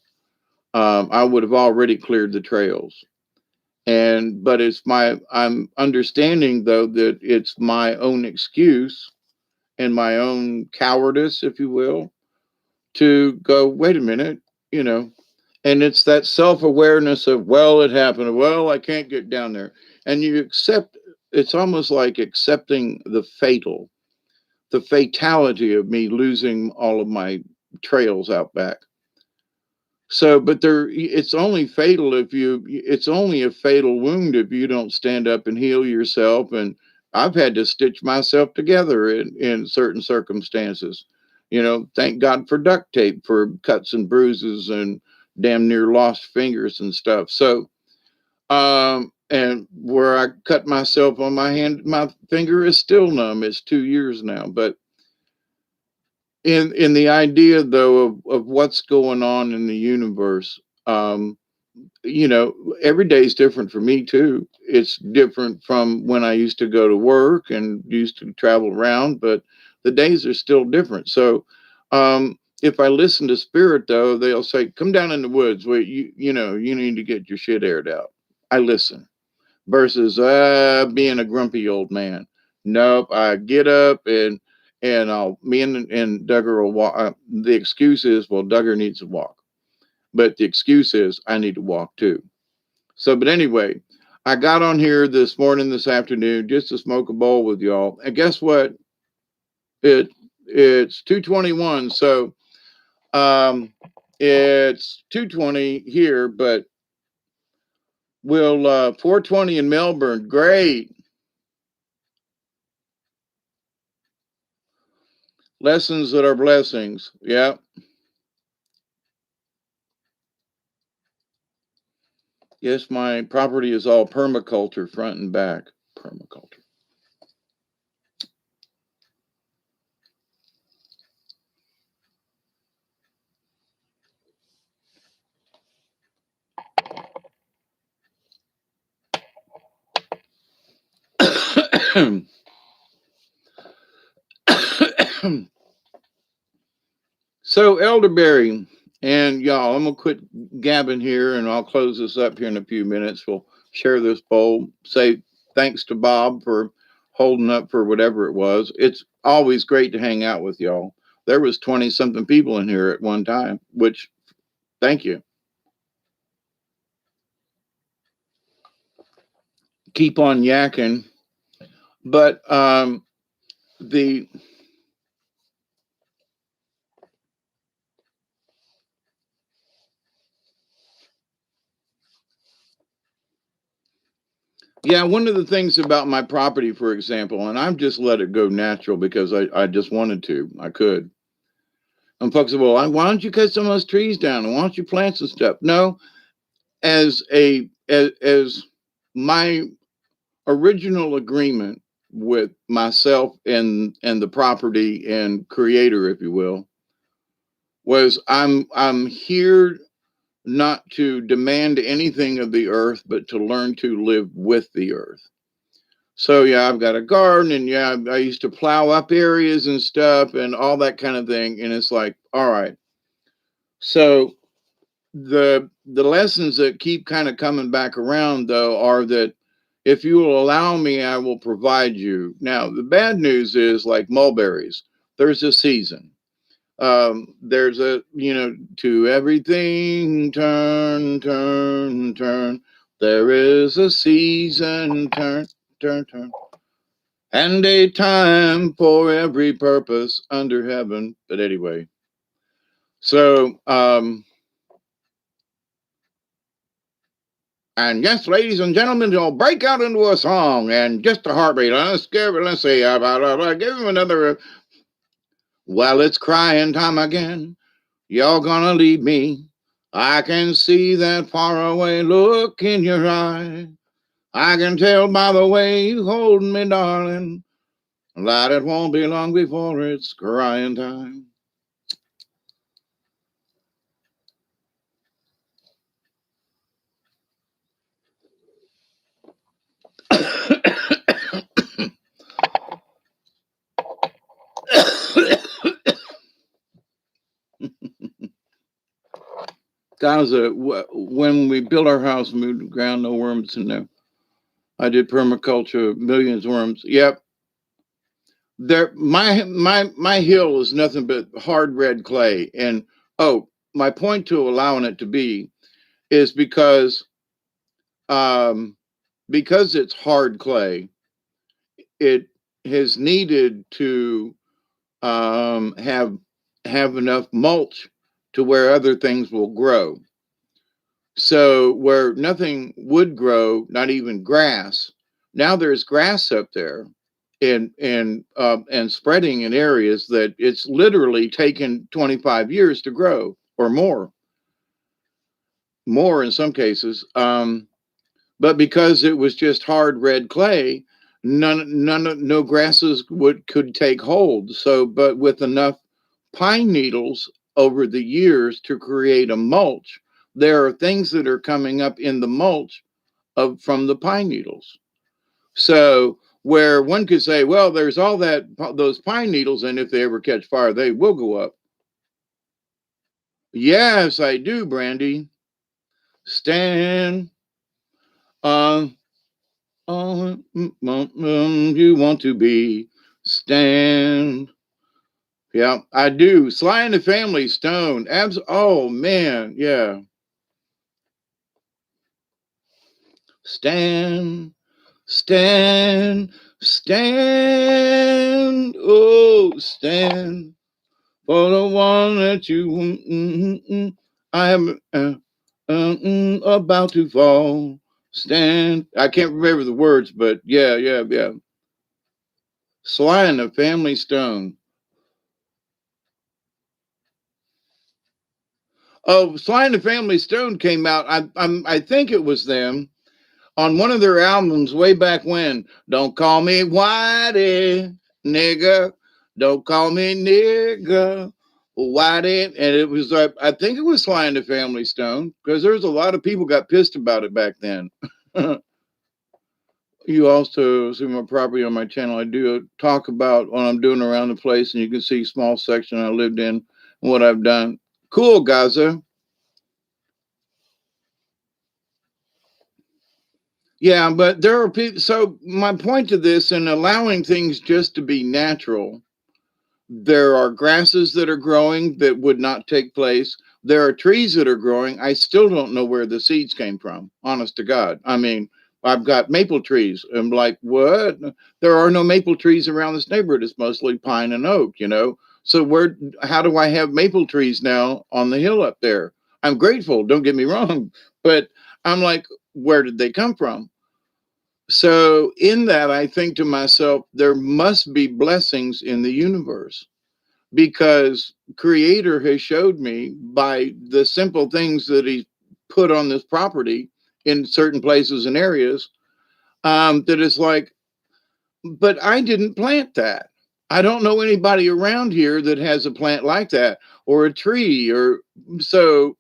I would have already cleared the trails. But I'm understanding though that it's my own excuse and my own cowardice, if you will, to go, wait a minute, you know, and it's that self-awareness of, well, it happened, well, I can't get down there, and you accept. It's almost like accepting the fatality of me losing all of my trails out back. So, but it's only fatal it's only a fatal wound if you don't stand up and heal yourself. And I've had to stitch myself together in certain circumstances. Thank God for duct tape for cuts and bruises and damn near lost fingers and stuff. So, and where I cut myself on my hand, my finger is still numb. It's 2 years now. But in the idea though of what's going on in the universe, every day is different for me too. It's different from when I used to go to work and used to travel around, but the days are still different. So, if I listen to spirit though, they'll say, "Come down in the woods where you need to get your shit aired out." I listen versus being a grumpy old man. Nope, I get up and me and Duggar will walk. The excuse is, well, Duggar needs to walk, but the excuse is I need to walk too. So, but anyway, I got on here this afternoon, just to smoke a bowl with y'all. And guess what? It's 2:21. So, it's 2:20 here, but we'll 4:20 in Melbourne. Great. Lessons that are blessings. Yeah. Yes, my property is all permaculture, front and back. Permaculture. So, elderberry, and y'all, I'm gonna quit gabbing here, and I'll close this up here in a few minutes. We'll share this bowl. Say thanks to Bob for holding up for whatever it was. It's always great to hang out with y'all. There was 20 something people in here at one time, which thank you. Keep on yakking, but the yeah, one of the things about my property, for example, and I've just let it go natural because I just wanted to. I could. I'm flexible. Why don't you cut some of those trees down? And why don't you plant some stuff? No, as my original agreement with myself and the property and creator, if you will, was I'm here not to demand anything of the earth, but to learn to live with the earth. So yeah, I've got a garden, and yeah, I used to plow up areas and stuff and all that kind of thing. And it's like, all right. So the lessons that keep kind of coming back around though are that if you will allow me, I will provide you. Now, the bad news is like mulberries, there's a season. There's a, to everything turn, turn, turn. There is a season, turn, turn, turn. And a time for every purpose under heaven. But anyway, so, and yes, ladies and gentlemen, you'll break out into a song and just a heartbeat. Let's see, give him another. Well, it's crying time again. You're gonna leave me. I can see that faraway look in your eye. I can tell by the way you hold me, darling, that it won't be long before it's crying time. Guys, when we built our house, moved to ground, no worms in there. I did permaculture, millions of worms. Yep. There, my hill is nothing but hard red clay. And oh, my point to allowing it to be is um because it's hard clay, it has needed to have enough mulch to where other things will grow. So where nothing would grow, not even grass, now there's grass up there and spreading in areas that it's literally taken 25 years to grow or more in some cases. But because it was just hard red clay, no grasses could take hold. So, but with enough pine needles over the years to create a mulch, there are things that are coming up in the mulch from the pine needles. So where one could say, well, there's all those pine needles, and if they ever catch fire, they will go up. Yes, I do, Brandy. Stand on you want to be. Stand. Yeah, I do. Sly and the Family Stone. Oh man, yeah. Stand, stand, stand. Oh, stand for the one that you. I am about to fall. Stand. I can't remember the words, but yeah, yeah, yeah. Sly and the Family Stone. Oh, Sly and the Family Stone came out. I think it was them on one of their albums way back when. Don't call me Whitey, nigga. Don't call me nigga, Whitey. And it was I think it was Sly and the Family Stone because there's a lot of people got pissed about it back then. You also see my property on my channel. I do talk about what I'm doing around the place, and you can see small section I lived in and what I've done. Cool, Gaza. Yeah, but there are people. So my point to this, in allowing things just to be natural, there are grasses that are growing that would not take place. There are trees that are growing. I still don't know where the seeds came from, honest to God. I mean, I've got maple trees. I'm like, what? There are no maple trees around this neighborhood. It's mostly pine and oak, you know? So how do I have maple trees now on the hill up there? I'm grateful, don't get me wrong, but I'm like, where did they come from? So in that, I think to myself, there must be blessings in the universe, because creator has showed me by the simple things that he put on this property in certain places and areas, that it's like, but I didn't plant that. I don't know anybody around here that has a plant like that or a tree, or so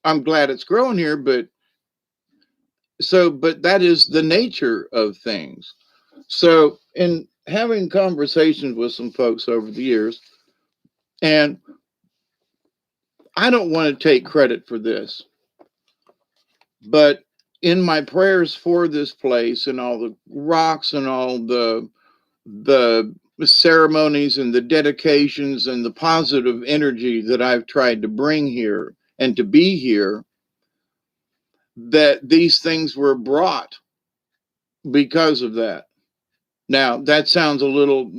I'm glad it's growing here, but that is the nature of things. So in having conversations with some folks over the years, and I don't want to take credit for this, but in my prayers for this place and all the rocks and all the ceremonies and the dedications and the positive energy that I've tried to bring here and to be here, that these things were brought because of that. Now, that sounds a little,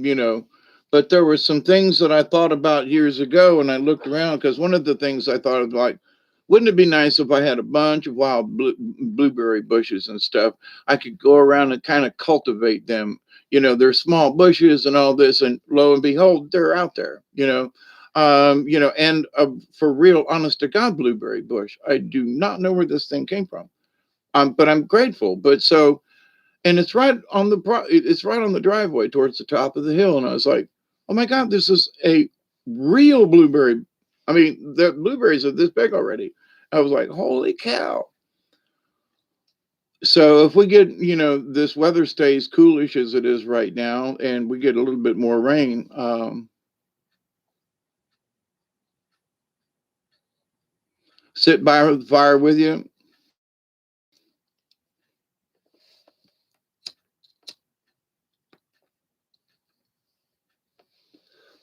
but there were some things that I thought about years ago, and I looked around, because one of the things I thought of, like, wouldn't it be nice if I had a bunch of wild blueberry bushes and stuff? I could go around and kind of cultivate them. They're small bushes and all this, and lo and behold, they're out there. And for real, honest to God, blueberry bush. I do not know where this thing came from. But I'm grateful. But so, and it's right on the driveway towards the top of the hill, and I was like, oh my God, this is a real blueberry. I mean, the blueberries are this big already. I was like, holy cow. So if we get, this weather stays coolish as it is right now, and we get a little bit more rain, sit by the fire with you.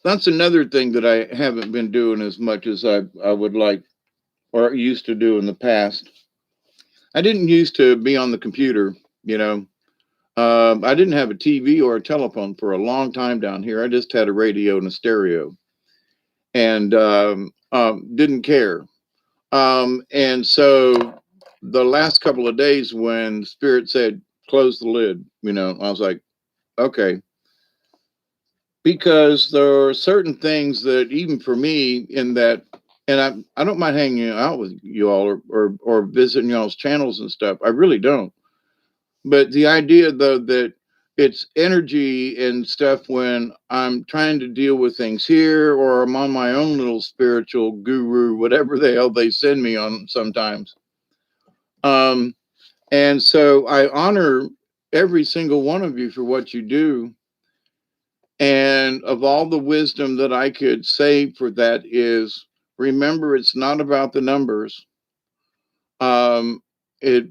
That's another thing that I haven't been doing as much as I would like, or used to do in the past. I didn't used to be on the computer, you know. I didn't have a TV or a telephone for a long time down here. I just had a radio and a stereo, and didn't care. And so the last couple of days, when Spirit said, close the lid, I was like, okay. Because there are certain things that, even for me, in that, and I don't mind hanging out with you all, or visiting y'all's channels and stuff. I really don't. But the idea, though, that it's energy and stuff when I'm trying to deal with things here, or I'm on my own little spiritual guru, whatever the hell they send me on sometimes. And so I honor every single one of you for what you do. And of all the wisdom that I could say for that is, remember, it's not about the numbers. Um, it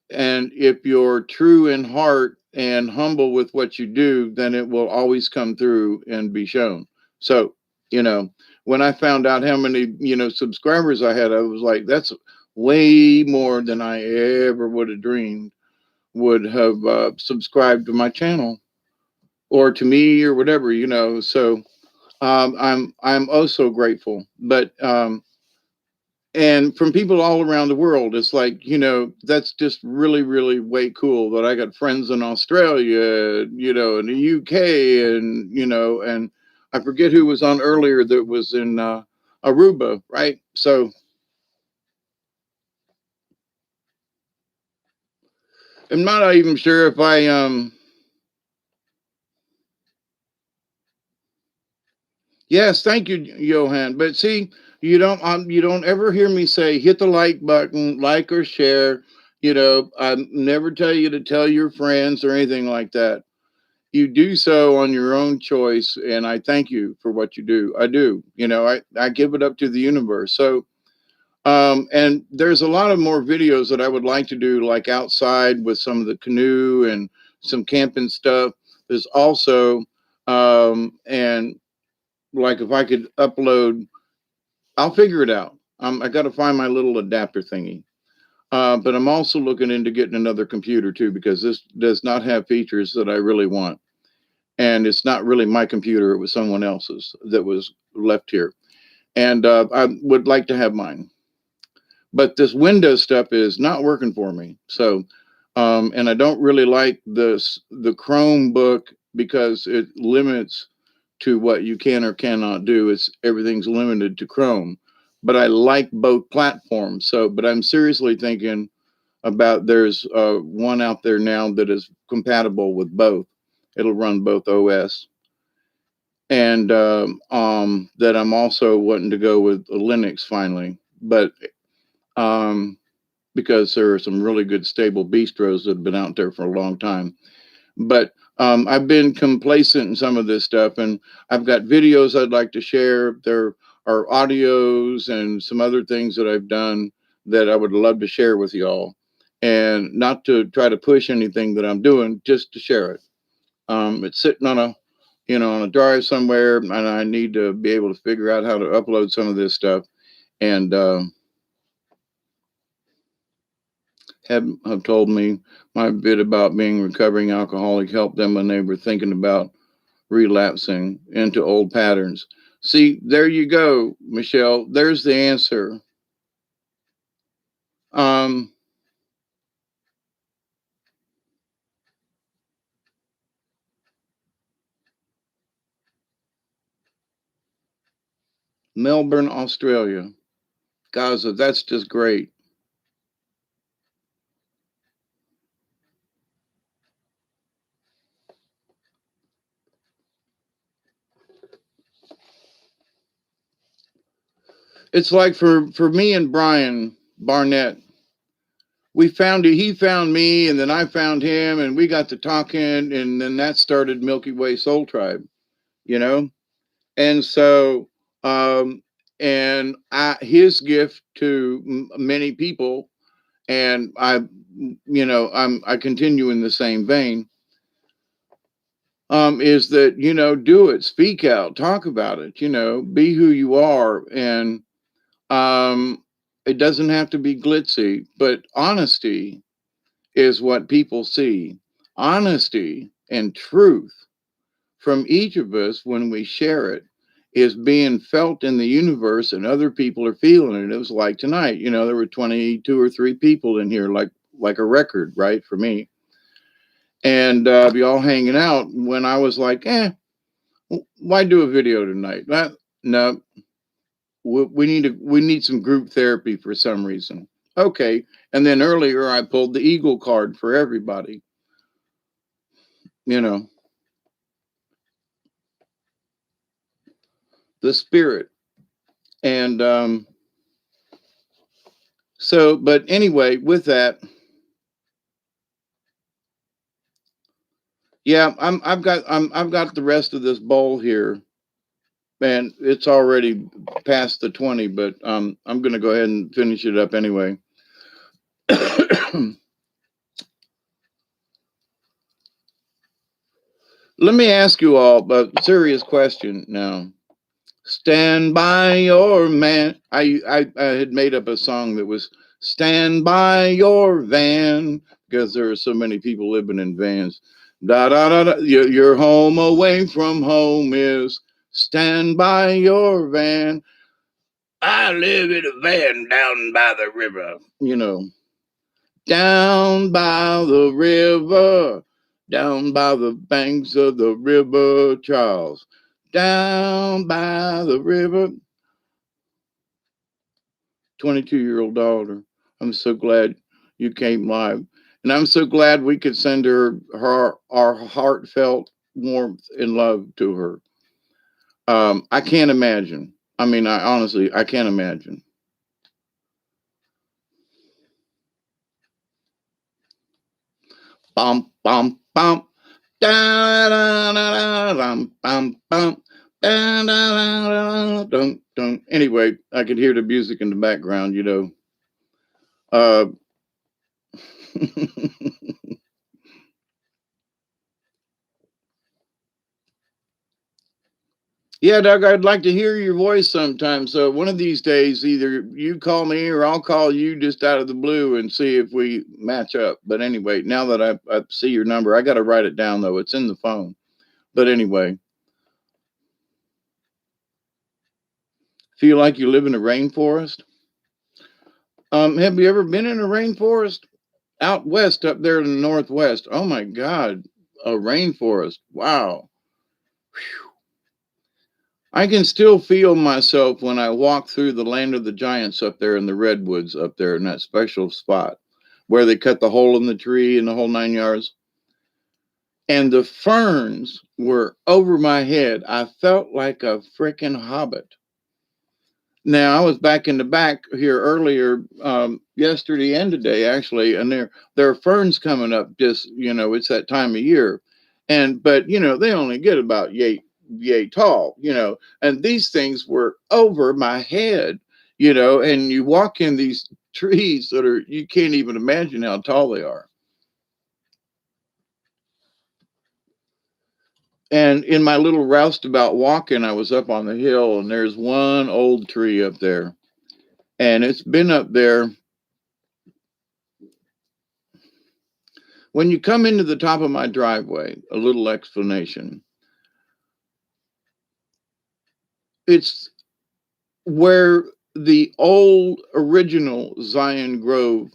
and if you're true in heart and humble with what you do, then it will always come through and be shown. So, when I found out how many, subscribers I had, I was like, that's way more than I ever would have dreamed would have subscribed to my channel, or to me, or whatever, So I'm oh so grateful. But and from people all around the world, it's like, that's just really, really way cool that I got friends in Australia, in the UK, and I forget who was on earlier that was in Aruba, right? So I'm not even sure if yes, thank you, Johan. But see, you don't ever hear me say hit the like button, like or share. I never tell you to tell your friends or anything like that. You do so on your own choice, and I thank you for what you do. I do. I give it up to the universe. So, and there's a lot of more videos that I would like to do, like outside with some of the canoe and some camping stuff. There's also, and like if I could upload, I'll figure it out. I got to find my little adapter thingy. But I'm also looking into getting another computer too, because this does not have features that I really want. And it's not really my computer, it was someone else's that was left here. And I would like to have mine. But this Windows stuff is not working for me. So, and I don't really like the Chromebook because it limits to what you can or cannot do. It's everything's limited to Chrome. But I like both platforms. So, but I'm seriously thinking about there's one out there now that is compatible with both. It'll run both OS, and that I'm also wanting to go with Linux finally. But um, because there are some really good stable bistros that have been out there for a long time. But I've been complacent in some of this stuff, and I've got videos I'd like to share. There are audios and some other things that I've done that I would love to share with y'all, and not to try to push anything that I'm doing, just to share it. It's sitting on a drive somewhere, and I need to be able to figure out how to upload some of this stuff. And have told me my bit about being recovering alcoholic helped them when they were thinking about relapsing into old patterns. See, there you go, Michelle. There's the answer. Um, Melbourne, Australia. Gaza, that's just great. It's like for me and Brian Barnett, we found it. He found me, and then I found him, and we got to talking, and then that started Milky Way Soul Tribe. You know, and so and his gift to many people, and I continue in the same vein, is that do it, speak out, talk about it, be who you are. And it doesn't have to be glitzy, but honesty is what people see. Honesty and truth from each of us when we share it is being felt in the universe, and other people are feeling it. It was like tonight, there were 22 or 3 people in here, like a record, right, for me. And be all hanging out when I was like, why do a video tonight? No, we need some group therapy for some reason. Okay. And then earlier I pulled the Eagle card for everybody, you know, the spirit. And so, but anyway, with that, yeah, I've got the rest of this bowl here, and it's already past the 20, but I'm gonna go ahead and finish it up anyway. Let me ask you all a serious question now. Stand by your man. I had made up a song that was "Stand by your van" because there are so many people living in vans. Da da da da. Your home away from home is stand by your van. I live in a van down by the river. Down by the river, down by the banks of the river Charles. Down by the river. 22-year-old daughter. I'm so glad you came live. And I'm so glad we could send her our heartfelt warmth and love to her. I can't imagine. I mean, I can't imagine. bum, bum, bum. Da, da, da, da, dum, bum, bum. Da, da, da, da, dum, dum. Anyway, I could hear the music in the background, you know. Uh, yeah, Doug, I'd like to hear your voice sometime. So one of these days, either you call me or I'll call you just out of the blue and see if we match up. But anyway, now that I see your number, I got to write it down though. It's in the phone. But anyway, feel like you live in a rainforest? Have you ever been in a rainforest? Out west, up there in the northwest. Oh my God, a rainforest. Wow. I can still feel myself when I walk through the land of the giants up there in the redwoods up there in that special spot where they cut the hole in the tree and the whole 9 yards. And the ferns were over my head. I felt like a freaking hobbit. Now I was back in the back here earlier, yesterday and today actually, and there are ferns coming up. Just it's that time of year, but they only get about yay tall, and these things were over my head, and you walk in these trees that are you can't even imagine how tall they are. And in my little roustabout walking, I was up on the hill, and there's one old tree up there, and it's been up there. When you come into the top of my driveway, a little explanation. It's where the old original Zion Grove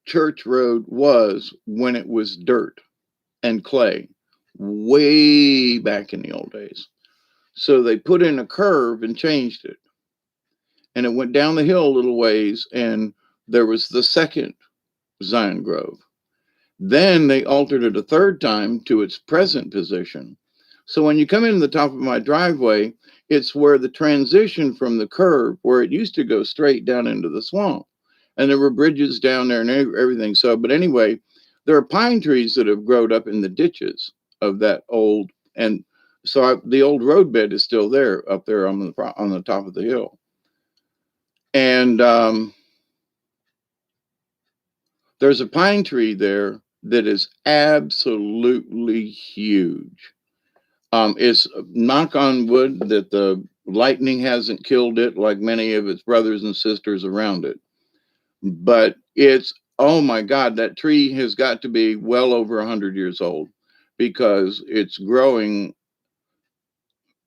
Church Road was when it was dirt and clay, way back in the old days. So they put in a curve and changed it. And it went down the hill a little ways, and there was the second Zion Grove. Then they altered it a third time to its present position. So when you come in the top of my driveway, it's where the transition from the curve, where it used to go straight down into the swamp. And there were bridges down there and everything. So, but anyway, there are pine trees that have grown up in the ditches of that old, and so the old roadbed is still there up there on the top of the hill. And there's a pine tree there that is absolutely huge. It's knock on wood that the lightning hasn't killed it like many of its brothers and sisters around it. But oh my God, that tree has got to be well over 100 years old because it's growing.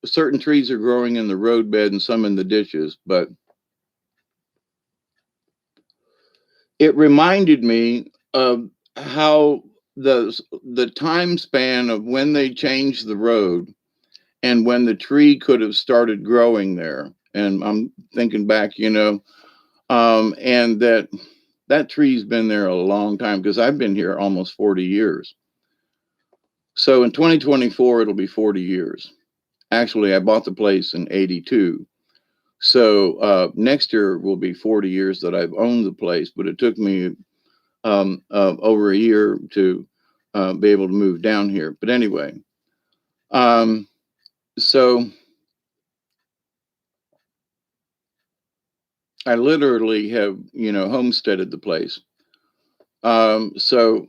Certain trees are growing in the roadbed and some in the ditches, but it reminded me of how the time span of when they changed the road and when the tree could have started growing there. And I'm thinking back, and that tree's been there a long time because I've been here almost 40 years. So in 2024, it'll be 40 years. Actually, I bought the place in 82. So next year will be 40 years that I've owned the place, but it took me over a year to be able to move down here. But anyway, so I literally have, homesteaded the place. So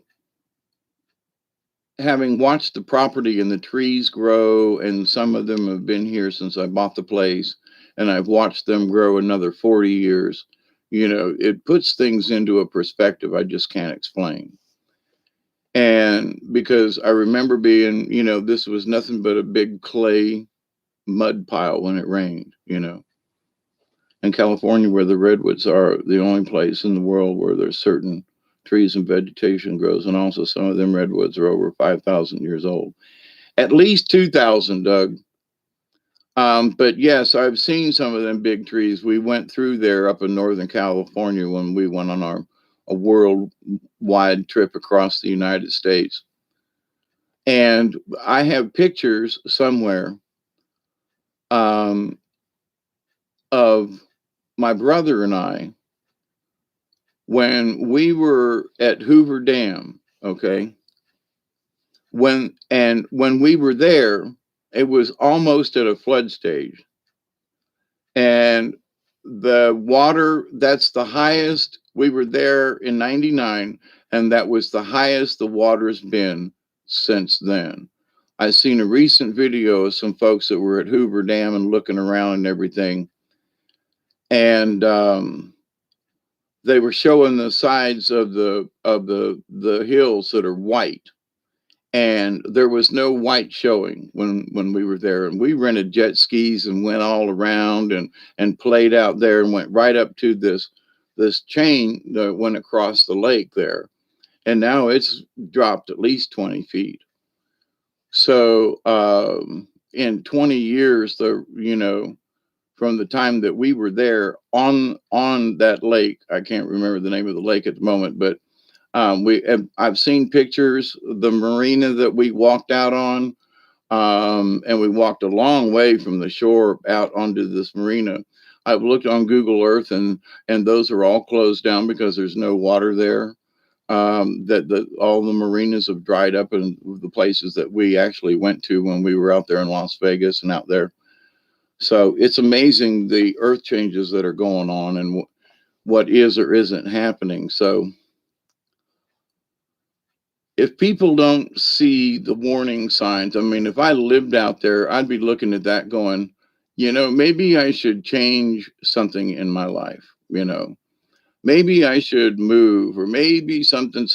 having watched the property and the trees grow, and some of them have been here since I bought the place, and I've watched them grow another 40 years, it puts things into a perspective I just can't explain. And because I remember being, this was nothing but a big clay mud pile when it rained, In California, where the redwoods are the only place in the world where there's certain trees and vegetation grows, and also some of them redwoods are over 5,000 years old. At least 2,000, Doug. But yes, I've seen some of them big trees. We went through there up in Northern California when we went on a worldwide trip across the United States. And I have pictures somewhere of my brother and I when we were at Hoover Dam, okay? When we were there, it was almost at a flood stage, and the water, that's the highest. We were there in 99, and that was the highest the water's been since then. I seen a recent video of some folks that were at Hoover Dam and looking around and everything, and they were showing the sides of the hills that are white, and there was no white showing when we were there. And we rented jet skis and went all around and played out there and went right up to this chain that went across the lake there, and now it's dropped at least 20 feet. So in 20 years, the from the time that we were there on that lake, I can't remember the name of the lake at the moment, but I've seen pictures, the marina that we walked out on, and we walked a long way from the shore out onto this marina. I've looked on Google Earth, and those are all closed down because there's no water there. That all the marinas have dried up, and the places that we actually went to when we were out there in Las Vegas and out there. So it's amazing the earth changes that are going on and what is or isn't happening. So if people don't see the warning signs, I mean, if I lived out there, I'd be looking at that going, maybe I should change something in my life, maybe I should move, or maybe something,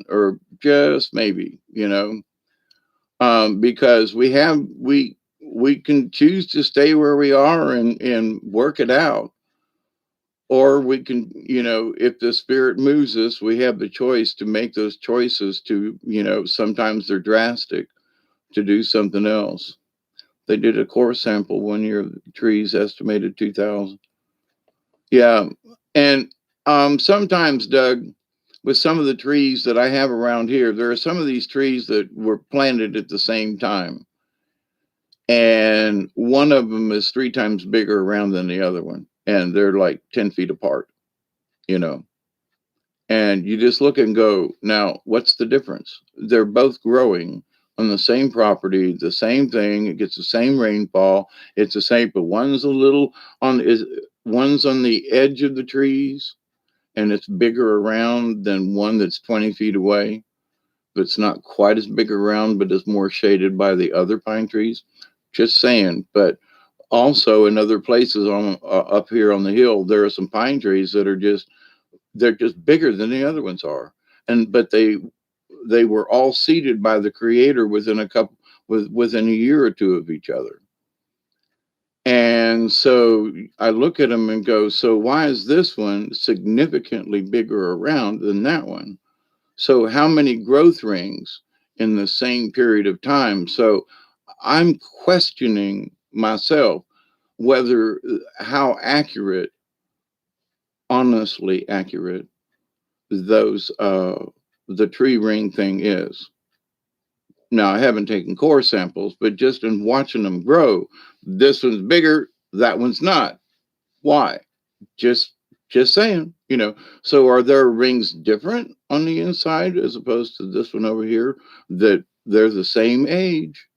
or just maybe, because we can choose to stay where we are and work it out, or we can, if the spirit moves us, we have the choice to make those choices to, sometimes they're drastic, to do something else. They did a core sample one year of trees estimated 2,000. Yeah. And sometimes, Doug, with some of the trees that I have around here, there are some of these trees that were planted at the same time. And one of them is 3 times bigger around than the other one. And they're like 10 feet apart, you know. And you just look and go, now, what's the difference? They're both growing on the same property, the same thing. It gets the same rainfall. It's the same, but one's on the edge of the trees, and it's bigger around than one that's 20 feet away. But it's not quite as big around, but it's more shaded by the other pine trees. Just saying. But also in other places on up here on the hill, there are some pine trees that are they're just bigger than the other ones are, and but they were all seeded by the creator within a year or two of each other. And so I look at them and go, so why is this one significantly bigger around than that one? So how many growth rings in the same period of time? So I'm questioning myself whether how accurate, honestly accurate, those the tree ring thing is. Now I haven't taken core samples, but just in watching them grow, this one's bigger, that one's not. Why? Just just saying, So are their rings different on the inside as opposed to this one over here that they're the same age?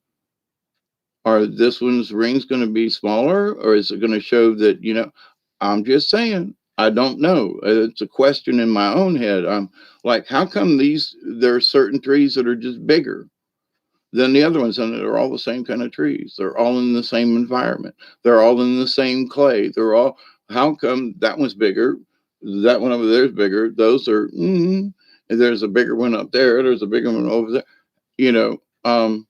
Are this one's rings going to be smaller, or is it going to show that, I'm just saying, I don't know. It's a question in my own head. I'm like, how come there are certain trees that are just bigger than the other ones, and they're all the same kind of trees? They're all in the same environment. They're all in the same clay. How come that one's bigger? That one over there is bigger. Those are, and there's a bigger one up there. There's a bigger one over there. You know, um,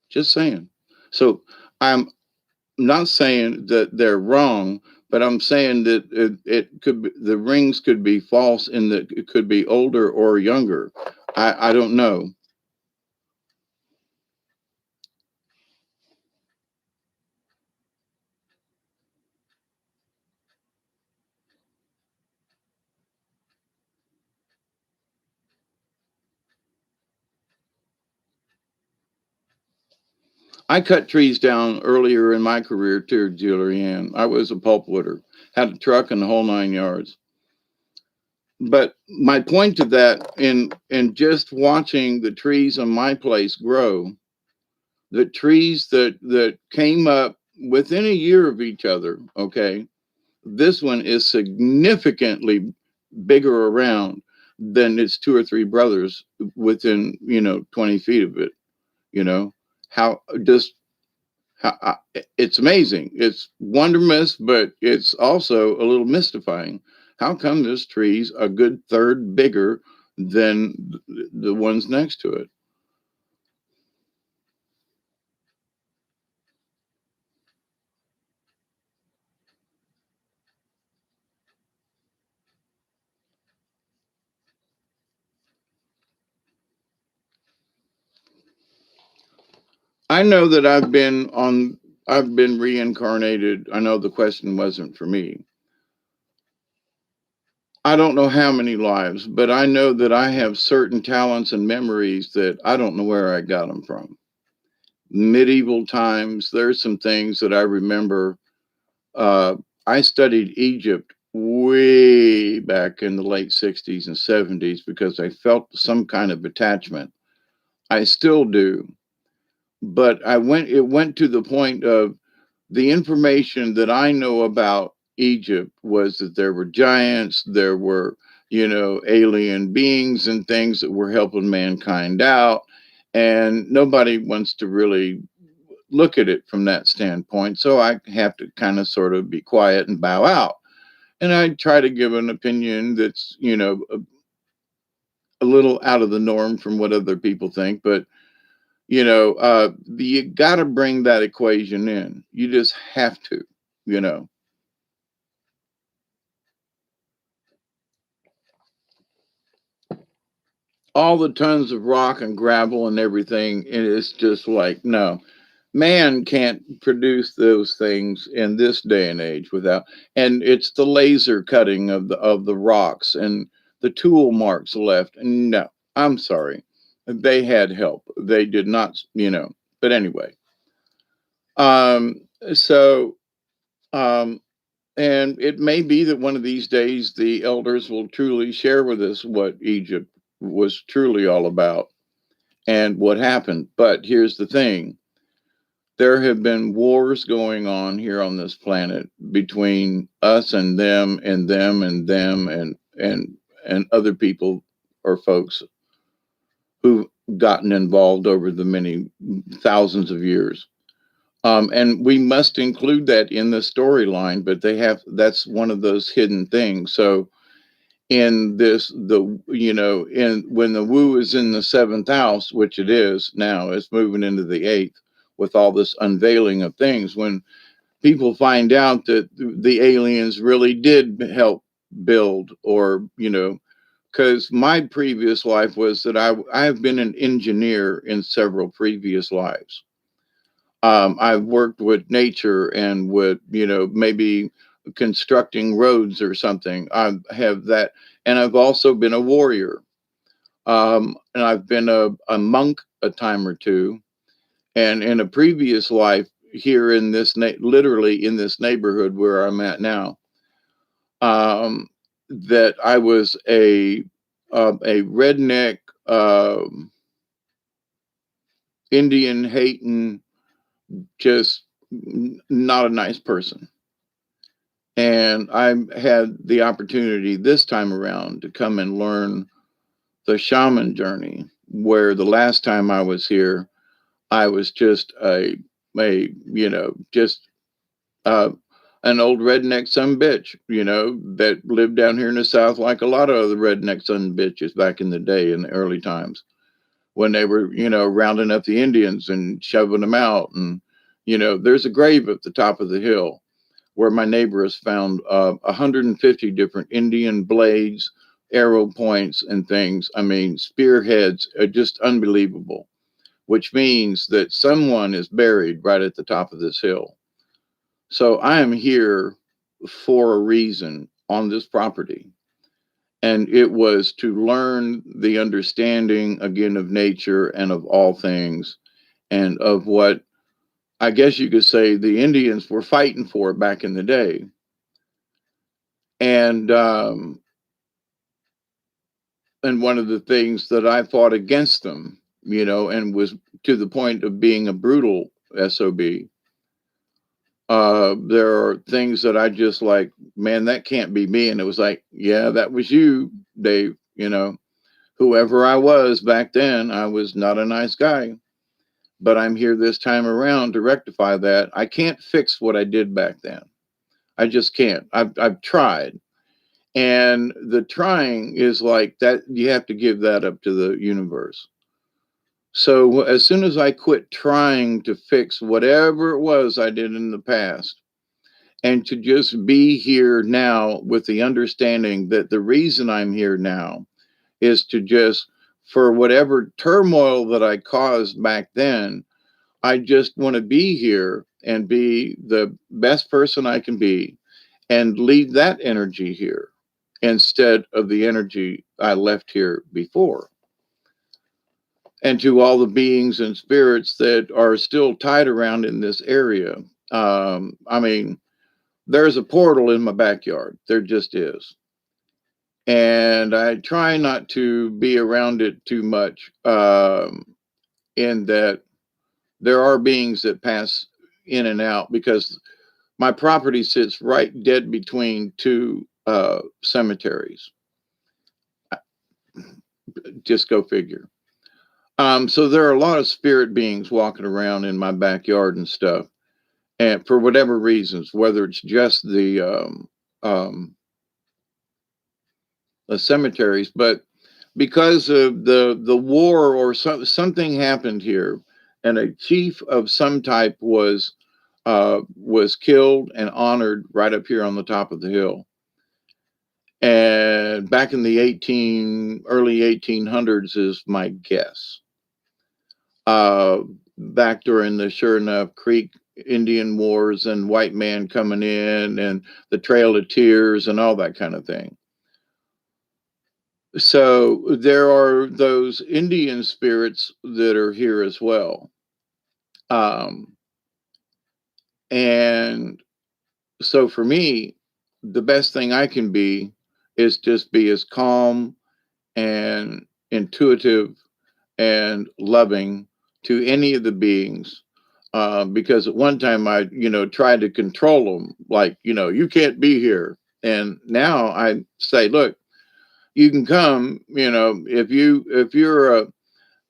just saying. So I'm not saying that they're wrong, but I'm saying that it could be, the rings could be false in that it could be older or younger. I don't know. I cut trees down earlier in my career too, Julianne. I was a pulpwooder, had a truck and the whole 9 yards. But my point to that, in just watching the trees on my place grow, the trees that came up within a year of each other, okay, this one is significantly bigger around than its two or three brothers within 20 feet of it. You know how just how it's amazing. It's wondermous, but it's also a little mystifying. How come this tree's a good third bigger than the ones next to it? I know that I've been reincarnated. I know the question wasn't for me. I don't know how many lives, but I know that I have certain talents and memories that I don't know where I got them from. Medieval times, there's some things that I remember. Uh, I studied Egypt way back in the late 60s and 70s because I felt some kind of attachment. I still do, but it went to the point of the information that I know about Egypt was that there were giants, there were, alien beings and things that were helping mankind out. And nobody wants to really look at it from that standpoint. So I have to kind of sort of be quiet and bow out. And I try to give an opinion that's, a little out of the norm from what other people think. But you got to bring that equation in. You just have to, you know. All the tons of rock and gravel and everything, and it's just like, no, man can't produce those things in this day and age without. And it's the laser cutting of the rocks and the tool marks left. No, I'm sorry, they had help. They did not, but anyway. So um and it may be that one of these days the elders will truly share with us what Egypt was truly all about and what happened. But here's the thing: there have been wars going on here on this planet between us and them and them and other people or folks who've gotten involved over the many thousands of years. And we must include that in the storyline, but that's one of those hidden things. So in this the in when the Wu is in the seventh house, which it is now, it's moving into the eighth with all this unveiling of things. When people find out that the aliens really did help build, or because my previous life was that I have been an engineer in several previous lives. I've worked with nature and with, maybe constructing roads or something. I have that. And I've also been a warrior. And I've been a monk a time or two. And in a previous life here in literally in this neighborhood where I'm at now, um, that I was a redneck, Indian hating, just not a nice person. And I had the opportunity this time around to come and learn the shaman journey, where the last time I was here, I was just just uh, an old redneck son bitch, that lived down here in the South like a lot of other redneck son bitches back in the day in the early times when they were, rounding up the Indians and shoving them out. And, there's a grave at the top of the hill where my neighbor has found 150 different Indian blades, arrow points, and things. I mean, spearheads are just unbelievable, which means that someone is buried right at the top of this hill. So I am here for a reason on this property. And it was to learn the understanding again of nature and of all things and of what I guess you could say the Indians were fighting for back in the day. And And one of the things that I fought against them, and was to the point of being a brutal SOB. There are things that I just like, man, that can't be me. And it was like, yeah, that was you, Dave. Whoever I was back then, I was not a nice guy, but I'm here this time around to rectify that. I can't fix what I did back then. I just can't. I've tried. And the trying is like that, you have to give that up to the universe. So as soon as I quit trying to fix whatever it was I did in the past, and to just be here now with the understanding that the reason I'm here now is to just, for whatever turmoil that I caused back then, I just want to be here and be the best person I can be and leave that energy here instead of the energy I left here before. And to all the beings and spirits that are still tied around in this area, I mean, there's a portal in my backyard. There just is. And I try not to be around it too much, in that there are beings that pass in and out because my property sits right dead between two cemeteries. Just go figure. So there are a lot of spirit beings walking around in my backyard and stuff, and for whatever reasons, whether it's just the cemeteries, but because of the war or something happened here, and a chief of some type was killed and honored right up here on the top of the hill. And back in the early 1800s is my guess. Back during the Sure Enough Creek Indian Wars and white man coming in and the Trail of Tears and all that kind of thing. So there are those Indian spirits that are here as well. And so for me, the best thing I can be is just be as calm and intuitive and loving to any of the beings. Because at one time I, tried to control them, like, you can't be here. And now I say, look, you can come, if you're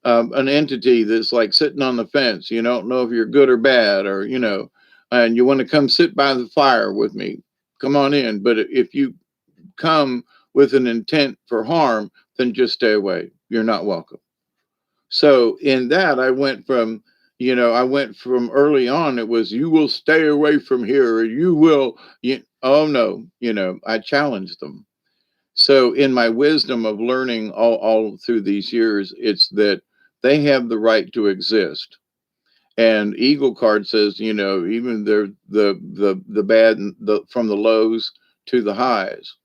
an entity that's like sitting on the fence, you don't know if you're good or bad, or, and you want to come sit by the fire with me, come on in. But if you come with an intent for harm, then just stay away. You're not welcome. So in that, I went from early on, it was, you will stay away from here, or you will, oh no, I challenged them. So in my wisdom of learning all through these years, it's that they have the right to exist. And Eagle card says, even the bad, from the lows to the highs,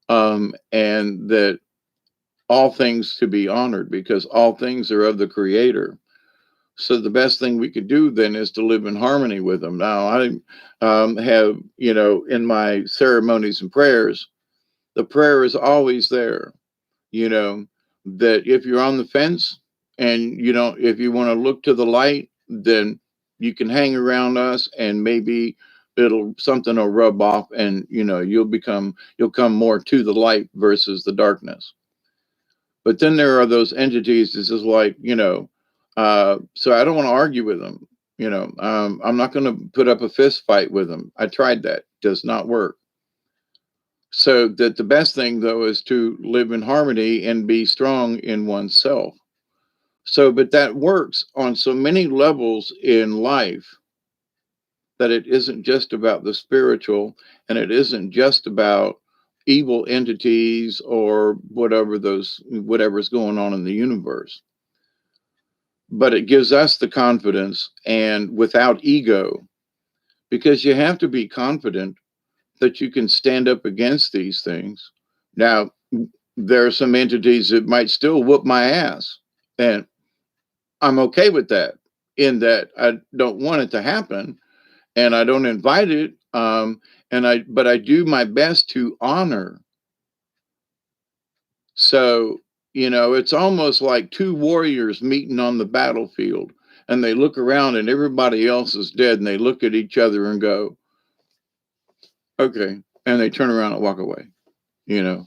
and that all things to be honored because all things are of the Creator. So the best thing we could do then is to live in harmony with them. Now I have, in my ceremonies and prayers, the prayer is always there, you know, that if you're on the fence and if you want to look to the light, then you can hang around us and maybe something will rub off, and you'll come more to the light versus the darkness. But then there are those entities that's just like, so I don't want to argue with them. I'm not going to put up a fist fight with them. I tried that, does not work. So that the best thing though is to live in harmony and be strong in oneself. So, but that works on so many levels in life that it isn't just about the spiritual, and it isn't just about evil entities or whatever's going on in the universe. But it gives us the confidence and without ego, because you have to be confident that you can stand up against these things. Now, there are some entities that might still whoop my ass, and I'm okay with that, in that I don't want it to happen and I don't invite it. But I do my best to honor. So You know, it's almost like two warriors meeting on the battlefield, and they look around and everybody else is dead, and they look at each other and go, okay. And they turn around and walk away. You know,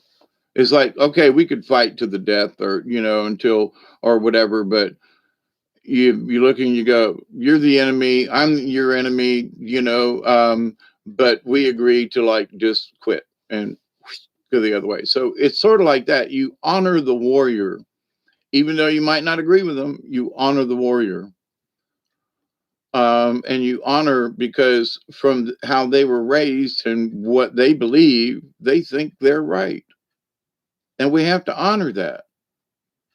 it's like, okay, we could fight to the death or, you know, until or whatever, but you look and you go, you're the enemy, I'm your enemy, you know, but we agree to like just quit and go the other way. So it's sort of like that. You honor the warrior, even though you might not agree with them, you honor the warrior. And you honor because from how they were raised and what they believe, they think they're right. And we have to honor that,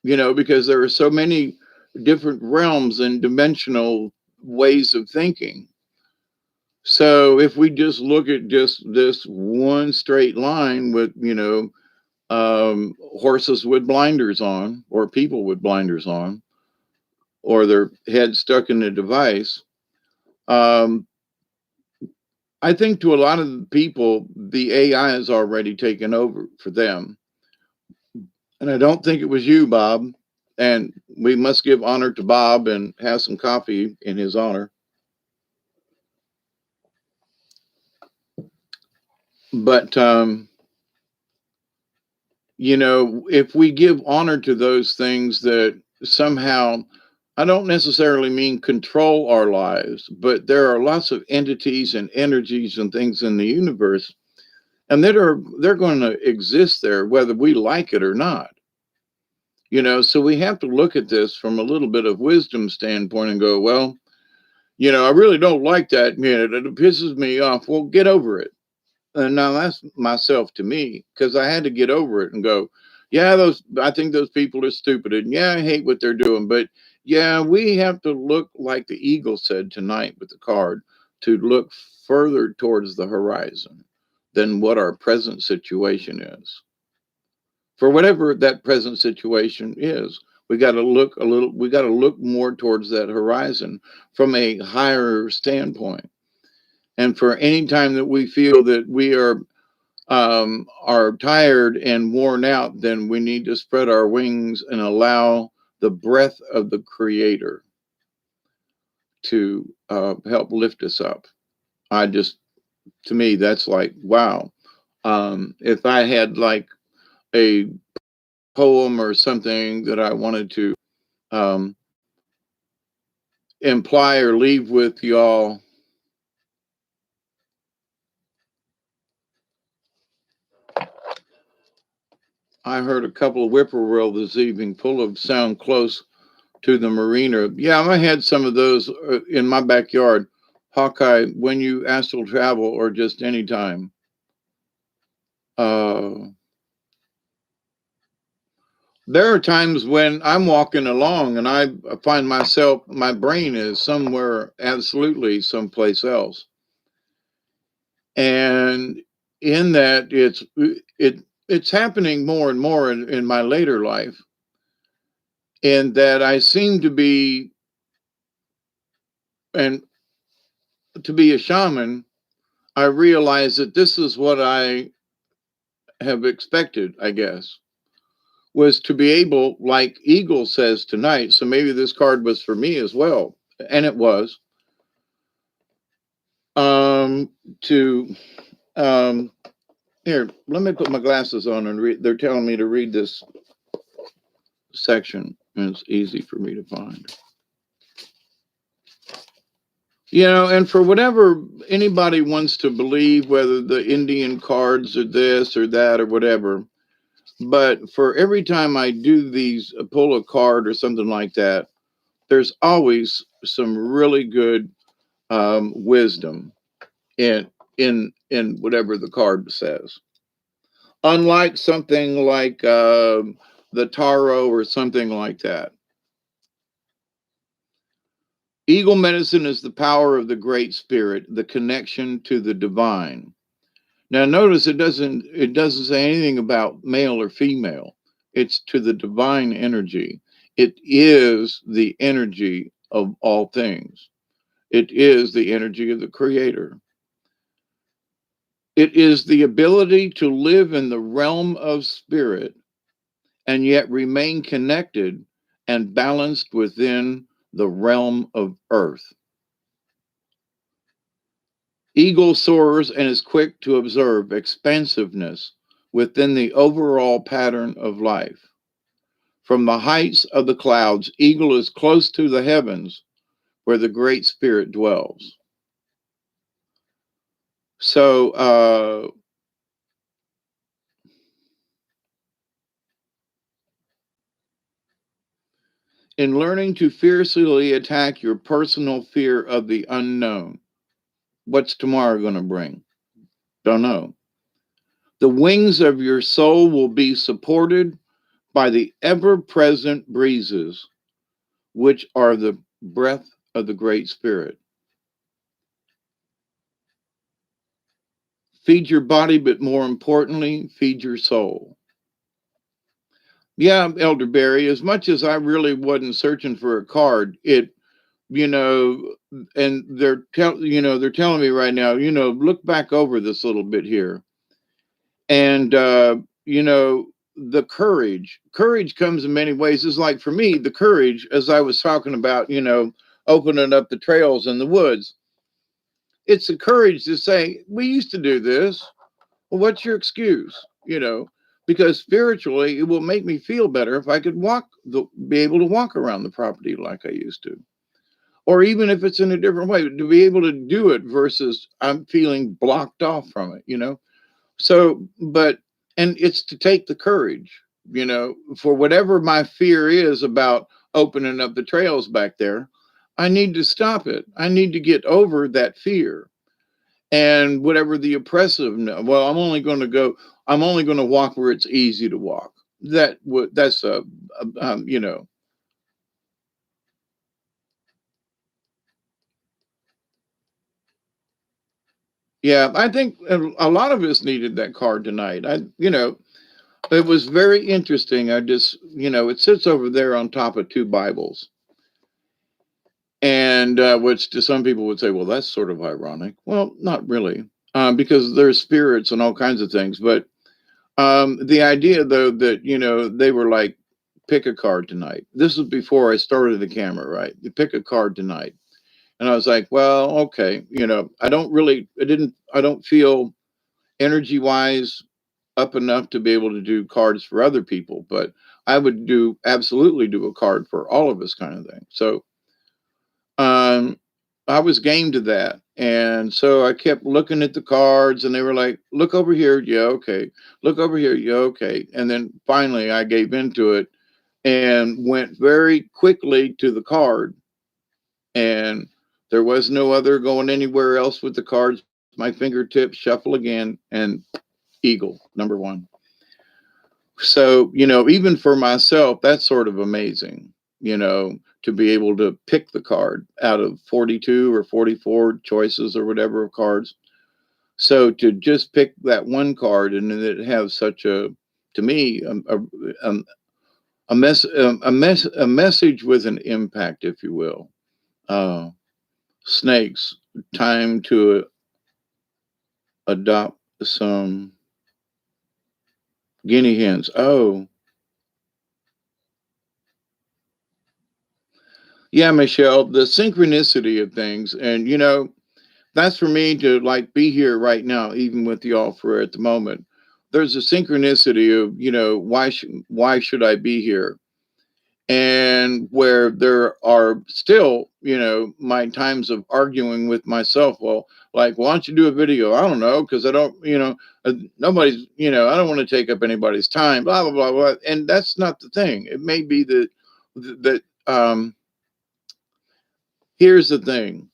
you know, because there are so many different realms and dimensional ways of thinking. So if we just look at just this one straight line with, you know, horses with blinders on, or people with blinders on, or their head stuck in a device, um, I think to a lot of the people, the AI has already taken over for them. And I don't think it was you, Bob. And we must give honor to Bob and have some coffee in his honor. But, you know, if we give honor to those things that somehow, I don't necessarily mean control our lives, but there are lots of entities and energies and things in the universe, and they're going to exist there whether we like it or not. You know, so we have to look at this from a little bit of wisdom standpoint and go, well, you know, I really don't like that. You know, it pisses me off. Well, get over it. And now that's myself to me, because I had to get over it and go, yeah, I think those people are stupid. And yeah, I hate what they're doing. But yeah, we have to look like the eagle said tonight with the card, to look further towards the horizon than what our present situation is. For whatever that present situation is, we got to look more towards that horizon from a higher standpoint. And for any time that we feel that we are tired and worn out, then we need to spread our wings and allow the breath of the Creator to help lift us up. I just, to me, that's like, wow. If I had like a poem or something that I wanted to um, imply or leave with y'all, I heard a couple of whippoorwill this evening full of sound close to the marina. Yeah, I had some of those in my backyard. Hawkeye, when you astral travel or just anytime. Uh, there are times when I'm walking along and I find myself, my brain is somewhere, absolutely someplace else. And in that, it's happening more and more in my later life, in that I seem to be, and to be a shaman, I realize that this is what I have expected, I guess, was to be able, like Eagle says tonight. So maybe this card was for me as well. And it was, um, to, um, here, let me put my glasses on and read. They're telling me to read this section, and it's easy for me to find. You know, and for whatever anybody wants to believe, whether the Indian cards are this or that or whatever, but for every time I do these, pull a card or something like that, there's always some really good wisdom in in whatever the card says. Unlike something like the tarot or something like that. Eagle medicine is the power of the Great Spirit, the connection to the divine. Now notice it doesn't say anything about male or female. It's to the divine energy. It is the energy of all things. It is the energy of the Creator. It is the ability to live in the realm of spirit and yet remain connected and balanced within the realm of earth. Eagle soars and is quick to observe expansiveness within the overall pattern of life. From the heights of the clouds, eagle is close to the heavens where the Great Spirit dwells. So, in learning to fiercely attack your personal fear of the unknown, what's tomorrow going to bring? Don't know. The wings of your soul will be supported by the ever present breezes, which are the breath of the Great Spirit. Feed your body, but more importantly, feed your soul. Yeah, Elder Barry, as much as I really wasn't searching for a card, you know, and they're telling me right now, look back over this little bit here. And you know, the courage comes in many ways. Is like for me, the courage, as I was talking about, opening up the trails in the woods. It's the courage to say, we used to do this. Well, what's your excuse? Because spiritually, it will make me feel better if I could be able to walk around the property like I used to. Or even if it's in a different way, to be able to do it versus I'm feeling blocked off from it. So, and it's to take the courage, for whatever my fear is about opening up the trails back there, I need to stop it. I need to get over that fear. And whatever the oppressive, well, I'm only going to walk where it's easy to walk. That's yeah, I think a lot of us needed that card tonight. It was very interesting. It sits over there on top of two Bibles. And which to some people would say, well, that's sort of ironic. Well, not really, because there's spirits and all kinds of things. But the idea, though, that, they were like, pick a card tonight. This was before I started the camera, right? You pick a card tonight. And I was like, well, okay. I don't feel energy wise up enough to be able to do cards for other people, but I would absolutely do a card for all of us kind of thing. So I was game to that. And so I kept looking at the cards and they were like, look over here. Yeah. Okay. Look over here. Yeah. Okay. And then finally I gave into it and went very quickly to the card. And there was no other going anywhere else with the cards. My fingertips shuffle again and eagle, number one. So, even for myself, that's sort of amazing, to be able to pick the card out of 42 or 44 choices or whatever of cards. So to just pick that one card and then it have such to me, a message with an impact, if you will. Snakes, time to adopt some guinea hens. Oh, yeah, Michelle, the synchronicity of things. And, that's for me to like be here right now, even with y'all for at the moment. There's a synchronicity of, why should I be here? And where there are still, my times of arguing with myself. Well, like, why don't you do a video? I don't know, because I don't, nobody's, I don't want to take up anybody's time, blah, blah, blah, blah. And that's not the thing. It may be that here's the thing.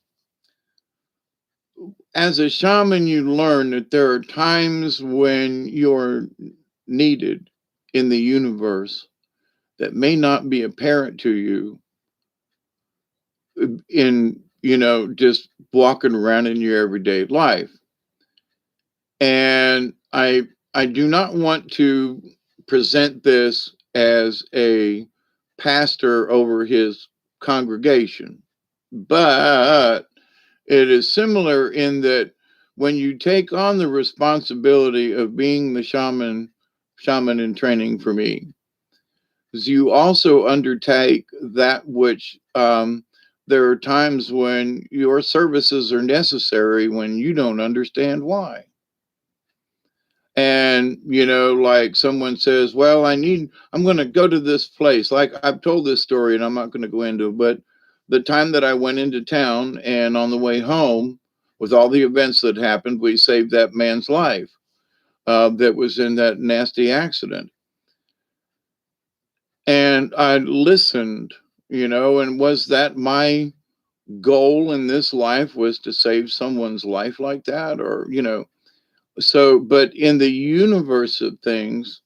As a shaman, you learn that there are times when you're needed in the universe that may not be apparent to you in, just walking around in your everyday life. And I do not want to present this as a pastor over his congregation, but it is similar in that when you take on the responsibility of being the shaman in training for me, you also undertake that which there are times when your services are necessary when you don't understand why. And, like someone says, well, I'm going to go to this place. Like I've told this story and I'm not going to go into it, but the time that I went into town and on the way home, with all the events that happened, we saved that man's life that was in that nasty accident. And I listened, and was that my goal in this life, was to save someone's life like that? Or, so, but in the universe of things,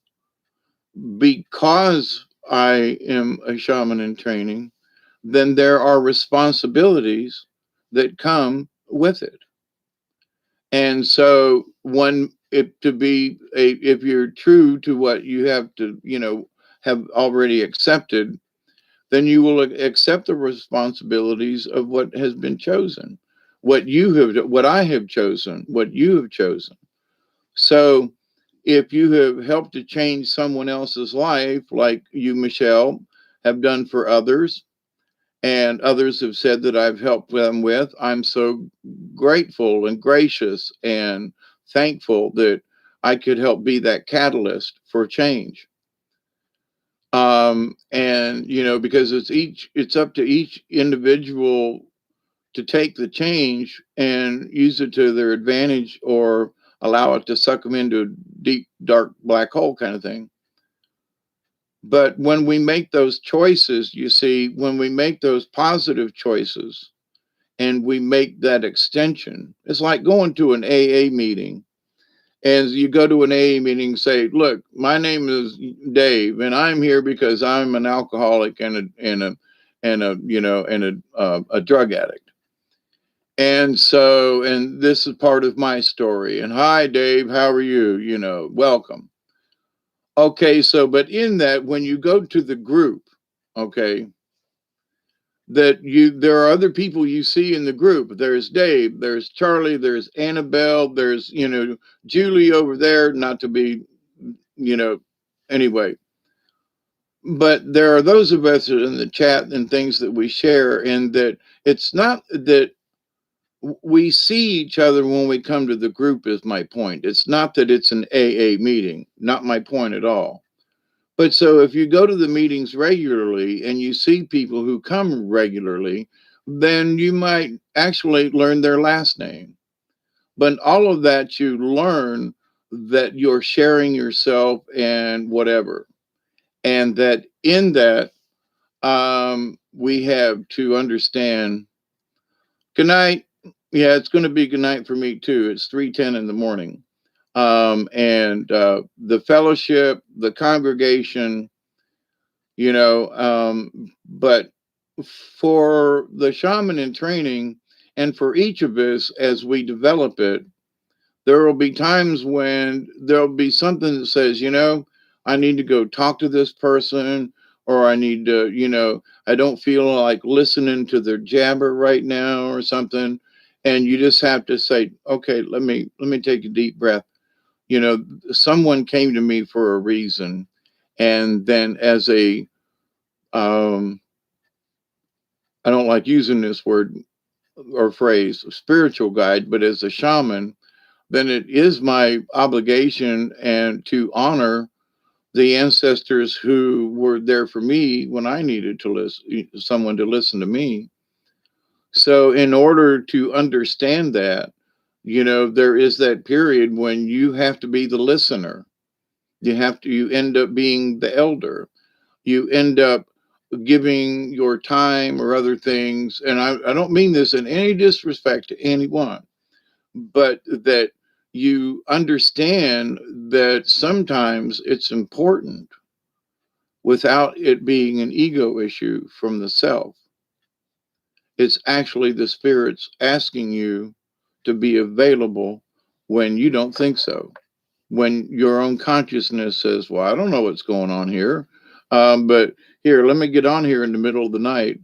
because I am a shaman in training, then there are responsibilities that come with it. And so one, if you're true to what you have to, have already accepted, then you will accept the responsibilities of what has been chosen, what I have chosen, what you have chosen. So if you have helped to change someone else's life, like you, Michelle, have done for others, and others have said that I've helped them with, I'm so grateful and gracious and thankful that I could help be that catalyst for change. And because it's up to each individual to take the change and use it to their advantage, or allow it to suck them into a deep dark black hole kind of thing. But when we make those choices, you see, when we make those positive choices and we make that extension, it's like going to an AA meeting. And you go to an AA meeting and say, look, my name is Dave, and I'm here because I'm an alcoholic and a drug addict. And so, and this is part of my story. And hi, Dave, how are you? Welcome. Okay, so, but in that, when you go to the group, okay, there are other people you see in the group. There's Dave, there's Charlie, there's Annabelle, there's, Julie over there, not to be, you know, anyway. But there are those of us in the chat and things that we share, and that it's not that we see each other when we come to the group, is my point. It's not that it's an AA meeting, not my point at all. But so if you go to the meetings regularly and you see people who come regularly, then you might actually learn their last name. But all of that you learn, that you're sharing yourself and whatever. And that in that, we have to understand. Good night. Yeah, it's going to be good night for me too. It's 3:10 in the morning. And the fellowship, the congregation, but for the shaman in training, and for each of us as we develop it, there will be times when there'll be something that says, I need to go talk to this person, or I need to, I don't feel like listening to their jabber right now or something. And you just have to say, okay, let me take a deep breath. Someone came to me for a reason. And then as um, I don't like using this word or phrase, spiritual guide, but as a shaman, then it is my obligation and to honor the ancestors who were there for me when I needed to listen, someone to listen to me. So in order to understand that, there is that period when you have to be the listener. You end up being the elder. You end up giving your time or other things. And I don't mean this in any disrespect to anyone, but that you understand that sometimes it's important without it being an ego issue from the self. It's actually the spirits asking you to be available when you don't think so. When your own consciousness says, well, I don't know what's going on here. But here, let me get on here in the middle of the night.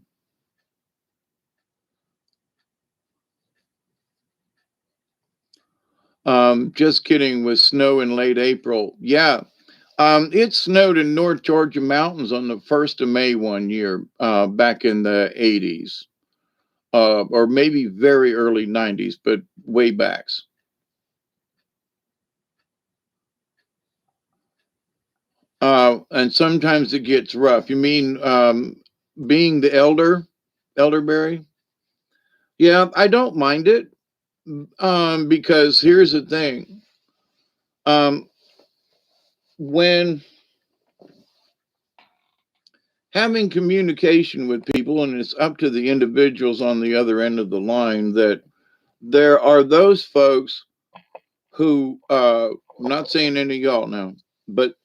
Just kidding, with snow in late April. Yeah. It snowed in North Georgia mountains on the 1st of May one year, back in the 80s, or maybe very early 90s, but way backs. And sometimes it gets rough. You mean being the elderberry? Yeah, I don't mind it, because here's the thing. Um, when having communication with people, and it's up to the individuals on the other end of the line, that there are those folks who, I'm not saying any of y'all now, but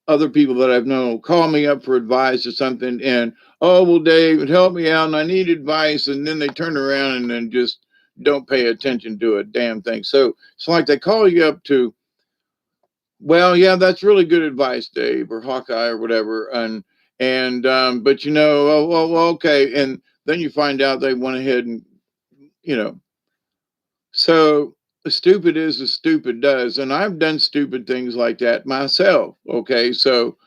other people that I've known call me up for advice or something, and oh well, David, help me out, and I need advice, and then they turn around and then just don't pay attention to a damn thing. So it's like they call you up to, well, yeah, that's really good advice, Dave or Hawkeye or whatever, and but oh, well, okay, and then you find out they went ahead and you know so stupid is as stupid does, and I've done stupid things like that myself. Okay, so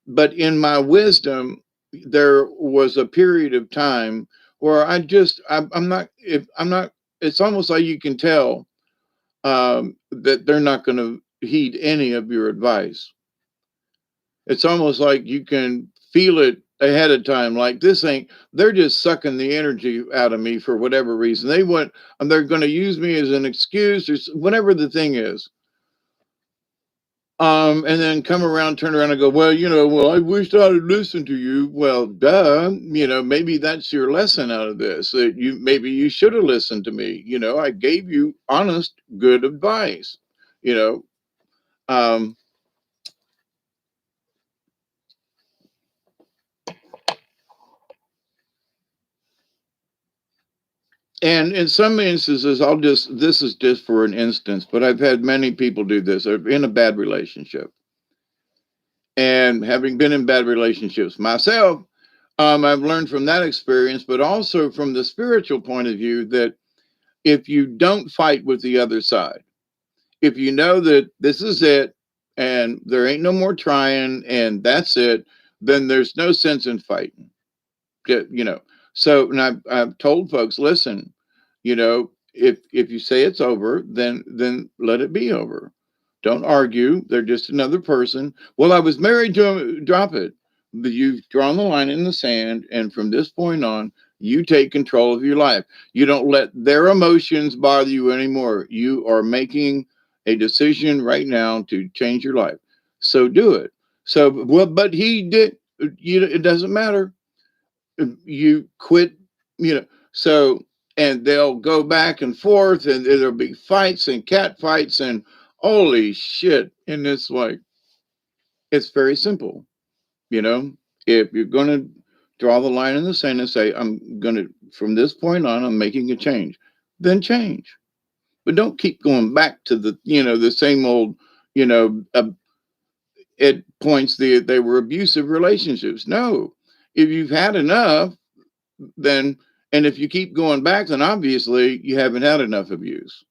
but in my wisdom, there was a period of time where I'm not, if I'm not, it's almost like you can tell that they're not going to heed any of your advice. It's almost like you can feel it ahead of time. Like this ain't, they're just sucking the energy out of me for whatever reason. And they're going to use me as an excuse or whatever the thing is. And then come around, turn around and go, well, well, I wished I'd have listened to you. Well, duh, maybe that's your lesson out of this. That maybe you should have listened to me. I gave you honest, good advice. You know, um, and in some instances, this is just for an instance, but I've had many people do this. They're in a bad relationship, and having been in bad relationships myself, I've learned from that experience, but also from the spiritual point of view that if you don't fight with the other side, if you know that this is it and there ain't no more trying and that's it, then there's no sense in fighting. You know. So, and I've told folks, listen, if you say it's over, then let it be over. Don't argue. They're just another person. Well, I was married to him. Drop it. But you've drawn the line in the sand, and from this point on, you take control of your life. You don't let their emotions bother you anymore. You are making a decision right now to change your life. So do it. So, well, but he did. It doesn't matter. You quit, you know. So, and they'll go back and forth, and there'll be fights and cat fights, and holy shit. And it's like, it's very simple, you know. If you're going to draw the line in the sand and say, I'm going to, from this point on, I'm making a change, then change. But don't keep going back to the same old, you know, at points they were abusive relationships. No, if you've had enough, then, and if you keep going back, then obviously you haven't had enough abuse.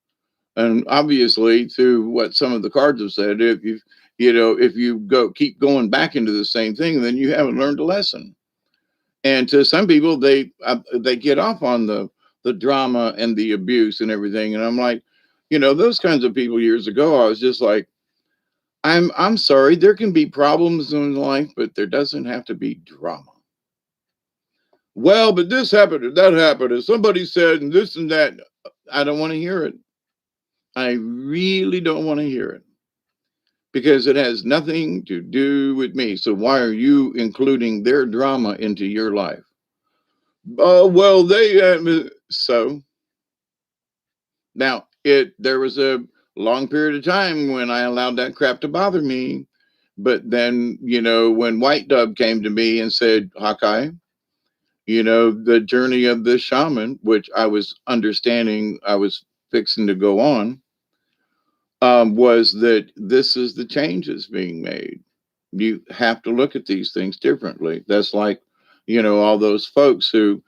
And obviously, through what some of the cards have said, if you keep going back into the same thing, then you haven't learned a lesson. And to some people, they get off on the drama and the abuse and everything. And I'm like, those kinds of people years ago, I was just like, I'm sorry, there can be problems in life, but there doesn't have to be drama. Well, but this happened or that happened, and somebody said and this and that. I don't want to hear it. I really don't want to hear it because it has nothing to do with me. So why are you including their drama into your life? Oh, well, so now there was a long period of time when I allowed that crap to bother me. But then, when White Dove came to me and said, Hawkeye, the journey of the shaman, which I was understanding I was fixing to go on, was that this is the changes being made. You have to look at these things differently. That's like, all those folks who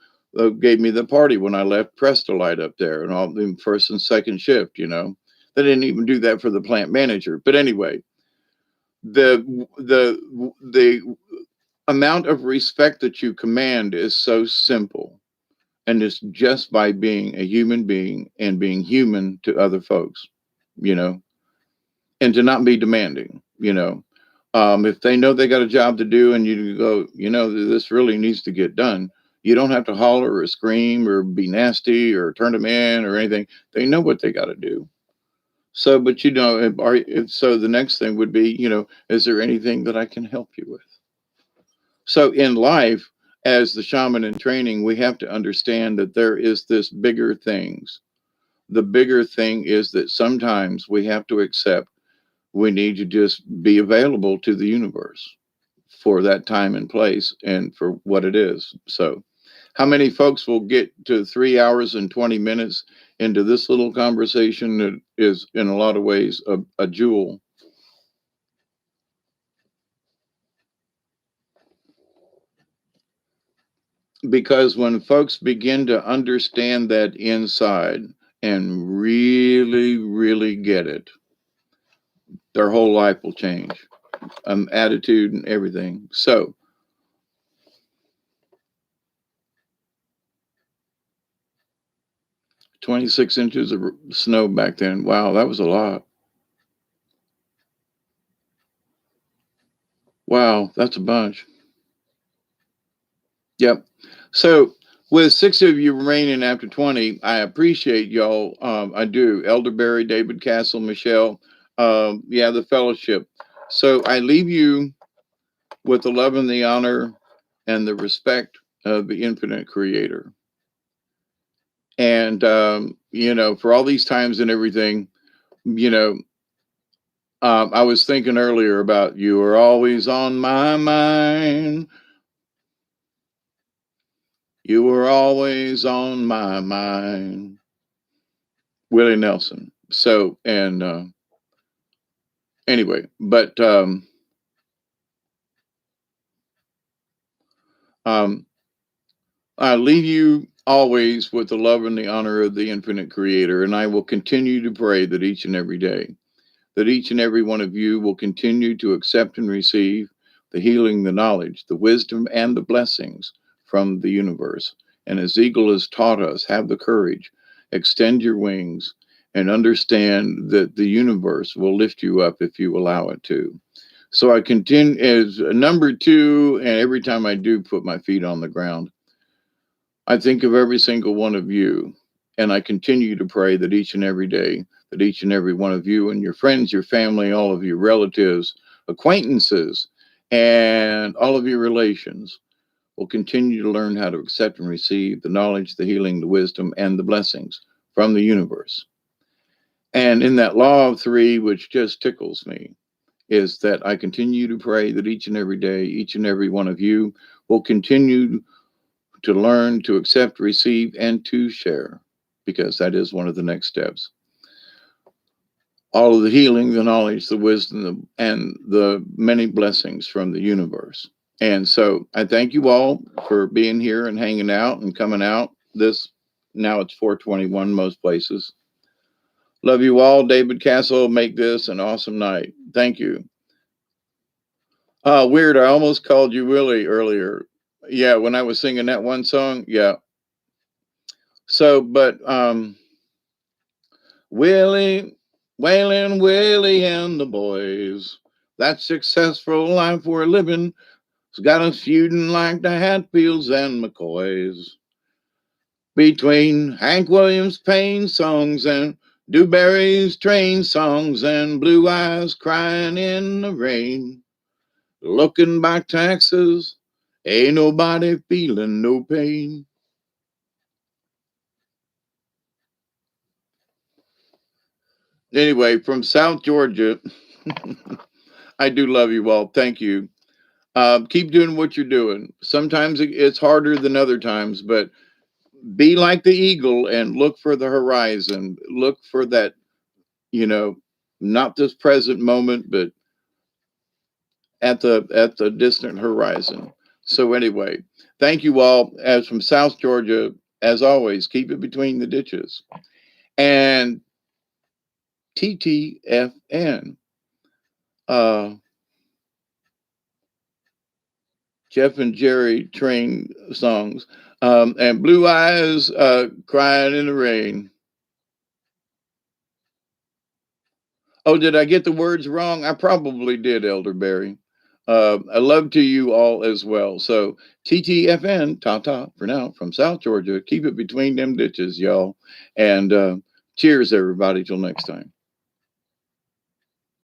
gave me the party when I left Prestolite up there and all the first and second shift, They didn't even do that for the plant manager. But anyway, The amount of respect that you command is so simple, and it's just by being a human being and being human to other folks, you know, and to not be demanding, you know. If they know they got a job to do and you go, you know, this really needs to get done, you don't have to holler or scream or be nasty or turn them in or anything. They know what they got to do. So, but you know, so the next thing would be, you know, is there anything that I can help you with? So in life, as the shaman in training, we have to understand that there is this bigger things. The bigger thing is that sometimes we have to accept we need to just be available to the universe for that time and place and for what it is. So, how many folks will get to 3 hours and 20 minutes into this little conversation that is, in a lot of ways, a jewel? Because when folks begin to understand that inside and really, really get it, their whole life will change, attitude and everything. So, 26 inches of snow back then. Wow, that was a lot. Wow, that's a bunch. Yep. So, with six of you remaining after 20, I appreciate y'all. I do. Elderberry, David Castle, Michelle. Yeah, the fellowship. So, I leave you with the love and the honor and the respect of the infinite creator. And, you know, for all these times and everything, you know, I was thinking earlier about you are always on my mind. You were always on my mind. Willie Nelson. So, and anyway, but um, I leave you always with the love and the honor of the infinite creator. And I will continue to pray that each and every day, that each and every one of you will continue to accept and receive the healing, the knowledge, the wisdom, and the blessings from the universe. And as Eagle has taught us, have the courage, extend your wings, and understand that the universe will lift you up if you allow it to. So I continue as number two, and every time I do put my feet on the ground, I think of every single one of you, and I continue to pray that each and every day, that each and every one of you and your friends, your family, all of your relatives, acquaintances, and all of your relations will continue to learn how to accept and receive the knowledge, the healing, the wisdom, and the blessings from the universe. And in that law of three, which just tickles me, is that I continue to pray that each and every day, each and every one of you will continue to learn, to accept, receive, and to share, because that is one of the next steps. All of the healing, the knowledge, the wisdom, and the many blessings from the universe. And so I thank you all for being here and hanging out and coming out. This now it's 421 most places. Love you all. David Castle, make this an awesome night. Thank you. Weird. I almost called you Willie earlier. Yeah, when I was singing that one song. Yeah. So, but Willie, Waylon, Willie, and the boys. That successful life we're living has got us feuding like the Hatfields and McCoys. Between Hank Williams' Pain songs and Dewberry's Train songs and Blue Eyes crying in the rain. Looking back Texas, ain't nobody feeling no pain. Anyway, from South Georgia, I do love you all. Thank you. Keep doing what you're doing. Sometimes it's harder than other times, but be like the eagle and look for the horizon. Look for that, you know, not this present moment, but at the distant horizon. So anyway, thank you all. As from South Georgia, as always, keep it between the ditches. And TTFN. Uh, Jeff and Jerry train songs. And Blue Eyes, Crying in the Rain. Oh, did I get the words wrong? I probably did, Elderberry. I love to you all as well. So TTFN, ta for now from South Georgia. Keep it between them ditches, y'all. And cheers, everybody. Till next time.